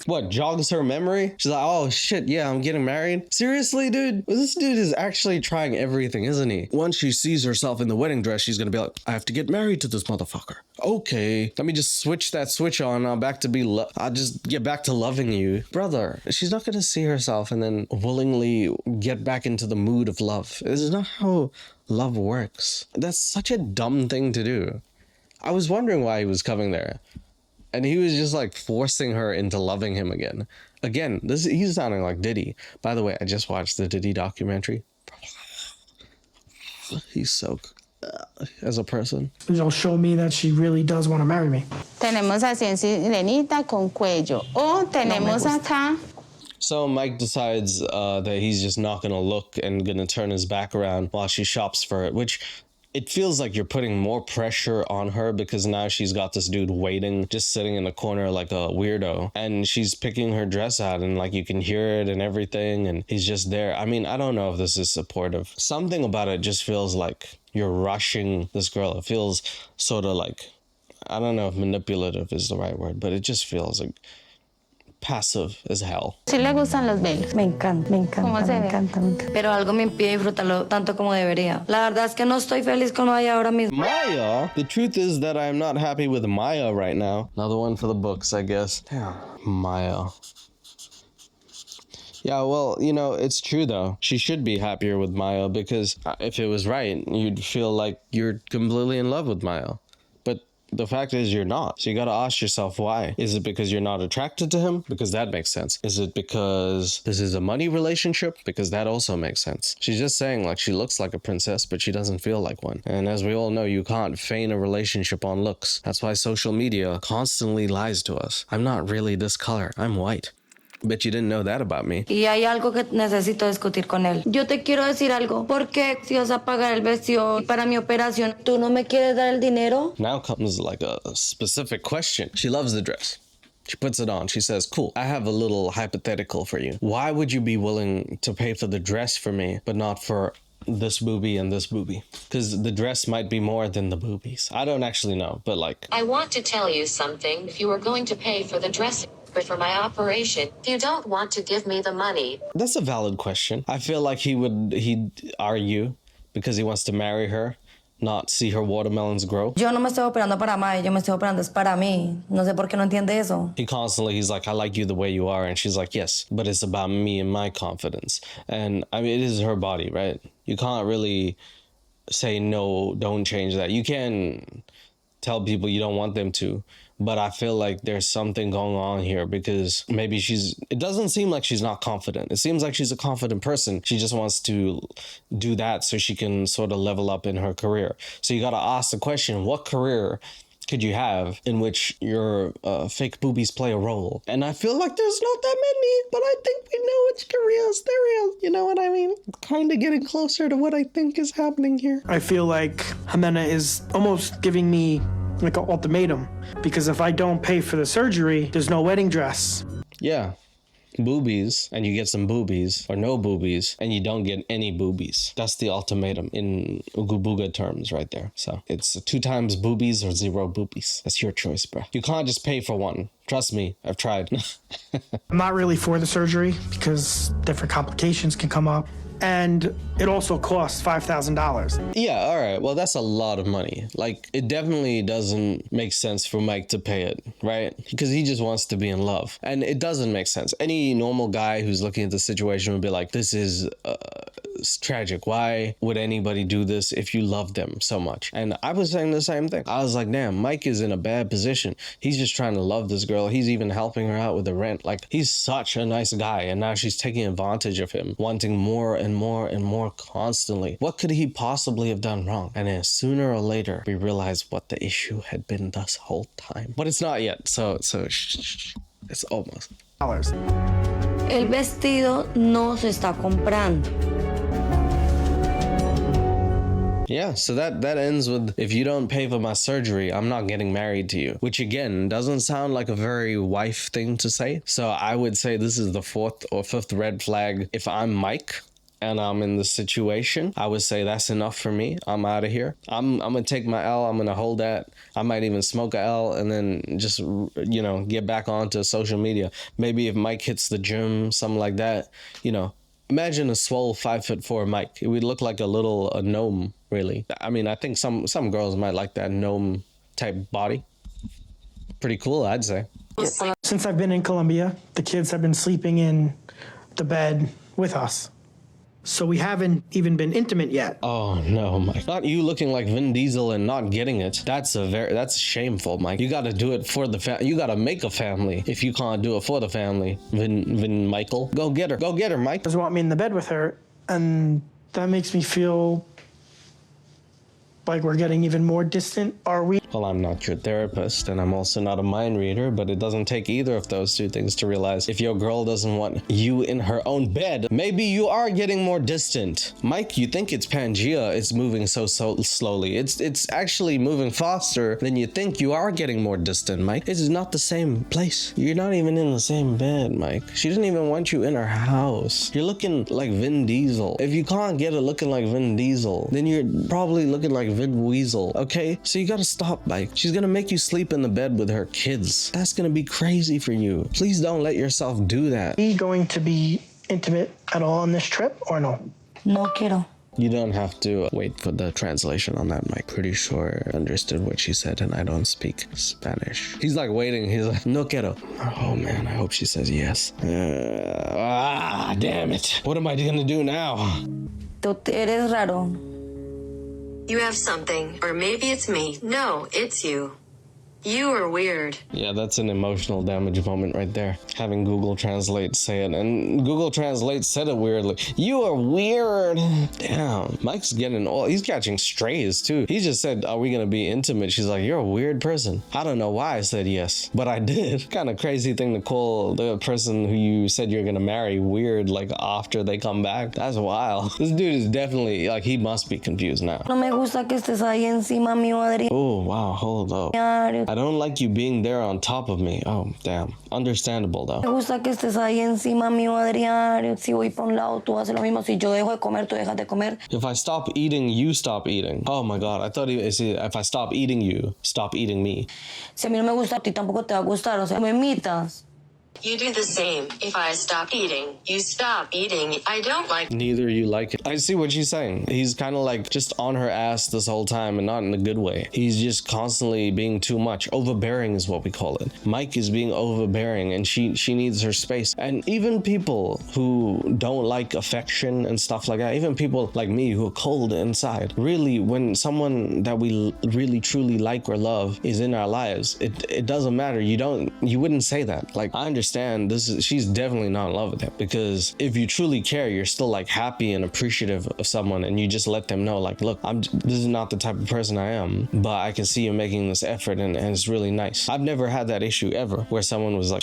[SPEAKER 1] What, jogs her memory? She's like, oh shit, yeah, I'm getting married? Seriously, dude? This dude is actually trying everything, isn't he? Once she sees herself in the wedding dress, she's gonna be like, I have to get married to this motherfucker. Okay, let me just switch that switch on. I'll just get back to loving you. Brother, she's not gonna see herself and then willingly get back into the mood of love. This is not how love works. That's such a dumb thing to do. I was wondering why he was coming there. And he was just like forcing her into loving him again. Again, he's sounding like Diddy. By the way, I just watched the Diddy documentary. He's so as a person.
[SPEAKER 3] It'll show me that she really does want to marry me.
[SPEAKER 14] Tenemos a Sirenita con cuello. O tenemos acá.
[SPEAKER 1] So Mike decides that he's just not going to look and going to turn his back around while she shops for it, which... It feels like you're putting more pressure on her because now she's got this dude waiting, just sitting in the corner like a weirdo. And she's picking her dress out and like you can hear it and everything. And he's just there. I mean, I don't know if this is supportive. Something about it just feels like you're rushing this girl. It feels sort of like, I don't know if manipulative is the right word, but it just feels like passive as hell.
[SPEAKER 14] Sí le gustan los velos.
[SPEAKER 10] Me encanta. Me encanta. Pero algo me impide disfrutarlo tanto como debería. La verdad es que no estoy feliz con Maya ahora mismo.
[SPEAKER 1] Maya? The truth is that I'm not happy with Maya right now. Another one for the books, I guess. Damn, Maya. Yeah, well, you know, it's true though. She should be happier with Maya because if it was right, you'd feel like you're completely in love with Maya. But the fact is you're not. So you got to ask yourself why. Is it because you're not attracted to him? Because that makes sense. Is it because this is a money relationship? Because that also makes sense. She's just saying like she looks like a princess, but she doesn't feel like one. And as we all know, you can't feign a relationship on looks. That's why social media constantly lies to us. I'm not really this color. I'm white. Bet you didn't know that about me.
[SPEAKER 10] Y hay algo que necesito discutir con él. Yo te quiero decir algo. ¿Por qué si vas a pagar el vestido para mi operación, tú no me quieres dar el dinero?
[SPEAKER 1] Now comes like a specific question. She loves the dress. She puts it on. She says, cool, I have a little hypothetical for you. Why would you be willing to pay for the dress for me, but not for this boobie and this boobie? Because the dress might be more than the boobies. I don't actually know, but like...
[SPEAKER 12] I want to tell you something. If you were going to pay for the dress, but for my operation, you don't want to give me the money.
[SPEAKER 1] That's a valid question. I feel like he'd argue because he wants to marry her, not see her watermelons grow.
[SPEAKER 10] Yo no me estoy operando para May, yo me estoy operando es para mí. No sé por qué no entiende eso.
[SPEAKER 1] He's like, I like you the way you are. And she's like, yes, but it's about me and my confidence. And I mean, it is her body, right? You can't really say, no, don't change that. You can tell people you don't want them to, but I feel like there's something going on here because maybe it doesn't seem like she's not confident. It seems like she's a confident person. She just wants to do that so she can sort of level up in her career. So you got to ask the question, what career could you have in which your fake boobies play a role? And I feel like there's not that many, but I think we know which careers there is. You know what I mean? Kind of getting closer to what I think is happening here.
[SPEAKER 3] I feel like Ximena is almost giving me like an ultimatum, because if I don't pay for the surgery, there's no wedding dress.
[SPEAKER 1] Yeah. Boobies, and you get some boobies, or no boobies, and you don't get any boobies. That's the ultimatum in Ooga Booga terms right there. So it's 2 times boobies or 0 boobies. That's your choice, bro. You can't just pay for one. Trust me, I've tried.
[SPEAKER 3] I'm not really for the surgery because different complications can come up. And it also costs $5,000.
[SPEAKER 1] Yeah, all right. Well, that's a lot of money. Like, it definitely doesn't make sense for Mike to pay it, right? Because he just wants to be in love. And it doesn't make sense. Any normal guy who's looking at the situation would be like, this is tragic. Why would anybody do this if you love them so much? And I was saying the same thing. I was like, damn, Mike is in a bad position. He's just trying to love this girl. He's even helping her out with the rent. Like, he's such a nice guy. And now she's taking advantage of him, wanting more and more and more constantly. What could he possibly have done wrong? And then sooner or later, we realized what the issue had been this whole time. But it's not yet. So it's almost.
[SPEAKER 10] El vestido no se está comprando.
[SPEAKER 1] Yeah, so that ends with, if you don't pay for my surgery, I'm not getting married to you. Which again, doesn't sound like a very wife thing to say. So I would say this is the 4th or 5th red flag. If I'm Mike and I'm in this situation, I would say that's enough for me. I'm out of here. I'm gonna take my L. I'm gonna hold that. I might even smoke a L and then just, you know, get back onto social media. Maybe if Mike hits the gym, something like that, you know. Imagine a swole 5'4" Mike. It would look like a gnome, really. I mean, I think some girls might like that gnome type body. Pretty cool, I'd say.
[SPEAKER 3] Since I've been in Colombia, the kids have been sleeping in the bed with us. So we haven't even been intimate yet.
[SPEAKER 1] Oh no, Mike. Not you looking like Vin Diesel and not getting it. That's shameful, Mike. You gotta do it for the family. You gotta make a family if you can't do it for the family. Vin Michael. Go get her, Mike.
[SPEAKER 3] Doesn't want me in the bed with her, and that makes me feel like we're getting even more distant. Are we?
[SPEAKER 1] Well, I'm not your therapist, and I'm also not a mind reader, but it doesn't take either of those 2 things to realize if your girl doesn't want you in her own bed, maybe you are getting more distant. Mike, you think it's Pangea, it's moving so slowly. It's actually moving faster than you think. You are getting more distant, Mike. It is not the same place. You're not even in the same bed, Mike. She didn't even want you in her house. You're looking like Vin Diesel. If you can't get it looking like Vin Diesel, then you're probably looking like Vin Weasel, okay? So you gotta stop, Mike. She's gonna make you sleep in the bed with her kids. That's gonna be crazy for you. Please don't let yourself do that.
[SPEAKER 3] Are you going to be intimate at all on this trip or no?
[SPEAKER 10] No quiero.
[SPEAKER 1] You don't have to wait for the translation on that, Mike. Pretty sure I understood what she said, and I don't speak Spanish. He's like waiting. He's like, no quiero. Oh man, I hope she says yes. Damn it. What am I gonna do now?
[SPEAKER 10] Tú eres raro.
[SPEAKER 12] You have something, or maybe it's me. No, it's you. You are weird.
[SPEAKER 1] Yeah, that's an emotional damage moment right there. Having Google Translate say it, and Google Translate said it weirdly. You are weird. Damn, Mike's getting all, he's catching strays too. He just said, are we gonna be intimate? She's like, you're a weird person. I don't know why I said yes, but I did. Kind of crazy thing to call the person who you said you're gonna marry weird, like after they come back. That's wild. This dude is definitely, like, he must be confused now.
[SPEAKER 10] No me gusta que estés ahí encima mío, Adrián.
[SPEAKER 1] Oh, wow, hold up. I don't like you being there on top of me. Oh, damn. Understandable, though.
[SPEAKER 10] Me gusta que estés ahí encima mío, Adrián. Si voy para un lado, tú haces lo mismo. Si yo dejo de comer, tú dejas de comer.
[SPEAKER 1] If I stop eating, you stop eating. Oh my God, I thought if I stop eating you, stop eating me.
[SPEAKER 10] Si a mí no me gusta, a ti tampoco te va a gustar. O sea, me imitas.
[SPEAKER 12] You do the same. If I stop eating, you stop eating. I don't like.
[SPEAKER 1] Neither you like it. I see what she's saying. He's kind of like just on her ass this whole time, and not in a good way. He's just constantly being too much. Overbearing is what we call it. Mike is being overbearing, and she needs her space. And even people who don't like affection and stuff like that, even people like me who are cold inside, really, when someone that we really truly like or love is in our lives, it doesn't matter. You wouldn't say that. Like, I understand she's definitely not in love with him, because if you truly care, you're still like happy and appreciative of someone, and you just let them know, like, look, this is not the type of person I am, but I can see you making this effort, and it's really nice. I've never had that issue ever where someone was like,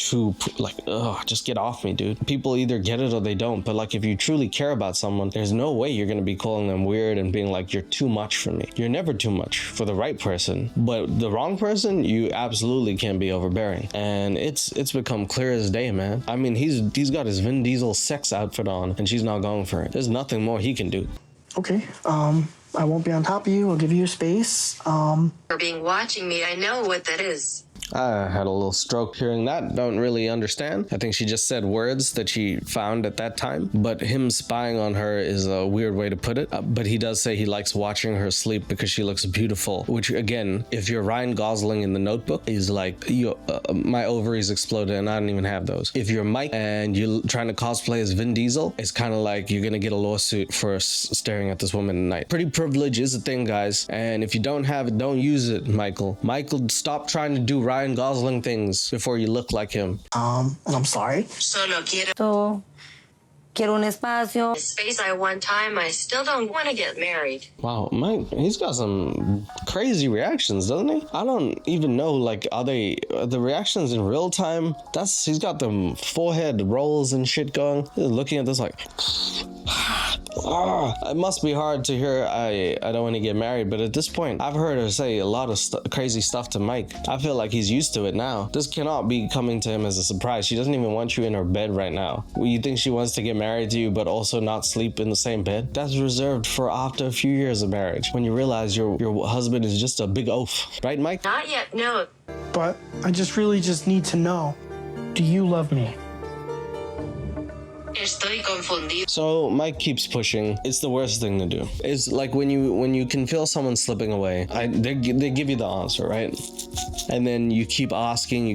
[SPEAKER 1] ugh, just get off me, dude. People either get it or they don't, but like, if you truly care about someone, there's no way you're gonna be calling them weird and being like, you're too much for me. You're never too much for the right person, but the wrong person, you absolutely can be overbearing. And it's become clear as day, man. I mean, he's got his Vin Diesel sex outfit on, and she's not going for it. There's nothing more he can do.
[SPEAKER 3] Okay, I won't be on top of you. I'll give you space.
[SPEAKER 12] For being watching me, I know what that is.
[SPEAKER 1] I had a little stroke hearing that. Don't really understand. I think she just said words that she found at that time. But him spying on her is a weird way to put it. But he does say he likes watching her sleep because she looks beautiful. Which, again, if you're Ryan Gosling in The Notebook, is like, my ovaries exploded and I don't even have those. If you're Mike and you're trying to cosplay as Vin Diesel, it's kind of like you're gonna get a lawsuit for staring at this woman at night. Pretty privilege is a thing, guys. And if you don't have it, don't use it, Michael. Michael, stop trying to do Ryan Gosling things before you look like him.
[SPEAKER 3] And I'm sorry.
[SPEAKER 12] Solo quiero
[SPEAKER 10] un espacio.
[SPEAKER 12] space. I one time. I still don't want to get married.
[SPEAKER 1] Wow, Mike, he's got some crazy reactions, doesn't he? I don't even know, like, are the reactions in real time? He's got them forehead rolls and shit going. He's looking at this like, it must be hard to hear I don't want to get married, but at this point, I've heard her say a lot of crazy stuff to Mike. I feel like he's used to it now. This cannot be coming to him as a surprise. She doesn't even want you in her bed right now. You think she wants to get married to you, but also not sleep in the same bed? That's reserved for after a few years of marriage, when you realize your husband is just a big oaf. Right, Mike?
[SPEAKER 12] Not yet, no.
[SPEAKER 3] But I really just need to know, do you love me?
[SPEAKER 12] Estoy confundido.
[SPEAKER 1] So Mike keeps pushing. It's the worst thing to do. It's like when you can feel someone slipping away, they give you the answer, right? And then you keep asking,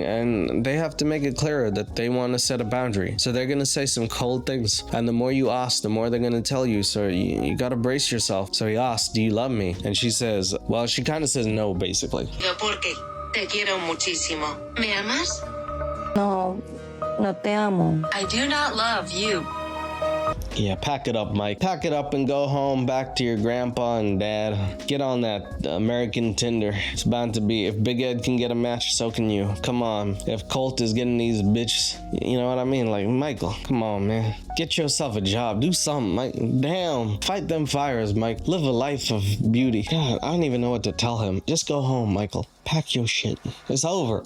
[SPEAKER 1] and they have to make it clearer that they want to set a boundary. So they're gonna say some cold things, and the more you ask, the more they're gonna tell you. So you gotta brace yourself. So he asks, do you love me? And she says, well, she kind of says no, basically.
[SPEAKER 12] Porque te quiero muchísimo. ¿Me amas?
[SPEAKER 10] No. No te amo.
[SPEAKER 12] I do not love you.
[SPEAKER 1] Yeah, pack it up, Mike. Pack it up and go home back to your grandpa and dad. Get on that American Tinder. It's bound to be. If Big Ed can get a match, so can you. Come on. If Colt is getting these bitches, you know what I mean? Like, Michael, come on, man. Get yourself a job. Do something, Mike. Damn. Fight them fires, Mike. Live a life of beauty. God, I don't even know what to tell him. Just go home, Michael. Pack your shit. It's over.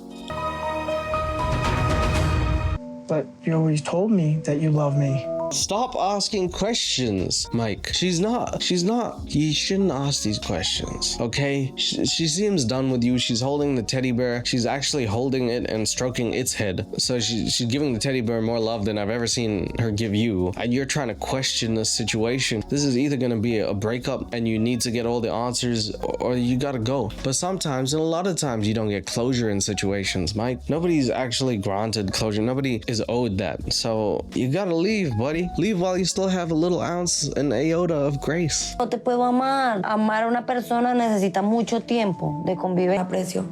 [SPEAKER 3] But you always told me that you love me.
[SPEAKER 1] Stop asking questions, Mike. She's not. You shouldn't ask these questions, okay? She seems done with you. She's holding the teddy bear. She's actually holding it and stroking its head. So she's giving the teddy bear more love than I've ever seen her give you. And you're trying to question this situation. This is either going to be a breakup and you need to get all the answers, or you gotta go. But sometimes, and a lot of times, you don't get closure in situations, Mike. Nobody's actually granted closure. Nobody is owed that. So you gotta leave, buddy. Leave while you still have a little ounce, an iota of grace.
[SPEAKER 10] No te puedo amar. Amar a una persona necesita mucho tiempo de convivencia. Aprecio.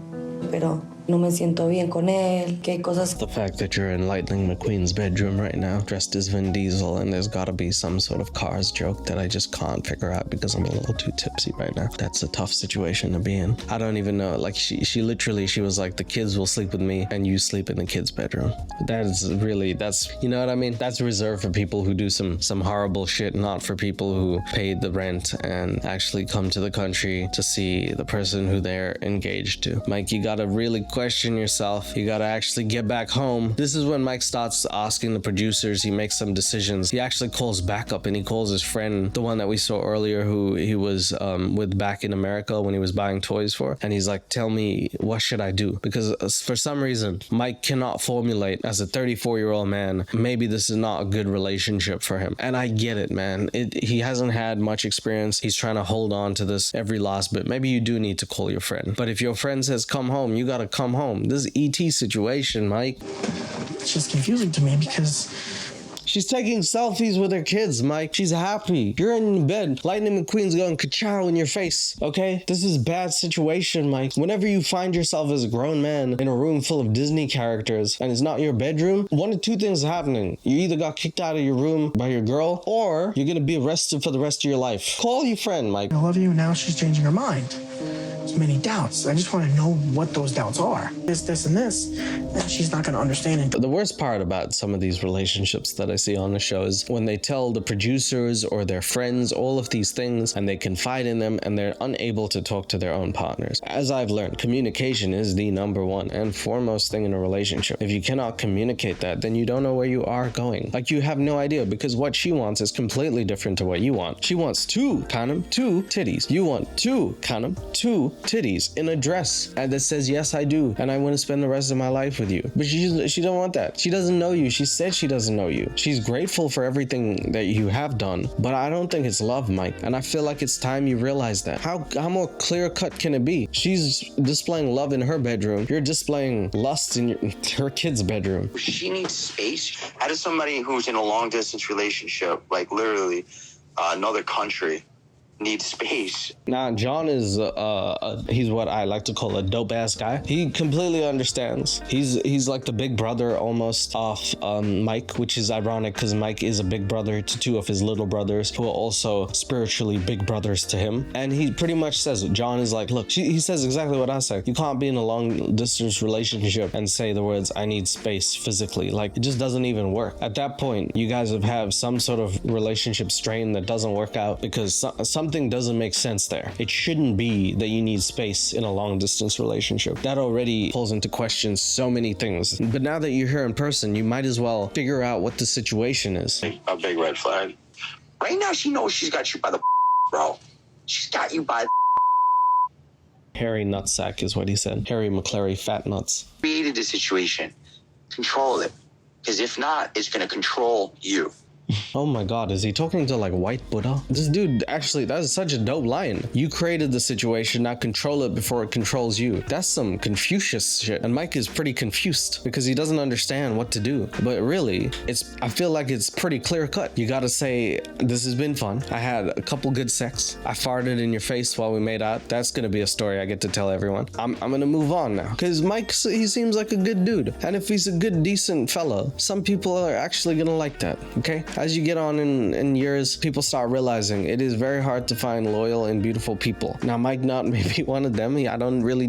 [SPEAKER 10] pero no me siento bien con él, que hay cosas.
[SPEAKER 1] The fact that you're in Lightning McQueen's bedroom right now, dressed as Vin Diesel, and there's gotta be some sort of Cars joke that I just can't figure out because I'm a little too tipsy right now. That's a tough situation to be in. I don't even know, like she literally, she was like, the kids will sleep with me and you sleep in the kids' bedroom. That is really, that's, you know what I mean? That's reserved for people who do some horrible shit, not for people who paid the rent and actually come to the country to see the person who they're engaged to. Mike, you gotta really question yourself. You gotta actually get back home. This is when Mike starts asking the producers. He makes some decisions. He actually calls backup and he calls his friend, the one that we saw earlier, who he was with back in America when he was buying toys for. And he's like, tell me, what should I do? Because for some reason, Mike cannot formulate as a 34-year-old man, maybe this is not a good relationship for him. And I get it, man. He hasn't had much experience. He's trying to hold on to this every last bit. Maybe you do need to call your friend. But if your friend says, come home, you gotta come home. This is ET situation, Mike.
[SPEAKER 3] It's just confusing to me because
[SPEAKER 1] she's taking selfies with her kids, Mike. She's happy. You're in bed. Lightning McQueen's going ka-chow in your face, okay? This is a bad situation, Mike. Whenever you find yourself as a grown man in a room full of Disney characters and it's not your bedroom, one of two things are happening. You either got kicked out of your room by your girl or you're gonna be arrested for the rest of your life. Call your friend, Mike.
[SPEAKER 3] I love you, now she's changing her mind. There's many doubts. I just want to know what those doubts are. This, and this. And she's not going to understand it.
[SPEAKER 1] The worst part about some of these relationships that I see on the show is when they tell the producers or their friends all of these things and they confide in them and they're unable to talk to their own partners. As I've learned, communication is the number one and foremost thing in a relationship. If you cannot communicate that, then you don't know where you are going. Like, you have no idea, because what she wants is completely different to what you want. She wants two titties. You want two titties in a dress and that says, yes, I do, and I want to spend the rest of my life with you. But she don't want that. She doesn't know you. She said she doesn't know you. She's grateful for everything that you have done, but I don't think it's love, Mike. And I feel like it's time you realize that. How more clear cut can it be? She's displaying love in her bedroom. You're displaying lust in her kid's bedroom.
[SPEAKER 6] She needs space. How does somebody who's in a long distance relationship, like literally another country, need space?
[SPEAKER 1] Now, John is he's what I like to call a dope ass guy. He completely understands. He's like the big brother almost of Mike, which is ironic because Mike is a big brother to two of his little brothers who are also spiritually big brothers to him. And he pretty much says, John is like, look, he says exactly what I say. You can't be in a long distance relationship and say the words, I need space physically. Like, it just doesn't even work. At that point, you guys have some sort of relationship strain that doesn't work out because something doesn't make sense there. It shouldn't be that you need space in a long distance relationship. That already pulls into question so many things. But now that you're here in person, you might as well figure out what the situation is.
[SPEAKER 6] A big red flag. Right now, she knows she's got you by the bro. She's got you by the
[SPEAKER 1] Harry nutsack is what he said. Harry McClary fat nuts.
[SPEAKER 6] Created the situation. Control it. Because if not, it's going to control you.
[SPEAKER 1] Oh my god, is he talking to like white Buddha? This dude, actually, that is such a dope line. You created the situation, now control it before it controls you. That's some Confucius shit. And Mike is pretty confused because he doesn't understand what to do. But really, I feel like it's pretty clear cut. You gotta say, this has been fun. I had a couple good sex. I farted in your face while we made out. That's gonna be a story I get to tell everyone. I'm gonna move on now. Because Mike, he seems like a good dude. And if he's a good, decent fellow, some people are actually gonna like that, okay? As you get on in years, people start realizing it is very hard to find loyal and beautiful people. Now, Mike not maybe one of them. I don't really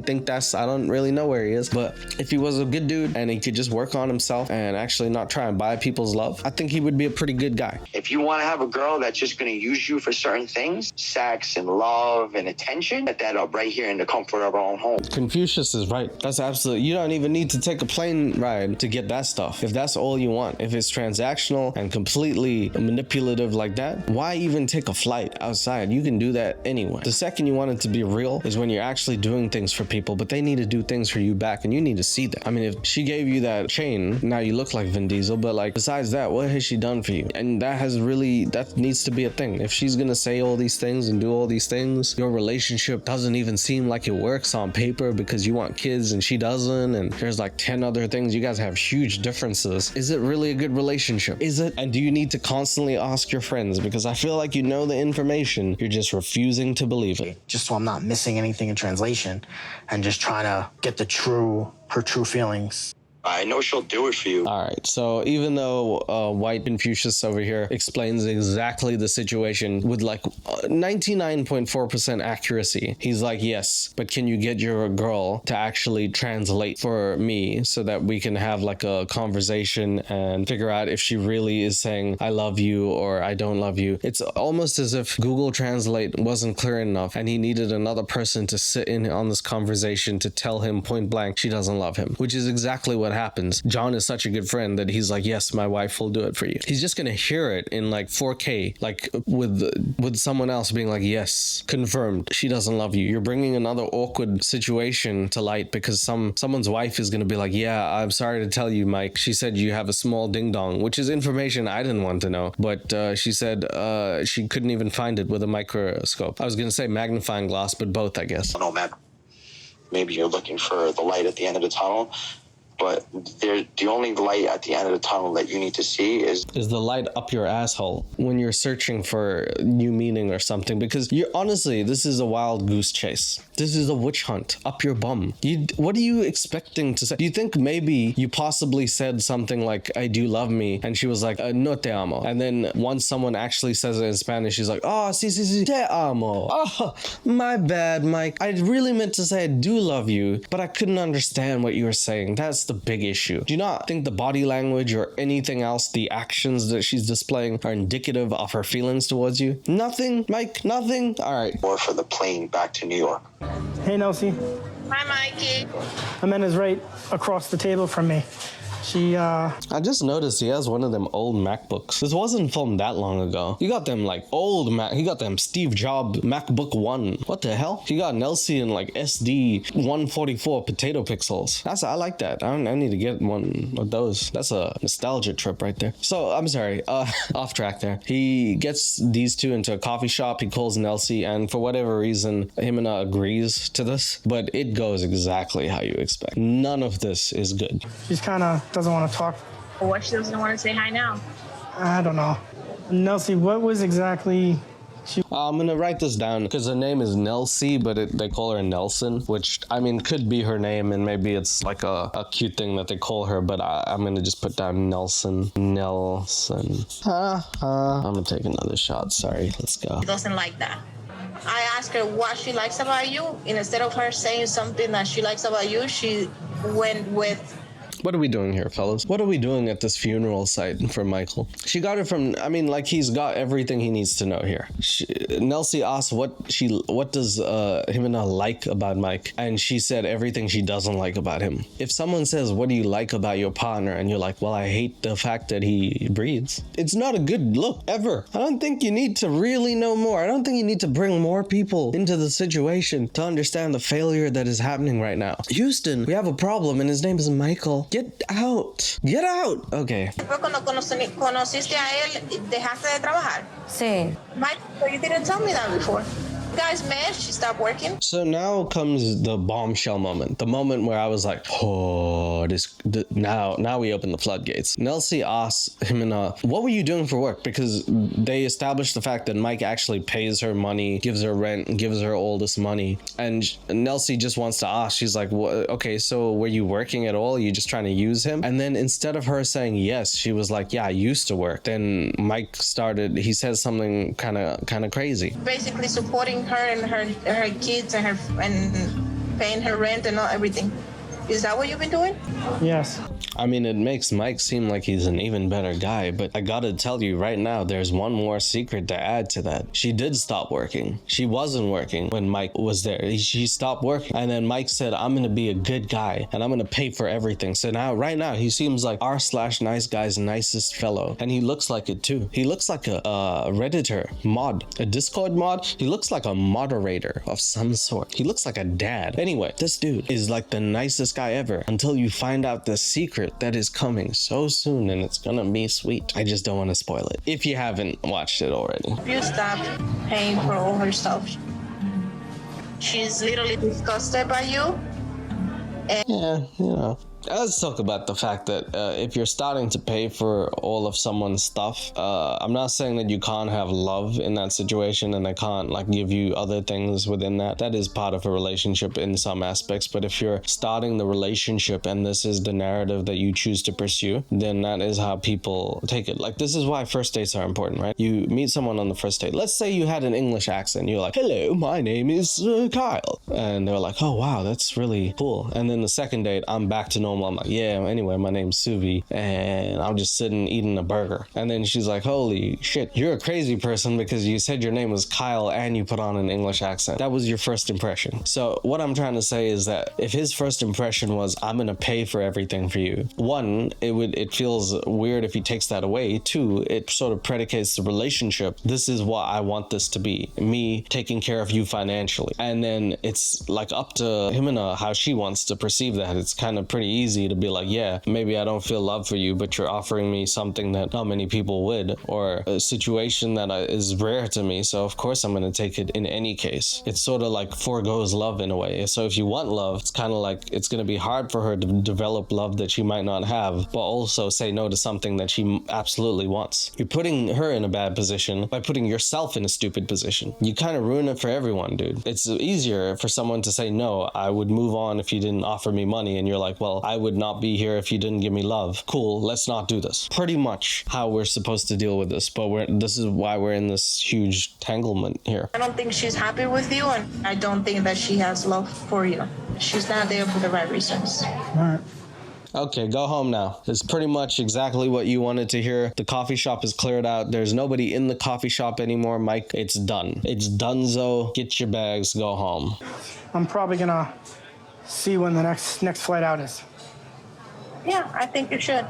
[SPEAKER 1] know where he is, but if he was a good dude and he could just work on himself and actually not try and buy people's love, I think he would be a pretty good guy.
[SPEAKER 6] If you want to have a girl that's just going to use you for certain things, sex and love and attention, get that up right here in the comfort of our own home.
[SPEAKER 1] Confucius is right. That's absolutely, you don't even need to take a plane ride to get that stuff. If that's all you want, if it's transactional and completely manipulative like that, why even take a flight outside? You can do that anyway. The second you want it to be real is when you're actually doing things for people, but they need to do things for you back and you need to see that. I mean, if she gave you that chain, now you look like Vin Diesel, but like, besides that, what has she done for you? And that needs to be a thing. If she's gonna say all these things and do all these things, your relationship doesn't even seem like it works on paper because you want kids and she doesn't, and there's like 10 other things. You guys have huge differences. Is it really a good relationship? Is it? And do you need need to constantly ask your friends, because I feel like you know the information, you're just refusing to believe it.
[SPEAKER 15] Just so I'm not missing anything in translation and just trying to get her true feelings.
[SPEAKER 6] I know she'll do it for you.
[SPEAKER 1] All right, so even though White Confucius over here explains exactly the situation with like 99.4% accuracy, he's like, yes, but can you get your girl to actually translate for me so that we can have like a conversation and figure out if she really is saying I love you or I don't love you. It's almost as if Google Translate wasn't clear enough and he needed another person to sit in on this conversation to tell him point blank she doesn't love him, which is exactly what happens. John is such a good friend that he's like, yes, my wife will do it for you. He's just gonna hear it in like 4K, like with someone else being like, yes, confirmed, she doesn't love you. You're bringing another awkward situation to light because someone's wife is gonna be like, yeah, I'm sorry to tell you, Mike, she said you have a small ding dong, which is information I didn't want to know, but she said she couldn't even find it with a microscope. I was gonna say magnifying glass, but both, I guess.
[SPEAKER 6] No, man. Maybe you're looking for the light at the end of the tunnel, but the only light at the end of the tunnel that you need to see is
[SPEAKER 1] the light up your asshole when you're searching for new meaning or something, because you honestly, this is a wild goose chase. This is a witch hunt up your bum. What are you expecting to say? Do you think maybe you possibly said something like, I do love me, and she was like, no te amo, and then once someone actually says it in Spanish, she's like, oh, sí, te amo. Oh, my bad, Mike, I really meant to say I do love you, but I couldn't understand what you were saying. That's the big issue. Do you not think the body language or anything else, the actions that she's displaying, are indicative of her feelings towards you? Nothing, Mike, nothing? All right.
[SPEAKER 6] Or for the plane back to New York.
[SPEAKER 3] Hey, Nelsie.
[SPEAKER 13] Hi, Mikey.
[SPEAKER 3] Ximena's right across the table from me.
[SPEAKER 1] I just noticed he has one of them old MacBooks. This wasn't filmed that long ago. He got them like old he got them Steve Jobs MacBook One. What the hell? He got Nelsie in like SD 144 potato pixels. I like that. I need to get one of those. That's a nostalgia trip right there. So I'm sorry, off track there. He gets these two into a coffee shop. He calls Nelsie, and for whatever reason, Ximena agrees to this, but it goes exactly how you expect. None of this is good.
[SPEAKER 3] She's kind of doesn't want to talk.
[SPEAKER 13] Why she doesn't want to say hi now?
[SPEAKER 3] I don't know. Nelsie, what was exactly...
[SPEAKER 1] I'm gonna write this down because her name is Nelsie, but they call her Nelson, which I mean could be her name, and maybe it's like a cute thing that they call her, but I'm gonna just put down Nelson. I'm gonna take another shot. Sorry, let's go.
[SPEAKER 13] She doesn't like that. I asked her what she likes about you, and instead of her saying something that she likes about you, she went with...
[SPEAKER 1] What are we doing here, fellas? What are we doing at this funeral site for Michael? She got it from, I mean, like he's got everything he needs to know here. Nelsie asked what does Ximena like about Mike? And she said everything she doesn't like about him. If someone says, what do you like about your partner? And you're like, well, I hate the fact that he breathes. It's not a good look, ever. I don't think you need to really know more. I don't think you need to bring more people into the situation to understand the failure that is happening right now. Houston, we have a problem, and his name is Michael. Get out. Get out. Okay.
[SPEAKER 13] Cuando conociste a él, dejaste de trabajar.
[SPEAKER 10] Sí.
[SPEAKER 13] Mike, you didn't tell me that before. You guys met, she stopped working.
[SPEAKER 1] So now comes the bombshell moment. The moment where I was like, oh, now we open the floodgates. Nelsie asks Ximena, what were you doing for work? Because they established the fact that Mike actually pays her money, gives her rent, gives her all this money. And Nelsie just wants to ask, she's like, okay, so were you working at all? Are you just trying to use him? And then instead of her saying yes, she was like, yeah, I used to work. Then Mike he says something kind of crazy.
[SPEAKER 13] Basically supporting her and her kids and paying her rent and everything. Is that what you've been doing?
[SPEAKER 3] Yes.
[SPEAKER 1] I mean, it makes Mike seem like he's an even better guy, but I gotta tell you right now, there's one more secret to add to that. She did stop working. She wasn't working when Mike was there. She stopped working. And then Mike said, I'm gonna be a good guy and I'm gonna pay for everything. So right now, he seems like r/nice guy's nicest fellow. And he looks like it too. He looks like a Redditor mod, a Discord mod. He looks like a moderator of some sort. He looks like a dad. Anyway, this dude is like the nicest guy ever until you find out the secret that is coming so soon, and it's gonna be sweet. I just don't want to spoil it if you haven't watched it already.
[SPEAKER 13] You stop paying for all her stuff. She's literally disgusted by you.
[SPEAKER 1] Yeah, you know, Let's talk about the fact that if you're starting to pay for all of someone's stuff, I'm not saying that you can't have love in that situation and they can't like give you other things within that. That is part of a relationship in some aspects. But if you're starting the relationship and this is the narrative that you choose to pursue, then that is how people take it. Like, this is why first dates are important, right? You meet someone on the first date. Let's say you had an English accent. You're like, hello, my name is Kyle. And they're like, oh, wow, that's really cool. And then the second date, I'm back to normal. I'm like, yeah, anyway, my name's Suvi and I'm just sitting eating a burger. And then she's like, holy shit, you're a crazy person because you said your name was Kyle and you put on an English accent. That was your first impression. So what I'm trying to say is that if his first impression was, I'm gonna pay for everything for you, one, it feels weird if he takes that away. Two, it sort of predicates the relationship. This is what I want this to be, me taking care of you financially. And then it's like up to Ximena how she wants to perceive that. It's kind of pretty easy to be like, yeah, maybe I don't feel love for you, but you're offering me something that not many people would, or a situation that is rare to me, so of course I'm going to take it in any case. It's sort of like foregoes love in a way. So if you want love, it's kind of like it's going to be hard for her to develop love that she might not have, but also say no to something that she absolutely wants. You're putting her in a bad position by putting yourself in a stupid position. You kind of ruin it for everyone, dude. It's easier for someone to say, no, I would move on if you didn't offer me money, and you're like, well, I would not be here if you didn't give me love. Cool, let's not do this. Pretty much how we're supposed to deal with this, but this is why we're in this huge entanglement here.
[SPEAKER 13] I don't think she's happy with you, and I don't think that she has love for you. She's not there for the right reasons.
[SPEAKER 3] All right.
[SPEAKER 1] Okay, go home now. It's pretty much exactly what you wanted to hear. The coffee shop is cleared out. There's nobody in the coffee shop anymore, Mike. It's done. It's donezo. Get your bags, go home.
[SPEAKER 3] I'm probably gonna see when the next flight out is.
[SPEAKER 13] Yeah, I think you should.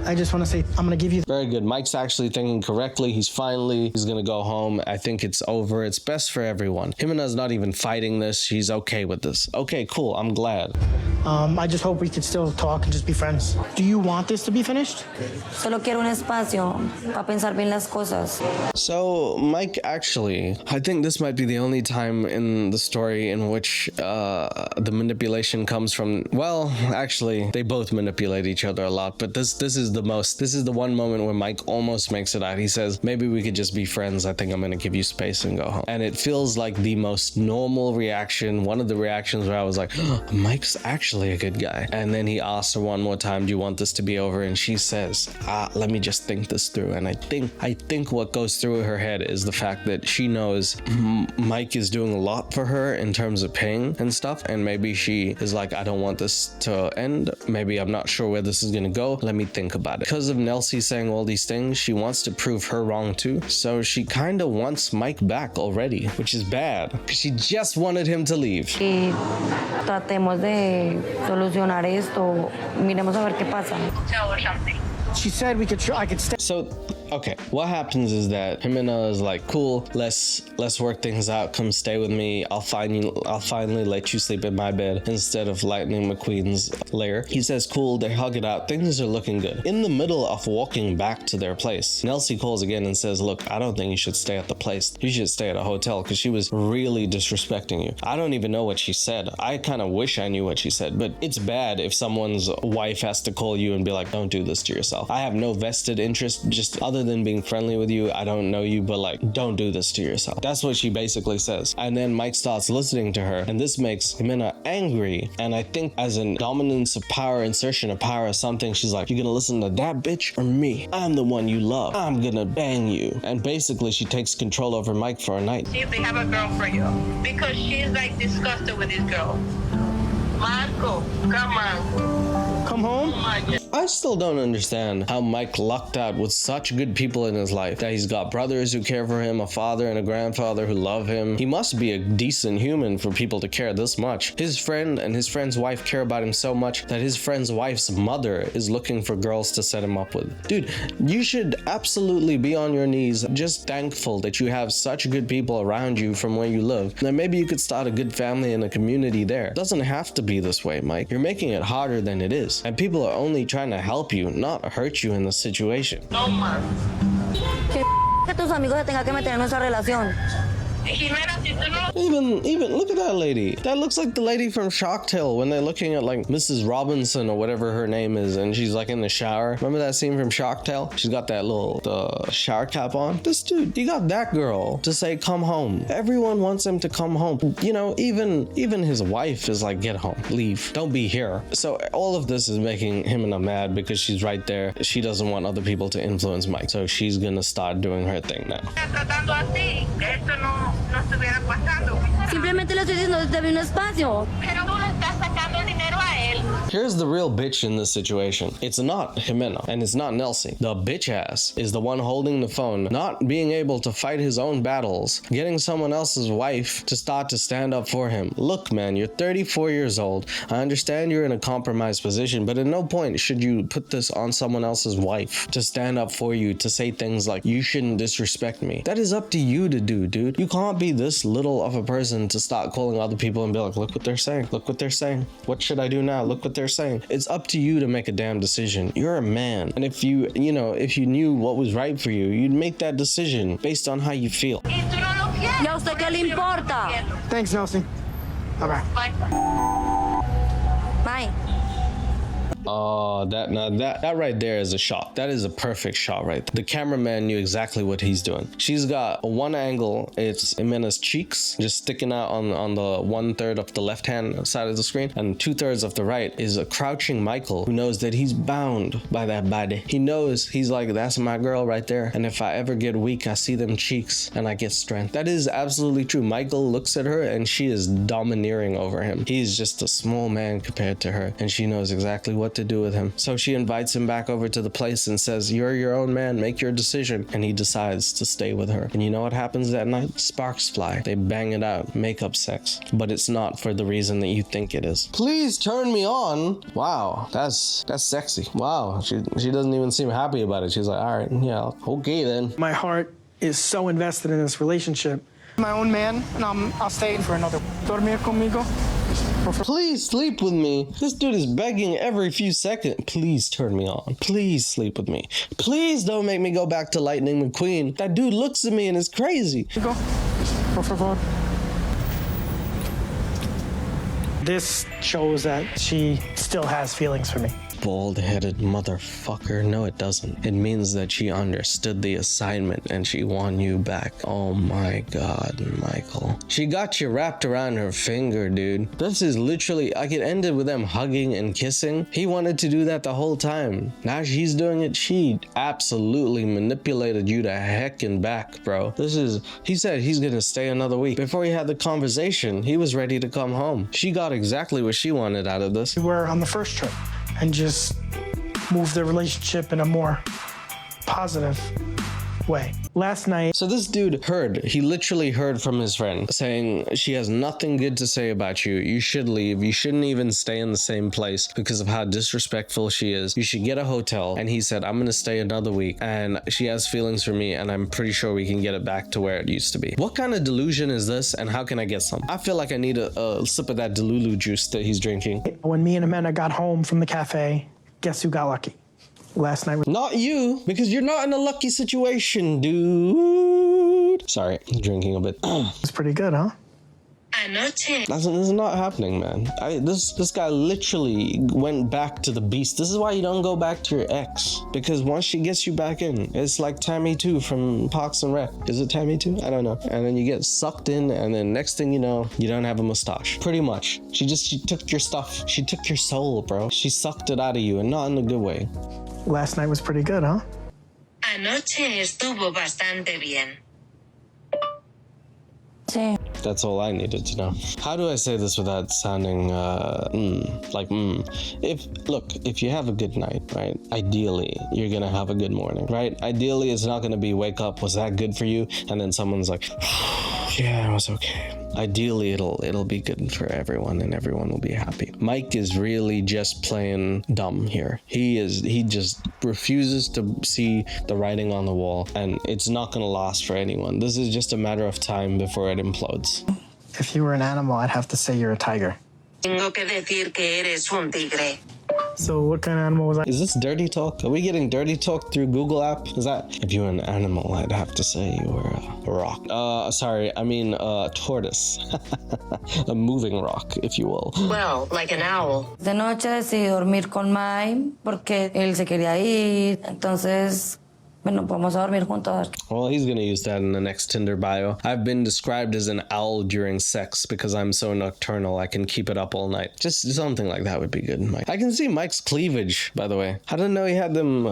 [SPEAKER 3] I just want to say, I'm going to give you...
[SPEAKER 1] Very good. Mike's actually thinking correctly. He's going to go home. I think it's over. It's best for everyone. Ximena's not even fighting this. She's okay with this. Okay, cool. I'm glad.
[SPEAKER 3] I just hope we could still talk and just be friends. Do you want this to be finished?
[SPEAKER 10] Solo quiero un espacio para pensar bien las cosas.
[SPEAKER 1] So, Mike, actually, I think this might be the only time in the story in which the manipulation comes from... Well, actually, they both manipulate each other a lot, but this is the one moment where Mike almost makes it out. He says, maybe we could just be friends. I think I'm gonna give you space and go home. And it feels like the most normal reaction, one of the reactions where I was like, oh, Mike's actually a good guy. And then he asks her one more time, do you want this to be over? And she says, let me just think this through. And I think what goes through her head is the fact that she knows Mike is doing a lot for her in terms of paying and stuff, and maybe she is like, I don't want this to end. Maybe I'm not sure where this is gonna go. Let me think about it. Because of Nelsie saying all these things, she wants to prove her wrong too. So she kind of wants Mike back already, which is bad because she just wanted him to leave.
[SPEAKER 10] Y tratemos de solucionar esto. Miremos a ver qué pasa.
[SPEAKER 13] Tell her something.
[SPEAKER 3] She said I could stay.
[SPEAKER 1] So, okay, what happens is that Ximena is like, cool, let's work things out. Come stay with me. I'll finally let you sleep in my bed instead of Lightning McQueen's lair. He says, cool, they hug it out. Things are looking good. In the middle of walking back to their place, Nelsie calls again and says, look, I don't think you should stay at the place. You should stay at a hotel, because she was really disrespecting you. I don't even know what she said. I kind of wish I knew what she said, but it's bad if someone's wife has to call you and be like, don't do this to yourself. I have no vested interest, just other than being friendly with you. I don't know you, but like, don't do this to yourself. That's what she basically says. And then Mike starts listening to her, and this makes Ximena angry. And I think as a dominance of power, insertion of power or something, she's like, you're gonna listen to that bitch or me? I'm the one you love. I'm gonna bang you. And basically she takes control over Mike for a night.
[SPEAKER 13] See if they have a girl for you. Because she's like disgusted with this girl. Marco, come on.
[SPEAKER 3] Come home?
[SPEAKER 1] I still don't understand how Mike lucked out with such good people in his life. That he's got brothers who care for him, a father and a grandfather who love him. He must be a decent human for people to care this much. His friend and his friend's wife care about him so much that his friend's wife's mother is looking for girls to set him up with. Dude, you should absolutely be on your knees just thankful that you have such good people around you from where you live. Then maybe you could start a good family and a community there. It doesn't have to be this way, Mike. You're making it harder than it is. And people are only trying to help you, not hurt you in this situation.
[SPEAKER 10] Que tus amigos se tengan que meter en nuestra relación.
[SPEAKER 1] Even look at that lady. That looks like the lady from Shark Tale when they're looking at like Mrs. Robinson or whatever her name is, and she's like in the shower. Remember that scene from Shark Tale? She's got that little shower cap on. This dude, you got that girl to say come home. Everyone wants him to come home. You know, even his wife is like, get home, leave, don't be here. So all of this is making Ximena mad because she's right there. She doesn't want other people to influence Mike, so she's gonna start doing her thing now.
[SPEAKER 10] Simplemente le estoy diciendo, te doy un espacio.
[SPEAKER 1] Here's the real bitch in this situation. It's not Ximena and it's not Nelsie. The bitch ass is the one holding the phone, not being able to fight his own battles, getting someone else's wife to start to stand up for him. Look, man, you're 34 years old. I understand you're in a compromised position, but at no point should you put this on someone else's wife to stand up for you, to say things like, you shouldn't disrespect me. That is up to you to do, dude. You can't be this little of a person to start calling other people and be like, look what they're saying. Look what they're saying. What should I do now? Look what they're saying. It's up to you to make a damn decision. You're a man. And if you knew what was right for you, you'd make that decision based on how you feel.
[SPEAKER 10] ¿Y a usted qué le importa?
[SPEAKER 3] Thanks, Nelsie. Bye-bye.
[SPEAKER 10] Bye.
[SPEAKER 1] Oh, that right there is a shot. That is a perfect shot right there. The cameraman knew exactly what he's doing. She's got one angle, it's Ximena's cheeks just sticking out on the 1/3 of the left hand side of the screen, and 2/3 of the right is a crouching Michael who knows that he's bound by that body. He knows, he's like, that's my girl right there, and if I ever get weak, I see them cheeks and I get strength. That is absolutely true. Michael looks at her and she is domineering over him. He's just a small man compared to her, and she knows exactly what to do with him. So she invites him back over to the place and says, you're your own man, make your decision. And he decides to stay with her. And you know what happens that night? Sparks fly. They bang it out, make up sex. But it's not for the reason that you think it is. Please turn me on. Wow, that's sexy. Wow, she doesn't even seem happy about it. She's like, all right, yeah, okay then.
[SPEAKER 3] My heart is so invested in this relationship. My own man, and I'll stay for another. Dormir conmigo.
[SPEAKER 1] Please sleep with me. This dude is begging every few seconds. Please turn me on. Please sleep with me. Please don't make me go back to Lightning McQueen. That dude looks at me and is crazy.
[SPEAKER 3] Go. Por favor. This shows that she still has feelings for me.
[SPEAKER 1] Bald-headed motherfucker. No, it doesn't. It means that she understood the assignment and she won you back. Oh my God, Michael. She got you wrapped around her finger, dude. This is literally, like, it ended with them hugging and kissing. He wanted to do that the whole time. Now she's doing it. She absolutely manipulated you to heck and back, bro. He said he's gonna stay another week. Before he had the conversation, he was ready to come home. She got exactly what she wanted out of this.
[SPEAKER 3] We were on the first trip and just move the relationship in a more positive way. Last night.
[SPEAKER 1] So this dude he literally heard from his friend saying, she has nothing good to say about you. You should leave. You shouldn't even stay in the same place because of how disrespectful she is. You should get a hotel. And he said, I'm going to stay another week and she has feelings for me and I'm pretty sure we can get it back to where it used to be. What kind of delusion is this and how can I get some? I feel like I need a sip of that Delulu juice that he's drinking.
[SPEAKER 3] When me and Ximena got home from the cafe, guess who got lucky? Last night.
[SPEAKER 1] Not you, because you're not in a lucky situation, dude. Sorry, I'm drinking a bit.
[SPEAKER 3] It's pretty good, huh?
[SPEAKER 1] This is not happening, man. This guy literally went back to the beast. This is why you don't go back to your ex. Because once she gets you back in, it's like Tammy 2 from Parks and Rec. Is it Tammy 2? I don't know. And then you get sucked in, and then next thing you know, you don't have a mustache. Pretty much. She took your stuff. She took your soul, bro. She sucked it out of you, and not in a good way.
[SPEAKER 3] Last night was pretty good, huh?
[SPEAKER 12] Anoche estuvo bastante bien.
[SPEAKER 1] That's all I needed to know. How do I say this without sounding if you have a good night, right? Ideally, you're gonna have a good morning, right? Ideally, it's not gonna be wake up, was that good for you? And then someone's like, yeah, it was okay. Ideally, it'll be good for everyone and everyone will be happy. Mike is really just playing dumb here. He just refuses to see the writing on the wall, and it's not gonna last for anyone. This is just a matter of time before it implodes.
[SPEAKER 3] If you were an animal, I'd have to say you're a tiger.
[SPEAKER 12] Tengo que decir que eres un tigre.
[SPEAKER 3] So what kind of animal was I?
[SPEAKER 1] Is this dirty talk? Are we getting dirty talk through Google app? Is that if you're an animal, I'd have to say you were a rock. Sorry, I mean tortoise. A moving rock, if you will.
[SPEAKER 12] Well, like an owl.
[SPEAKER 10] De noche decidí dormir con Mike porque él se quería ir. Entonces, bueno, vamos a dormir juntos.
[SPEAKER 1] Well, he's gonna use that in the next Tinder bio. I've been described as an owl during sex because I'm so nocturnal I can keep it up all night. Just something like that would be good, Mike. I can see Mike's cleavage, by the way. I didn't know he had them,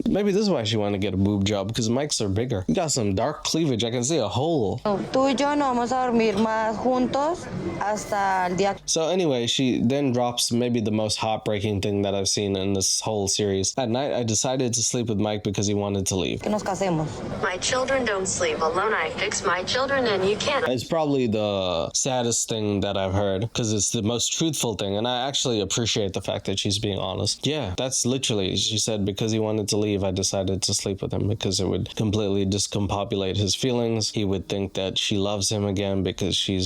[SPEAKER 1] maybe this is why she wanted to get a boob job, because Mike's are bigger. He got some dark cleavage, I can see a hole.
[SPEAKER 10] Tú y yo no vamos a dormir más juntos hasta el día.
[SPEAKER 1] So anyway, she then drops maybe the most heartbreaking thing that I've seen in this whole series. At night, I decided to sleep with Mike because he wanted to leave.
[SPEAKER 10] Que nos casemos.
[SPEAKER 12] My children don't sleep alone. I fix my children and you can't.
[SPEAKER 1] It's probably the saddest thing that I've heard because it's the most truthful thing, and I actually appreciate the fact that she's being honest. Yeah, that's literally, she said, because he wanted to leave, I decided to sleep with him because it would completely discombobulate his feelings. He would think that she loves him again because she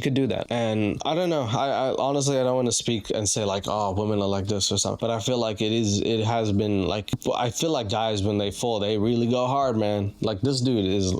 [SPEAKER 1] could do that. And I don't know, I honestly, I don't want to speak and say like, oh, women are like this or something, but I feel like it has been like, I feel like guys, when they fall, they really go hard, man. Like this dude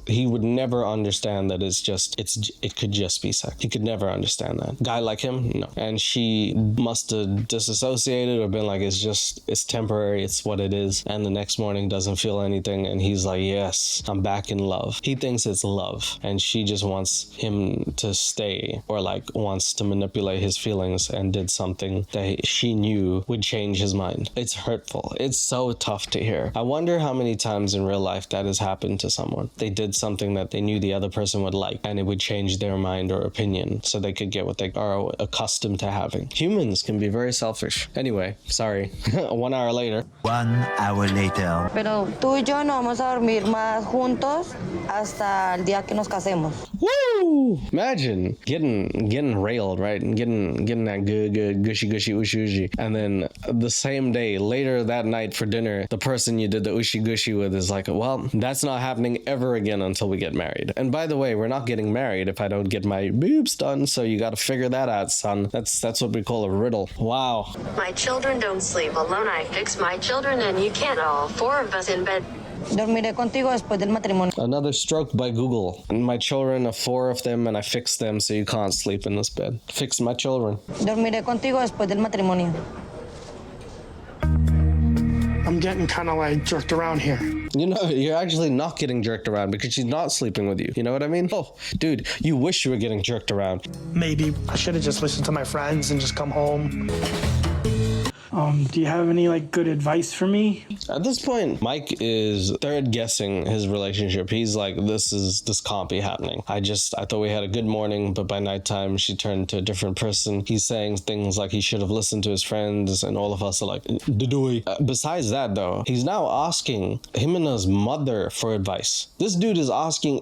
[SPEAKER 1] he would never understand that it could just be sex. He could never understand that. Guy like him, no. And she must have disassociated or been like, it's temporary, it's what it is. And the next morning doesn't feel anything. And he's like, yes, I'm back in love. He thinks it's love. And she just wants him to stay, or like wants to manipulate his feelings, and did something that she knew would change his mind. It's hurtful. It's so tough to hear. I wonder how many times in real life that has happened to someone. They did something that they knew the other person would like, and it would change their mind or opinion so they could get what they are accustomed to having. Humans can be very selfish. Anyway, sorry. 1 hour later.
[SPEAKER 2] 1 hour later.
[SPEAKER 10] Pero tú y yo no vamos a dormir más juntos hasta el día que nos casemos.
[SPEAKER 1] Woo! Imagine getting railed, right? And getting that good gushy ushy. And then the same day, later that night for dinner, the person you did the ushy gushy with is like, well, that's not happening ever again until we get married. And by the way, we're not getting married if I don't get my boobs done, so you gotta figure that out, son. That's what we call a riddle. Wow.
[SPEAKER 12] My children don't sleep alone. I fix my children and you can't. All 4 of us in bed.
[SPEAKER 10] Dormiré contigo después del matrimonio.
[SPEAKER 1] Another stroke by Google. And my children are 4 of them, and I fixed them so you can't sleep in this bed. Fixed my children.
[SPEAKER 10] Dormiré contigo después del matrimonio.
[SPEAKER 3] I'm getting kind of like jerked around here.
[SPEAKER 1] You know, you're actually not getting jerked around because she's not sleeping with you. You know what I mean? Oh, dude, you wish you were getting jerked around.
[SPEAKER 3] Maybe I should have just listened to my friends and just come home. Do you have any like good advice for me?
[SPEAKER 1] At this point, Mike is third guessing his relationship. He's like, this can't be happening. I thought we had a good morning, but by nighttime she turned to a different person. He's saying things like he should have listened to his friends, and all of us are like, besides that though, he's now asking Ximena's mother for advice. This dude is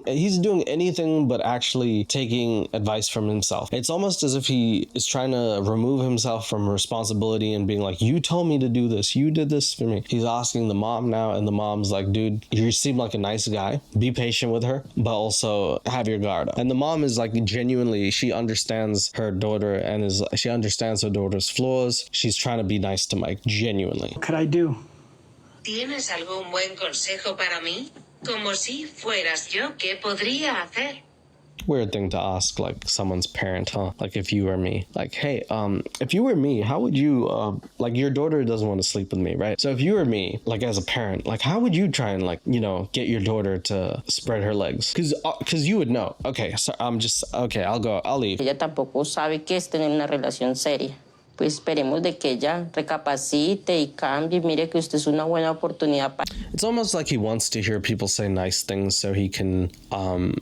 [SPEAKER 1] he's doing anything but actually taking advice from himself. It's almost as if he is trying to remove himself from responsibility and being like, you told me to do this. You did this for me. He's asking the mom now, and the mom's like, dude, you seem like a nice guy. Be patient with her, but also have your guard up. And the mom is like, genuinely, she understands her daughter and she understands her daughter's flaws. She's trying to be nice to Mike, genuinely.
[SPEAKER 3] What could I do?
[SPEAKER 12] ¿Tienes algún buen consejo para mí? Como si fueras yo, ¿qué podría hacer?
[SPEAKER 1] Weird thing to ask like someone's parent, huh? Like if you were me, like, hey, if you were me, how would you, like your daughter doesn't want to sleep with me, right? So if you were me, like as a parent, like how would you try and like, you know, get your daughter to spread her legs? Cause you would know. Okay, so I'll leave.
[SPEAKER 10] Ella tampoco sabe que es tener una relación seria. Pues esperemos de que ella recapacite y cambie. Mire que usted es una buena oportunidad para...
[SPEAKER 1] It's almost like he wants to hear people say nice things so he can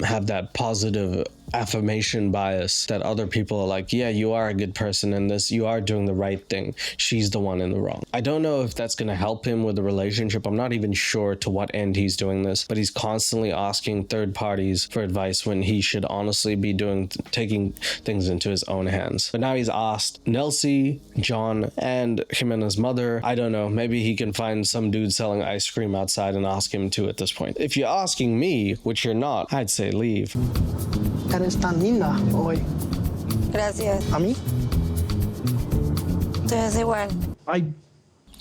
[SPEAKER 1] have that positive affirmation bias that other people are like, yeah, you are a good person in this, you are doing the right thing, she's the one in the wrong. I don't know if that's going to help him with the relationship. I'm not even sure to what end he's doing this, but he's constantly asking third parties for advice when he should honestly be taking things into his own hands. But now he's asked Nelsie, John, and Ximena's mother. I don't know, maybe he can find some dude selling ice cream outside and ask him to at this point. If you're asking me, which you're not, I'd say leave.
[SPEAKER 3] Eres tan linda hoy.
[SPEAKER 10] Gracias.
[SPEAKER 3] ¿A mí?
[SPEAKER 10] Te ves igual.
[SPEAKER 3] I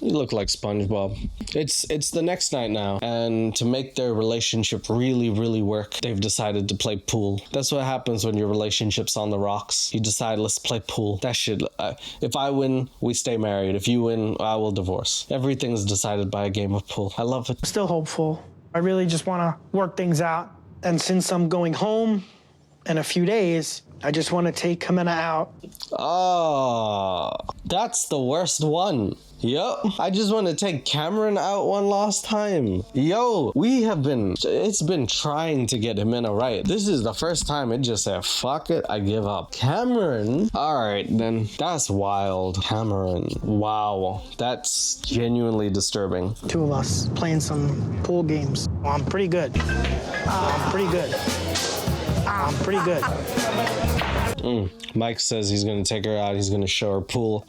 [SPEAKER 1] You look like SpongeBob. It's the next night now, and to make their relationship really work, they've decided to play pool. That's what happens when your relationship's on the rocks. You decide, let's play pool. That shit. If I win, we stay married. If you win, I will divorce. Everything's decided by a game of pool. I love it.
[SPEAKER 3] Still hopeful. I really just want to work things out. And since I'm going home in a few days, I just want to take Ximena out.
[SPEAKER 1] Oh, that's the worst one. Yup, I just want to take Cameron out one last time. Yo, it's been trying to get Ximena right. This is the first time it just said, fuck it, I give up. Cameron? Alright then, that's wild. Cameron, wow, that's genuinely disturbing.
[SPEAKER 3] Two of us playing some pool games. Well, I'm pretty good. I'm pretty good.
[SPEAKER 1] Mike says he's gonna take her out. He's gonna show her pool.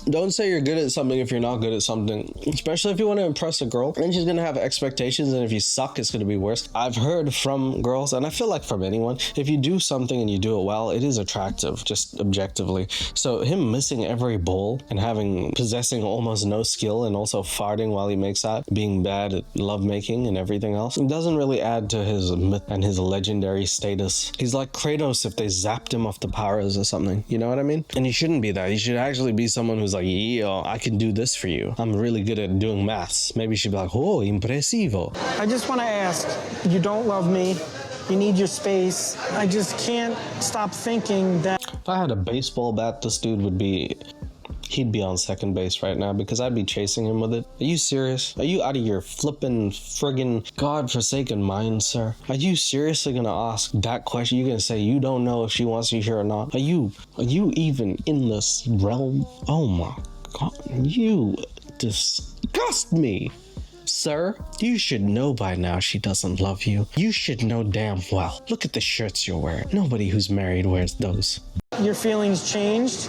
[SPEAKER 1] Don't say you're good at something if you're not good at something, especially if you want to impress a girl. And she's gonna have expectations, and if you suck, it's gonna be worse. I've heard from girls, and I feel like from anyone, if you do something and you do it well, it is attractive, just objectively. So him missing every bowl and possessing almost no skill, and also farting while he makes out, being bad at lovemaking and everything else, it doesn't really add to his myth and his legendary status. He's like Kratos if they zapped him off the powers or something, you know what I mean? And he shouldn't be that. He should actually be someone who's like, yo, I can do this for you. I'm really good at doing maths. Maybe she'd be like, oh, impresivo.
[SPEAKER 3] I just want to ask, you don't love me, you need your space. I just can't stop thinking that
[SPEAKER 1] if I had a baseball bat, this dude he'd be on second base right now because I'd be chasing him with it. Are you serious? Are you out of your flippin' friggin' godforsaken mind, sir? Are you seriously gonna ask that question? You're gonna say you don't know if she wants you here or not? Are you even in this realm? Oh my God, you disgust me. Sir, you should know by now she doesn't love you. You should know damn well. Look at the shirts you're wearing. Nobody who's married wears those.
[SPEAKER 3] your feelings changed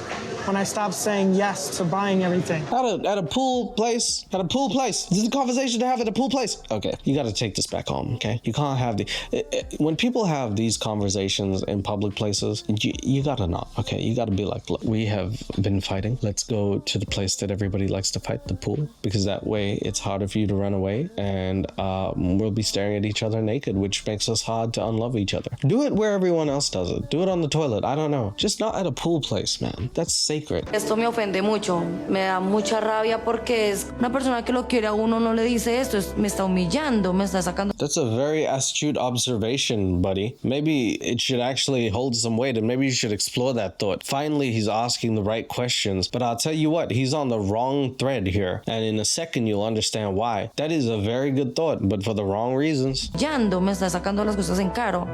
[SPEAKER 3] when I stopped saying yes to buying everything.
[SPEAKER 1] At a pool place. At a pool place. This is a conversation to have at a pool place. Okay, you got to take this back home, okay? You can't have when people have these conversations in public places, you got to not, okay? You got to be like, look, we have been fighting. Let's go to the place that everybody likes to fight, the pool, because that way it's harder for you to run away, and we'll be staring at each other naked, which makes us hard to unlove each other. Do it where everyone else does it. Do it on the toilet. I don't know. Just not at a pool place, man. That's sacred.
[SPEAKER 10] Esto me ofende mucho, me da mucha rabia porque es una persona que lo quiere a uno no le dice esto, me está humillando, me está sacando.
[SPEAKER 1] That's a very astute observation, buddy. Maybe it should actually hold some weight, and maybe you should explore that thought. Finally, he's asking the right questions, but I'll tell you what, he's on the wrong thread here, and in a second you'll understand why. That is a very good thought, but for the wrong reasons.
[SPEAKER 10] Humillando, me está sacando las cosas en caro.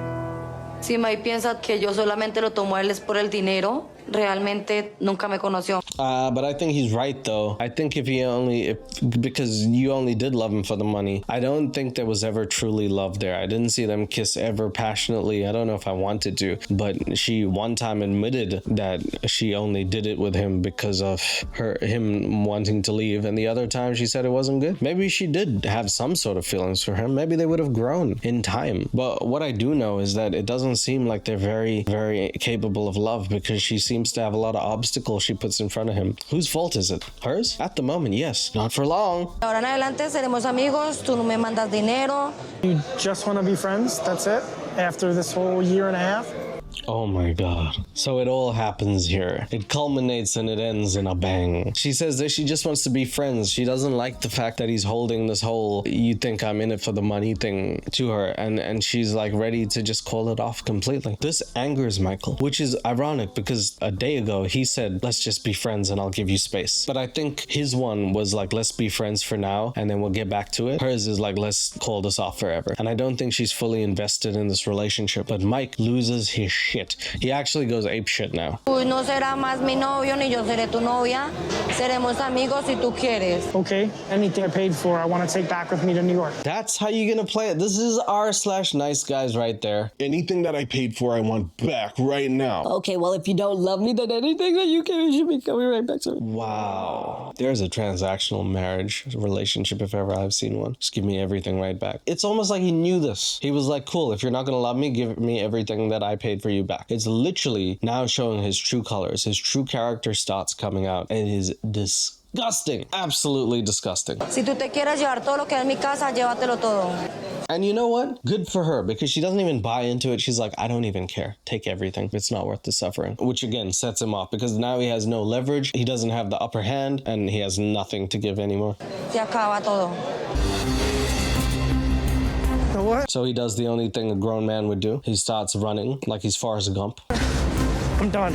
[SPEAKER 10] Si May piensa que yo solamente lo tomo a él es por el dinero, realmente nunca me conoció.
[SPEAKER 1] But I think he's right though. I think because you only did love him for the money, I don't think there was ever truly love there. I didn't see them kiss ever passionately. I don't know if I wanted to, but she one time admitted that she only did it with him because of him wanting to leave, and the other time she said it wasn't good. Maybe she did have some sort of feelings for him. Maybe they would have grown in time. But what I do know is that it doesn't seem like they're very, very capable of love, because she seems to have a lot of obstacles she puts in front of him. Whose fault is it? Hers? At the moment, yes. Not for long.
[SPEAKER 10] Ahora en adelante seremos amigos, tú no me mandas dinero.
[SPEAKER 3] You just want to be friends? That's it? After this whole year and a half?
[SPEAKER 1] Oh my God. So it all happens here. It culminates and it ends in a bang. She says that she just wants to be friends. She doesn't like the fact that he's holding this whole "you think I'm in it for the money" thing to her, and she's like ready to just call it off completely. This angers Michael, which is ironic because a day ago he said, let's just be friends and I'll give you space. But I think his one was like, let's be friends for now and then we'll get back to it. Hers is like, let's call this off forever. And I don't think she's fully invested in this relationship. But Mike loses his shit. He actually goes ape shit now.
[SPEAKER 10] Tú no serás más mi novio, ni yo seré tu novia. Seremos amigos si tú quieres.
[SPEAKER 3] Okay, anything I paid for, I want to take back with me to New York.
[SPEAKER 1] That's how you're gonna play it. This is r/nice guys right there.
[SPEAKER 11] Anything that I paid for, I want back right now.
[SPEAKER 10] Okay, well, if you don't love me, then anything that you can, you should be coming right back to me.
[SPEAKER 1] Wow. There's a transactional marriage relationship if ever I've seen one. Just give me everything right back. It's almost like he knew this. He was like, cool, if you're not gonna love me, give me everything that I paid for you back. It's literally now showing his true colors. His true character starts coming out, and it is disgusting. Disgusting. Absolutely disgusting.
[SPEAKER 10] Si tú te quieres llevar todo lo que es en mi casa, llévatelo todo.
[SPEAKER 1] And you know what? Good for her, because she doesn't even buy into it. She's like, I don't even care. Take everything. It's not worth the suffering. Which again sets him off, because now he has no leverage. He doesn't have the upper hand, and he has nothing to give anymore.
[SPEAKER 10] Se acaba todo.
[SPEAKER 3] What?
[SPEAKER 1] So he does the only thing a grown man would do. He starts running like he's Forrest Gump.
[SPEAKER 3] I'm done.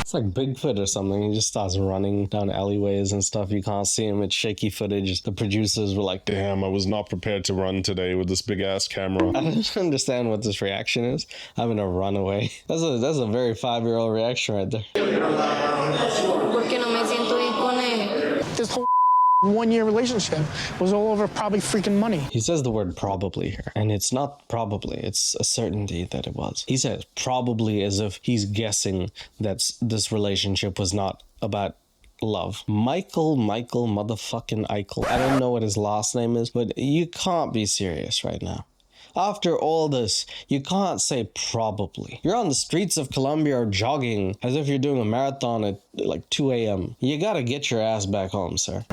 [SPEAKER 1] It's like Bigfoot or something. He just starts running down alleyways and stuff. You can't see him. It's shaky footage. The producers were like,
[SPEAKER 11] Damn, I was not prepared to run today with this big ass camera.
[SPEAKER 1] I don't understand what this reaction is. I'm gonna run away. That's a very 5-year-old reaction right there.
[SPEAKER 10] Porque no me siento bien con él.
[SPEAKER 3] This whole 1-year relationship was all over probably freaking money.
[SPEAKER 1] He says the word probably here, and it's not probably, it's a certainty that it was. He says probably as if he's guessing that this relationship was not about love. Michael motherfucking Eichel. I don't know what his last name is, but you can't be serious right now. After all this, you can't say probably. You're on the streets of Colombia or jogging as if you're doing a marathon at like 2 a.m. You gotta get your ass back home, sir.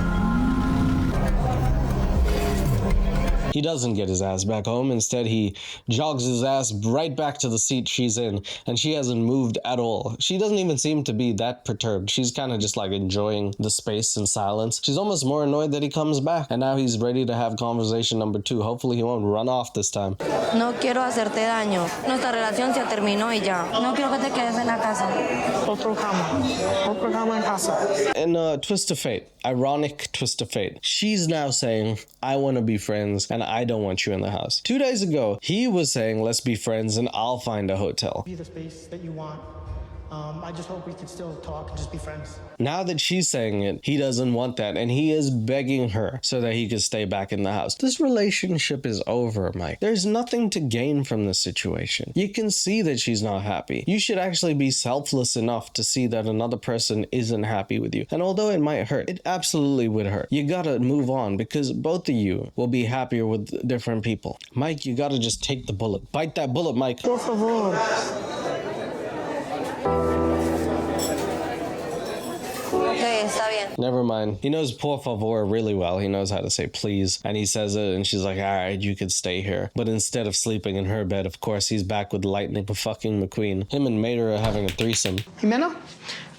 [SPEAKER 1] He doesn't get his ass back home. Instead, he jogs his ass right back to the seat she's in, and she hasn't moved at all. She doesn't even seem to be that perturbed. She's kind of just like enjoying the space and silence. She's almost more annoyed that he comes back, and now he's ready to have conversation number 2. Hopefully he won't run off this time.
[SPEAKER 10] No quiero hacerte daño. Nuestra relación se terminó y ya. No quiero que te quedes en la casa.
[SPEAKER 3] Otro cama en casa.
[SPEAKER 1] In a twist of fate, ironic twist of fate, she's now saying, I want to be friends, and I don't want you in the house. 2 days ago, he was saying, let's be friends and I'll find a hotel.
[SPEAKER 3] Be the space that you want. I just hope we can still talk and just be friends.
[SPEAKER 1] Now that she's saying it, he doesn't want that, and he is begging her so that he could stay back in the house. This relationship is over, Mike. There's nothing to gain from this situation. You can see that she's not happy. You should actually be selfless enough to see that another person isn't happy with you. And although it might hurt, it absolutely would hurt. You gotta move on, because both of you will be happier with different people. Mike, you gotta just take the bullet. Bite that bullet, Mike.
[SPEAKER 3] Por favor.
[SPEAKER 10] Okay, está bien.
[SPEAKER 1] Never mind. He knows por favor really well. He knows how to say please. And he says it, and she's like, all right, you could stay here. But instead of sleeping in her bed, of course, he's back with Lightning fucking McQueen. Him and Mater are having a threesome.
[SPEAKER 3] Ximena,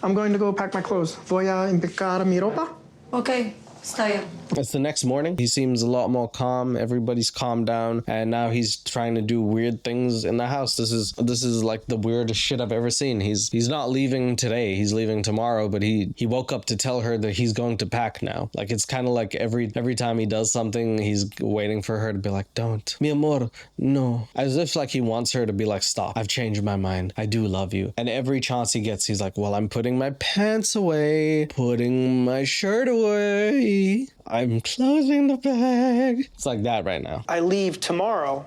[SPEAKER 3] I'm going to go pack my clothes. Voy a empecar mi ropa.
[SPEAKER 10] Okay, está bien.
[SPEAKER 1] It's the next morning. He seems a lot more calm. Everybody's calmed down, and now he's trying to do weird things in the house. This is like the weirdest shit I've ever seen. He's not leaving today. He's leaving tomorrow, but he woke up to tell her that he's going to pack now. Like, it's kind of like every time he does something, he's waiting for her to be like, don't. Mi amor, no. As if like he wants her to be like, stop. I've changed my mind. I do love you. And every chance he gets, he's like, well, I'm putting my pants away, putting my shirt away. I'm closing the bag. It's like that right now.
[SPEAKER 3] I leave tomorrow,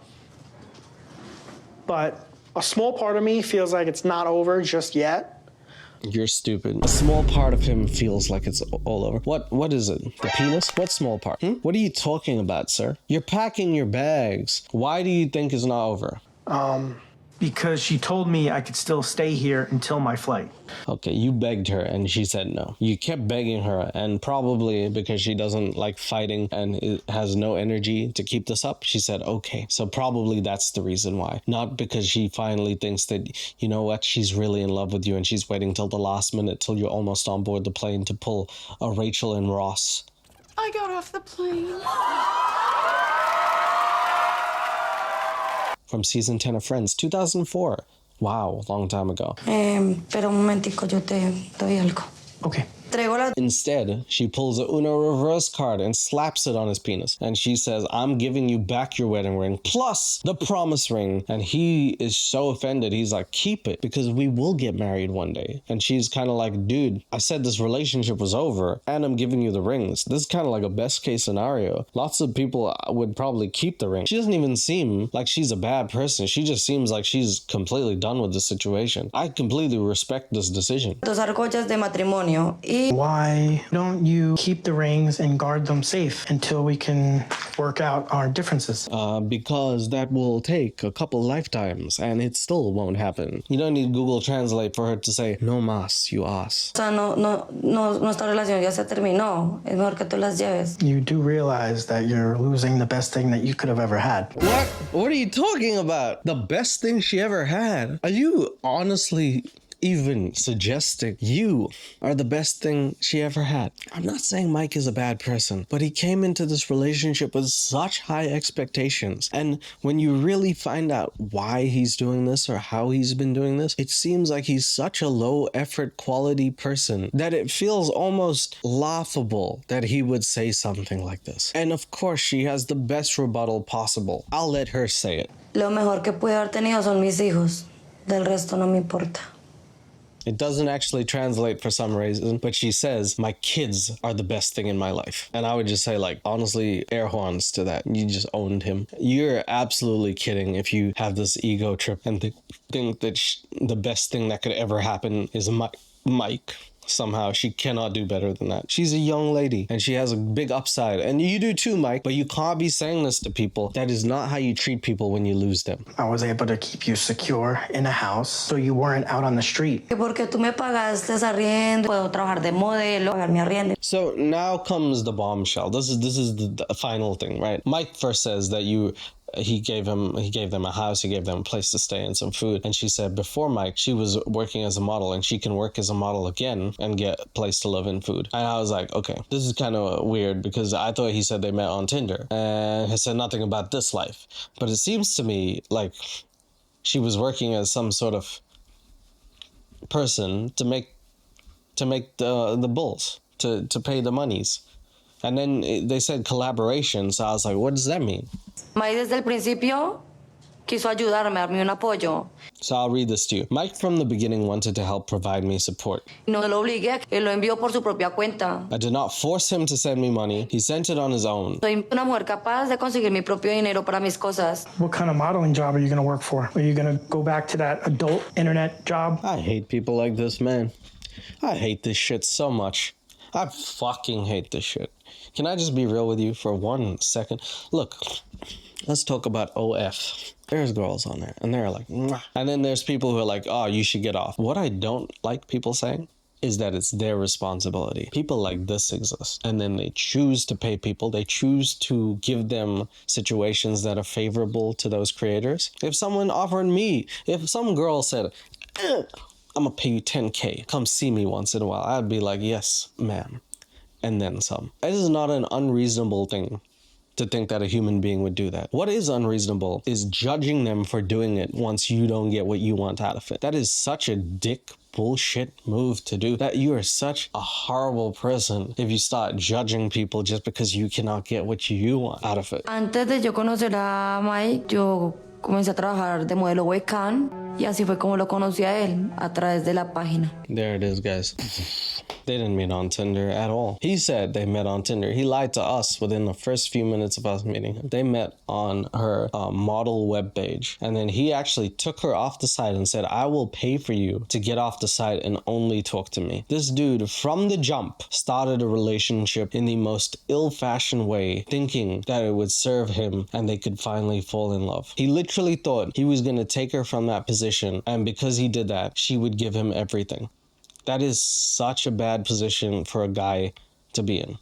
[SPEAKER 3] but a small part of me feels like it's not over just yet.
[SPEAKER 1] You're stupid. A small part of him feels like it's all over. What is it? The penis? What small part? What are you talking about, sir? You're packing your bags. Why do you think it's not over?
[SPEAKER 3] Because she told me I could still stay here until my flight.
[SPEAKER 1] Okay, you begged her and she said no. You kept begging her, and probably because she doesn't like fighting and has no energy to keep this up, she said okay. So probably that's the reason why. Not because she finally thinks that, you know what, she's really in love with you and she's waiting till the last minute, till you're almost on board the plane to pull a Rachel and Ross.
[SPEAKER 9] I got off the plane.
[SPEAKER 1] From season 10 of Friends, 2004. Wow, a long time ago.
[SPEAKER 10] Pero un momentico, yo te doy algo.
[SPEAKER 3] Okay.
[SPEAKER 1] Instead, she pulls a Uno reverse card and slaps it on his penis. And she says, I'm giving you back your wedding ring, plus the promise ring. And he is so offended. He's like, keep it, because we will get married one day. And she's kind of like, dude, I said this relationship was over, and I'm giving you the rings. This is kind of like a best case scenario. Lots of people would probably keep the ring. She doesn't even seem like she's a bad person. She just seems like she's completely done with the situation. I completely respect this decision.
[SPEAKER 10] Dos argollas de matrimonio y así.
[SPEAKER 3] Why don't you keep the rings and guard them safe until we can work out our differences?
[SPEAKER 1] Because that will take a couple lifetimes and it still won't happen. You don't need Google Translate for her to say, no más, you ass.
[SPEAKER 10] O sea, nuestra relación ya se terminó. Es mejor que tú las lleves.
[SPEAKER 3] You do realize that you're losing the best thing that you could have ever had.
[SPEAKER 1] What? What are you talking about? The best thing she ever had? Are you honestly even suggesting you are the best thing she ever had? I'm not saying Mike is a bad person, but he came into this relationship with such high expectations. And when you really find out why he's doing this or how he's been doing this, it seems like he's such a low effort quality person that it feels almost laughable that he would say something like this. And of course, she has the best rebuttal possible. I'll let her say it.
[SPEAKER 10] Lo mejor que pude haber tenido son mis hijos. Del resto no me importa.
[SPEAKER 1] It doesn't actually translate for some reason, but she says, my kids are the best thing in my life. And I would just say, like, honestly, air horns to that. You just owned him. You're absolutely kidding if you have this ego trip and think that the best thing that could ever happen is Mike. Somehow she cannot do better than that. She's a young lady and she has a big upside, and you do too, Mike, but you can't be saying this to people. That is not how you treat people when you lose them.
[SPEAKER 3] I was able to keep you secure in a house so you weren't out on the street.
[SPEAKER 10] Porque tú me pagaste arriendo, puedo trabajar de modelo, pagar mi arriendo.
[SPEAKER 1] So now comes the bombshell. This is the final thing, right? Mike first says that he gave them a house, he gave them a place to stay and some food. And she said before Mike, she was working as a model and she can work as a model again and get a place to live and food. And I was like, okay, this is kind of weird because I thought he said they met on Tinder and he said nothing about this life. But it seems to me like she was working as some sort of person to make the bulls, to pay the monies. And then they said collaboration, so I was like, what does that mean?
[SPEAKER 10] Mike desde el principio quiso ayudarme, darme un apoyo.
[SPEAKER 1] So I'll read this to you. Mike from the beginning wanted to help provide me support.
[SPEAKER 10] No lo obligué, él lo envió por su propia cuenta.
[SPEAKER 1] I did not force him to send me money. He sent it on his own.
[SPEAKER 10] Soy una mujer capaz de conseguir mi propio dinero para mis cosas.
[SPEAKER 3] What kind of modeling job are you going to work for? Are you going to go back to that adult internet job?
[SPEAKER 1] I hate people like this, man. I hate this shit so much. I fucking hate this shit. Can I just be real with you for 1 second? Look, let's talk about OF. There's girls on there, and they're like, mwah. And then there's people who are like, oh, you should get off. What I don't like people saying is that it's their responsibility. People like this exist, and then they choose to pay people. They choose to give them situations that are favorable to those creators. If someone offered me, if some girl said, I'm gonna pay you 10K, come see me once in a while, I'd be like, yes, ma'am. And then some. It is not an unreasonable thing to think that a human being would do that. What is unreasonable is judging them for doing it once you don't get what you want out of it. That is such a dick bullshit move to do. That you are such a horrible person if you start judging people just because you cannot get what you want out of it.
[SPEAKER 10] Antes de yo conocer a Mike, yo comencé a trabajar de modelo webcam y así fue como lo conocí a él, a través de la página.
[SPEAKER 1] There it is, guys. They didn't meet on Tinder at all. He said they met on Tinder. He lied to us within the first few minutes of us meeting him. They met on her model webpage. And then he actually took her off the site and said, I will pay for you to get off the site and only talk to me. This dude, from the jump, started a relationship in the most ill-fashioned way, thinking that it would serve him and they could finally fall in love. He literally thought he was going to take her from that position, and because he did that, she would give him everything. That is such a bad position for a guy to be in.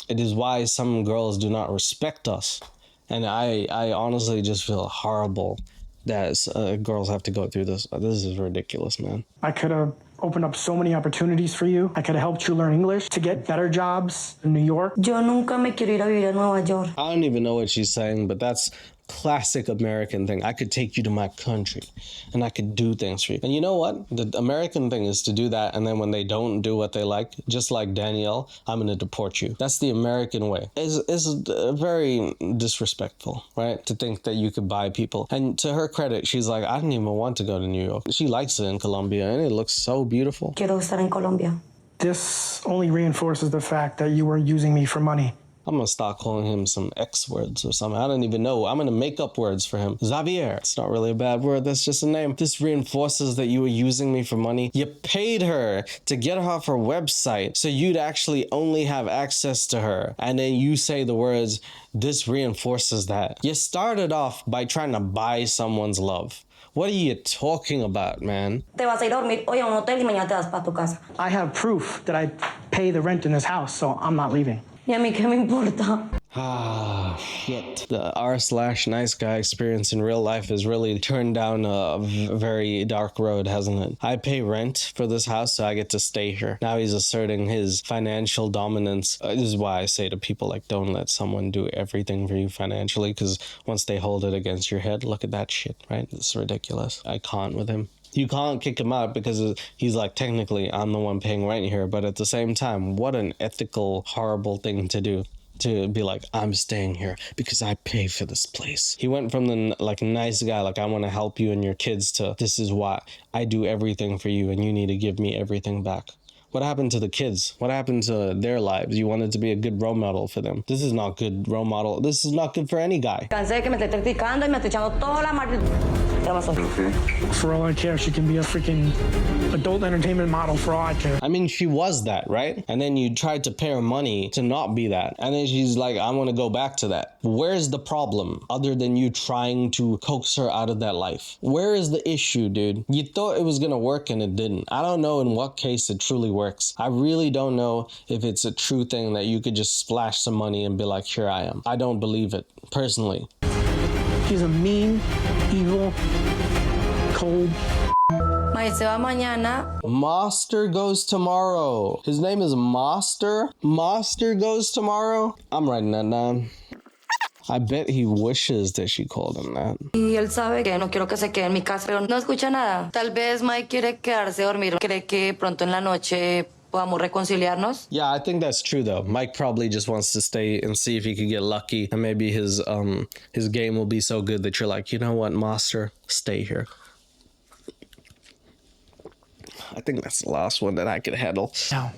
[SPEAKER 1] It is why some girls do not respect us. And I honestly just feel horrible that girls have to go through this. This is ridiculous, man.
[SPEAKER 3] I could have opened up so many opportunities for you. I could have helped you learn English to get better jobs in New York.
[SPEAKER 10] Yo nunca me quiero ir a vivir a Nueva York.
[SPEAKER 1] I don't even know what she's saying, but that's classic American thing. I could take you to my country and I could do things for you. And you know what? The American thing is to do that, and then when they don't do what they like, just like Danielle, I'm going to deport you. That's the American way. It's very disrespectful, right? To think that you could buy people. And to her credit, she's like, I didn't even want to go to New York. She likes it in Colombia and it looks so beautiful.
[SPEAKER 10] Quiero estar en Colombia.
[SPEAKER 3] This only reinforces the fact that you were using me for money.
[SPEAKER 1] I'm gonna start calling him some X words or something. I don't even know. I'm gonna make up words for him. Xavier. It's not really a bad word. That's just a name. This reinforces that you were using me for money. You paid her to get her off her website so you'd actually only have access to her. And then you say the words, this reinforces that. You started off by trying to buy someone's love. What are you talking about, man?
[SPEAKER 10] Te vas a ir a dormir hoy a un hotel y mañana te vas para tu casa.
[SPEAKER 3] I have proof that I pay the rent in this house, so I'm not leaving.
[SPEAKER 10] ¿Y a mí qué me importa?
[SPEAKER 1] Ah, shit. The r/nice guy experience in real life has really turned down a very dark road, hasn't it? I pay rent for this house, so I get to stay here. Now he's asserting his financial dominance. This is why I say to people, like, don't let someone do everything for you financially, because once they hold it against your head, look at that shit, right? It's ridiculous. I can't with him. You can't kick him out because he's like, technically, I'm the one paying rent here. But at the same time, what an ethical, horrible thing to do. To be like, I'm staying here because I pay for this place. He went from the like nice guy, like I want to help you and your kids, to this is why I do everything for you and you need to give me everything back. What happened to the kids? What happened to their lives? You wanted to be a good role model for them. This is not good role model. This is not good for any guy.
[SPEAKER 10] Cansé de que me esté criticando y me esté echando toda la
[SPEAKER 3] For all I care, she can be a freaking adult entertainment model for all I care.
[SPEAKER 1] I mean, she was that, right? And then you tried to pay her money to not be that. And then she's like, I want to go back to that. Where's the problem other than you trying to coax her out of that life? Where is the issue, dude? You thought it was going to work and it didn't. I don't know in what case it truly works. I really don't know if it's a true thing that you could just splash some money and be like, here I am. I don't believe it, personally.
[SPEAKER 3] She's a mean, evil, cold.
[SPEAKER 10] Se va mañana.
[SPEAKER 1] Master goes tomorrow. His name is Master. Master goes tomorrow. I'm writing that down. I bet he wishes that she called him that.
[SPEAKER 10] Y él sabe que no quiero que se quede en mi casa, pero no escucha nada. Tal vez Mike quiere quedarse a dormir. Cree que pronto en la noche podamos reconciliarnos.
[SPEAKER 1] Yeah, I think that's true though. Mike probably just wants to stay and see if he could get lucky, and maybe his game will be so good that you're like, you know what, Master, stay here. I think that's the last one that I could handle.
[SPEAKER 3] No.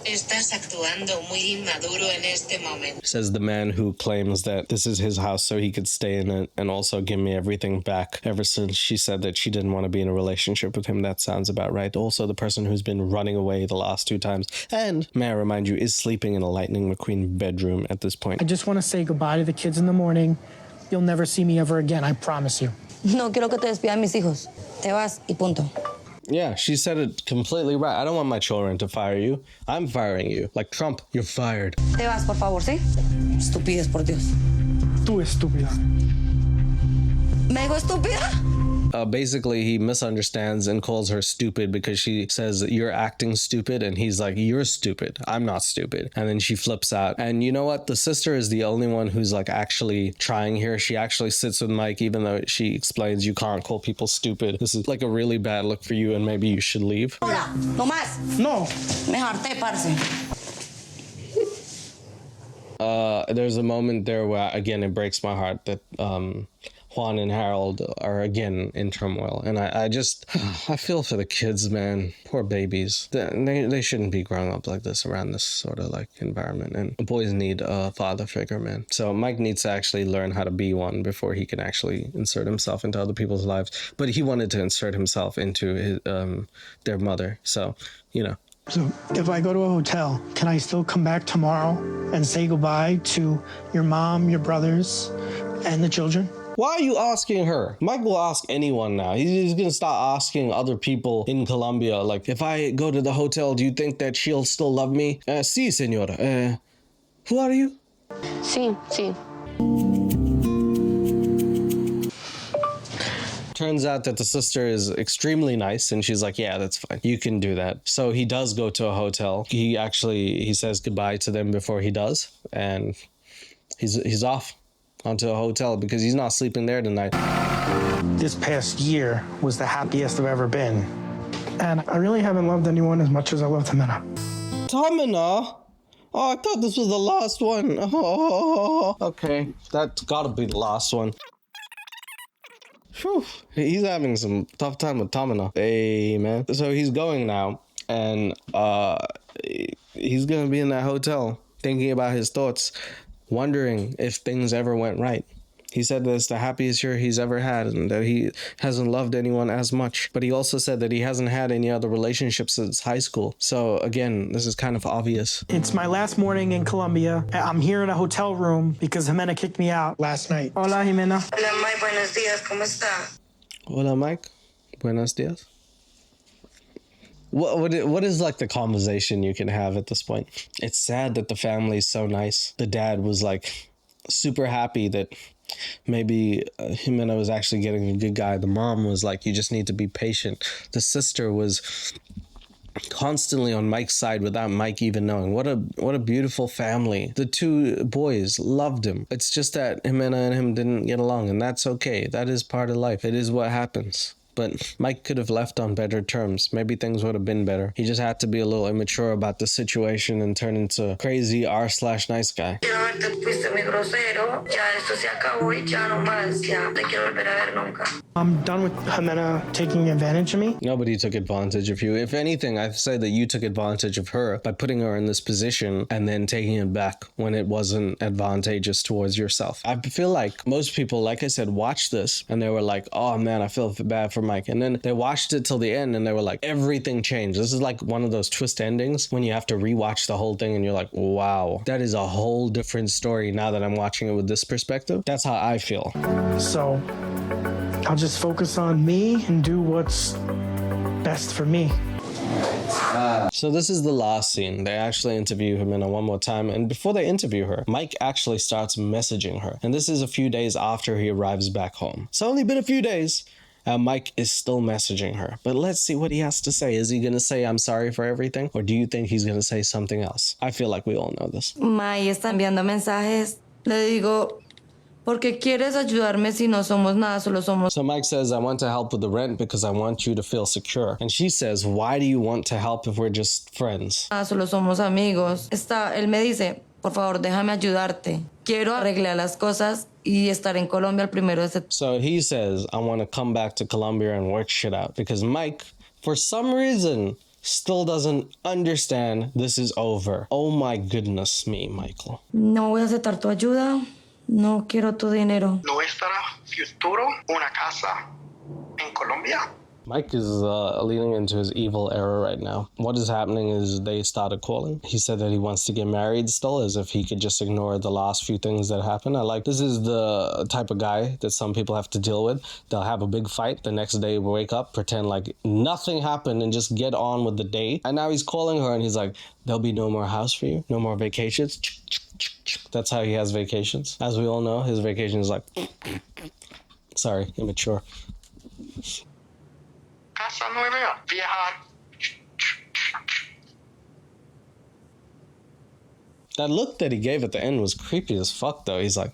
[SPEAKER 12] Estás actuando muy inmaduro en este momento.
[SPEAKER 1] Says the man who claims that this is his house so he could stay in it and also give me everything back ever since she said that she didn't want to be in a relationship with him. That sounds about right. Also, the person who's been running away the last 2 times and, may I remind you, is sleeping in a Lightning McQueen bedroom at this point.
[SPEAKER 3] I just want to say goodbye to the kids in the morning. You'll never see me ever again, I promise you.
[SPEAKER 10] No quiero que te despidan mis hijos. Te vas y punto.
[SPEAKER 1] Yeah, she said it completely right. I don't want my children to fire you. I'm firing you. Like Trump, you're fired.
[SPEAKER 10] Te vas, por favor, ¿sí? Estupidez, por Dios.
[SPEAKER 3] Tú estúpida.
[SPEAKER 10] ¿Me dijo estúpida?
[SPEAKER 1] Basically, he misunderstands and calls her stupid because she says, you're acting stupid. And he's like, you're stupid. I'm not stupid. And then she flips out. And you know what? The sister is the only one who's like actually trying here. She actually sits with Mike, even though she explains you can't call people stupid. This is like a really bad look for you and maybe you should leave.
[SPEAKER 10] Hola, no más.
[SPEAKER 3] No.
[SPEAKER 10] Me harté, parce.
[SPEAKER 1] There's a moment there where, again, it breaks my heart that Juan and Harold are again in turmoil. And I feel for the kids, man. Poor babies. They shouldn't be growing up like this around this sort of like environment. And boys need a father figure, man. So Mike needs to actually learn how to be one before he can actually insert himself into other people's lives. But he wanted to insert himself into his, their mother. So, you know.
[SPEAKER 3] So if I go to a hotel, can I still come back tomorrow and say goodbye to your mom, your brothers, and the children?
[SPEAKER 1] Why are you asking her? Mike will ask anyone now. He's going to start asking other people in Colombia, like, if I go to the hotel, do you think that she'll still love me? Sí, señora. Who are you?
[SPEAKER 12] Sí, sí.
[SPEAKER 1] Turns out that the sister is extremely nice, and she's like, yeah, that's fine. You can do that. So he does go to a hotel. He says goodbye to them before he does, and he's off onto a hotel because he's not sleeping there tonight.
[SPEAKER 3] This past year was the happiest I've ever been. And I really haven't loved anyone as much as I love Ximena.
[SPEAKER 1] Ximena? Oh, I thought this was the last one. Oh, okay. That's gotta be the last one. Whew. He's having some tough time with Ximena. Hey, man. So he's going now, and he's gonna be in that hotel thinking about his thoughts, wondering if things ever went right. He said that it's the happiest year he's ever had and that he hasn't loved anyone as much. But he also said that he hasn't had any other relationships since high school. So again, this is kind of obvious.
[SPEAKER 3] It's my last morning in Colombia. I'm here in a hotel room because Ximena kicked me out last night. Hola, Ximena.
[SPEAKER 10] Hola, Mike. Buenos días. ¿Cómo está?
[SPEAKER 1] Hola, Mike. Buenos dias. What is like the conversation you can have at this point? It's sad that the family's so nice. The dad was like super happy that maybe Ximena was actually getting a good guy. The mom was like, you just need to be patient. The sister was constantly on Mike's side without Mike even knowing. What a beautiful family. The two boys loved him. It's just that Ximena and him didn't get along, and that's okay. That is part of life. It is what happens. But Mike could have left on better terms. Maybe things would have been better. He just had to be a little immature about the situation and turn into crazy r/nice guy.
[SPEAKER 3] I'm done with Ximena taking advantage of me.
[SPEAKER 1] Nobody took advantage of you. If anything, I'd say that you took advantage of her by putting her in this position and then taking it back when it wasn't advantageous towards yourself. I feel like most people, like I said, watched this and they were like, oh man, I feel bad for Mike. And then they watched it till the end and they were like, everything changed. This is like one of those twist endings when you have to rewatch the whole thing and you're like, wow, that is a whole different story now that I'm watching it with this perspective. That's how I feel.
[SPEAKER 3] So I'll just focus on me and do what's best for me.
[SPEAKER 1] So this is the last scene. They actually interview Ximena one more time, and before they interview her, Mike actually starts messaging her. And this is a few days after he arrives back home. It's only been a few days. Mike is still messaging her. But let's see what he has to say. Is he going to say, I'm sorry for everything? Or do you think he's going to say something else? I feel like we all know this.
[SPEAKER 10] Mike está enviando mensajes. Le digo, ¿por qué quieres ayudarme si no somos nada, solo somos?
[SPEAKER 1] So Mike says, I want to help with the rent because I want you to feel secure. And she says, why do you want to help if we're just friends?
[SPEAKER 10] Solo somos amigos. Él me dice, por favor, déjame ayudarte. Quiero arreglar las cosas y estar en Colombia el 1 de septiembre.
[SPEAKER 1] So he says, I want to come back to Colombia and work shit out. Because Mike, for some reason, still doesn't understand this is over. Oh my goodness me, Michael.
[SPEAKER 10] No voy a aceptar tu ayuda. No quiero tu dinero.
[SPEAKER 15] Nuestro futuro, una casa en Colombia.
[SPEAKER 1] Mike is leaning into his evil era right now. What is happening is they started calling. He said that he wants to get married still, as if he could just ignore the last few things that happened. This is the type of guy that some people have to deal with. They'll have a big fight. The next day wake up, pretend like nothing happened and just get on with the day. And now he's calling her and he's like, there'll be no more house for you, no more vacations. That's how he has vacations. As we all know, his vacation is like, sorry, immature.
[SPEAKER 15] Casa nueva, viajar.
[SPEAKER 1] That look that he gave at the end was creepy as fuck, though. He's like,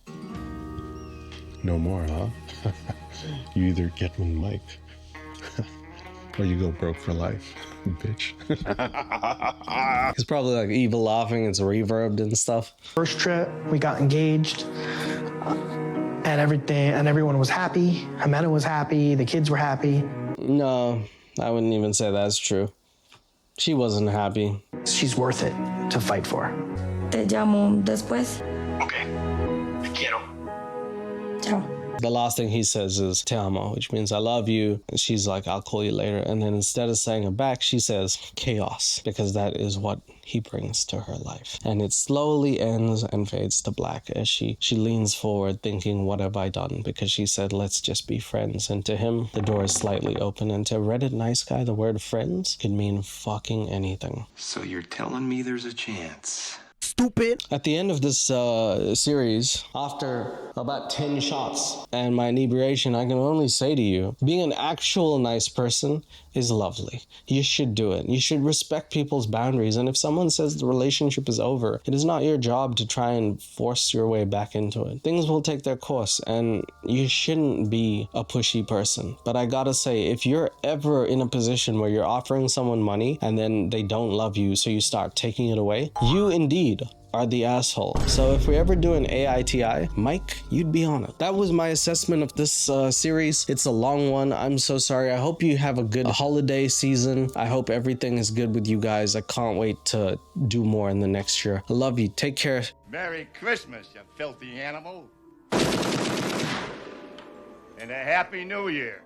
[SPEAKER 11] no more, huh? You either get with Mike or you go broke for life, bitch.
[SPEAKER 1] He's probably like evil laughing. It's reverbed and stuff.
[SPEAKER 3] First trip, we got engaged. And everyone was happy. Ximena was happy. The kids were happy.
[SPEAKER 1] No, I wouldn't even say that's true. She wasn't happy.
[SPEAKER 3] She's worth it to fight for.
[SPEAKER 10] Te llamo después.
[SPEAKER 15] Okay. Te quiero.
[SPEAKER 10] Chao.
[SPEAKER 1] The last thing he says is te amo, which means I love you. And she's like, I'll call you later. And then instead of saying it back, she says chaos, because that is what he brings to her life. And it slowly ends and fades to black as she leans forward thinking, what have I done? Because she said, let's just be friends. And to him, the door is slightly open. And to Reddit nice guy, the word friends could mean fucking anything.
[SPEAKER 16] So you're telling me there's a chance?
[SPEAKER 1] Stupid. At the end of this series, after about 10 shots and my inebriation, I can only say to you, being an actual nice person is lovely. You should do it. You should respect people's boundaries. And if someone says the relationship is over, it is not your job to try and force your way back into it. Things will take their course and you shouldn't be a pushy person. But I gotta say, if you're ever in a position where you're offering someone money and then they don't love you, so you start taking it away, you indeed dude are the asshole. So if we ever do an AITI, Mike, you'd be on it. That was my assessment of this series. It's a long one. I'm so sorry. I hope you have a good holiday season. I hope everything is good with you guys. I can't wait to do more in the next year. I love you. Take care.
[SPEAKER 17] Merry Christmas, you filthy animal. And a Happy New Year.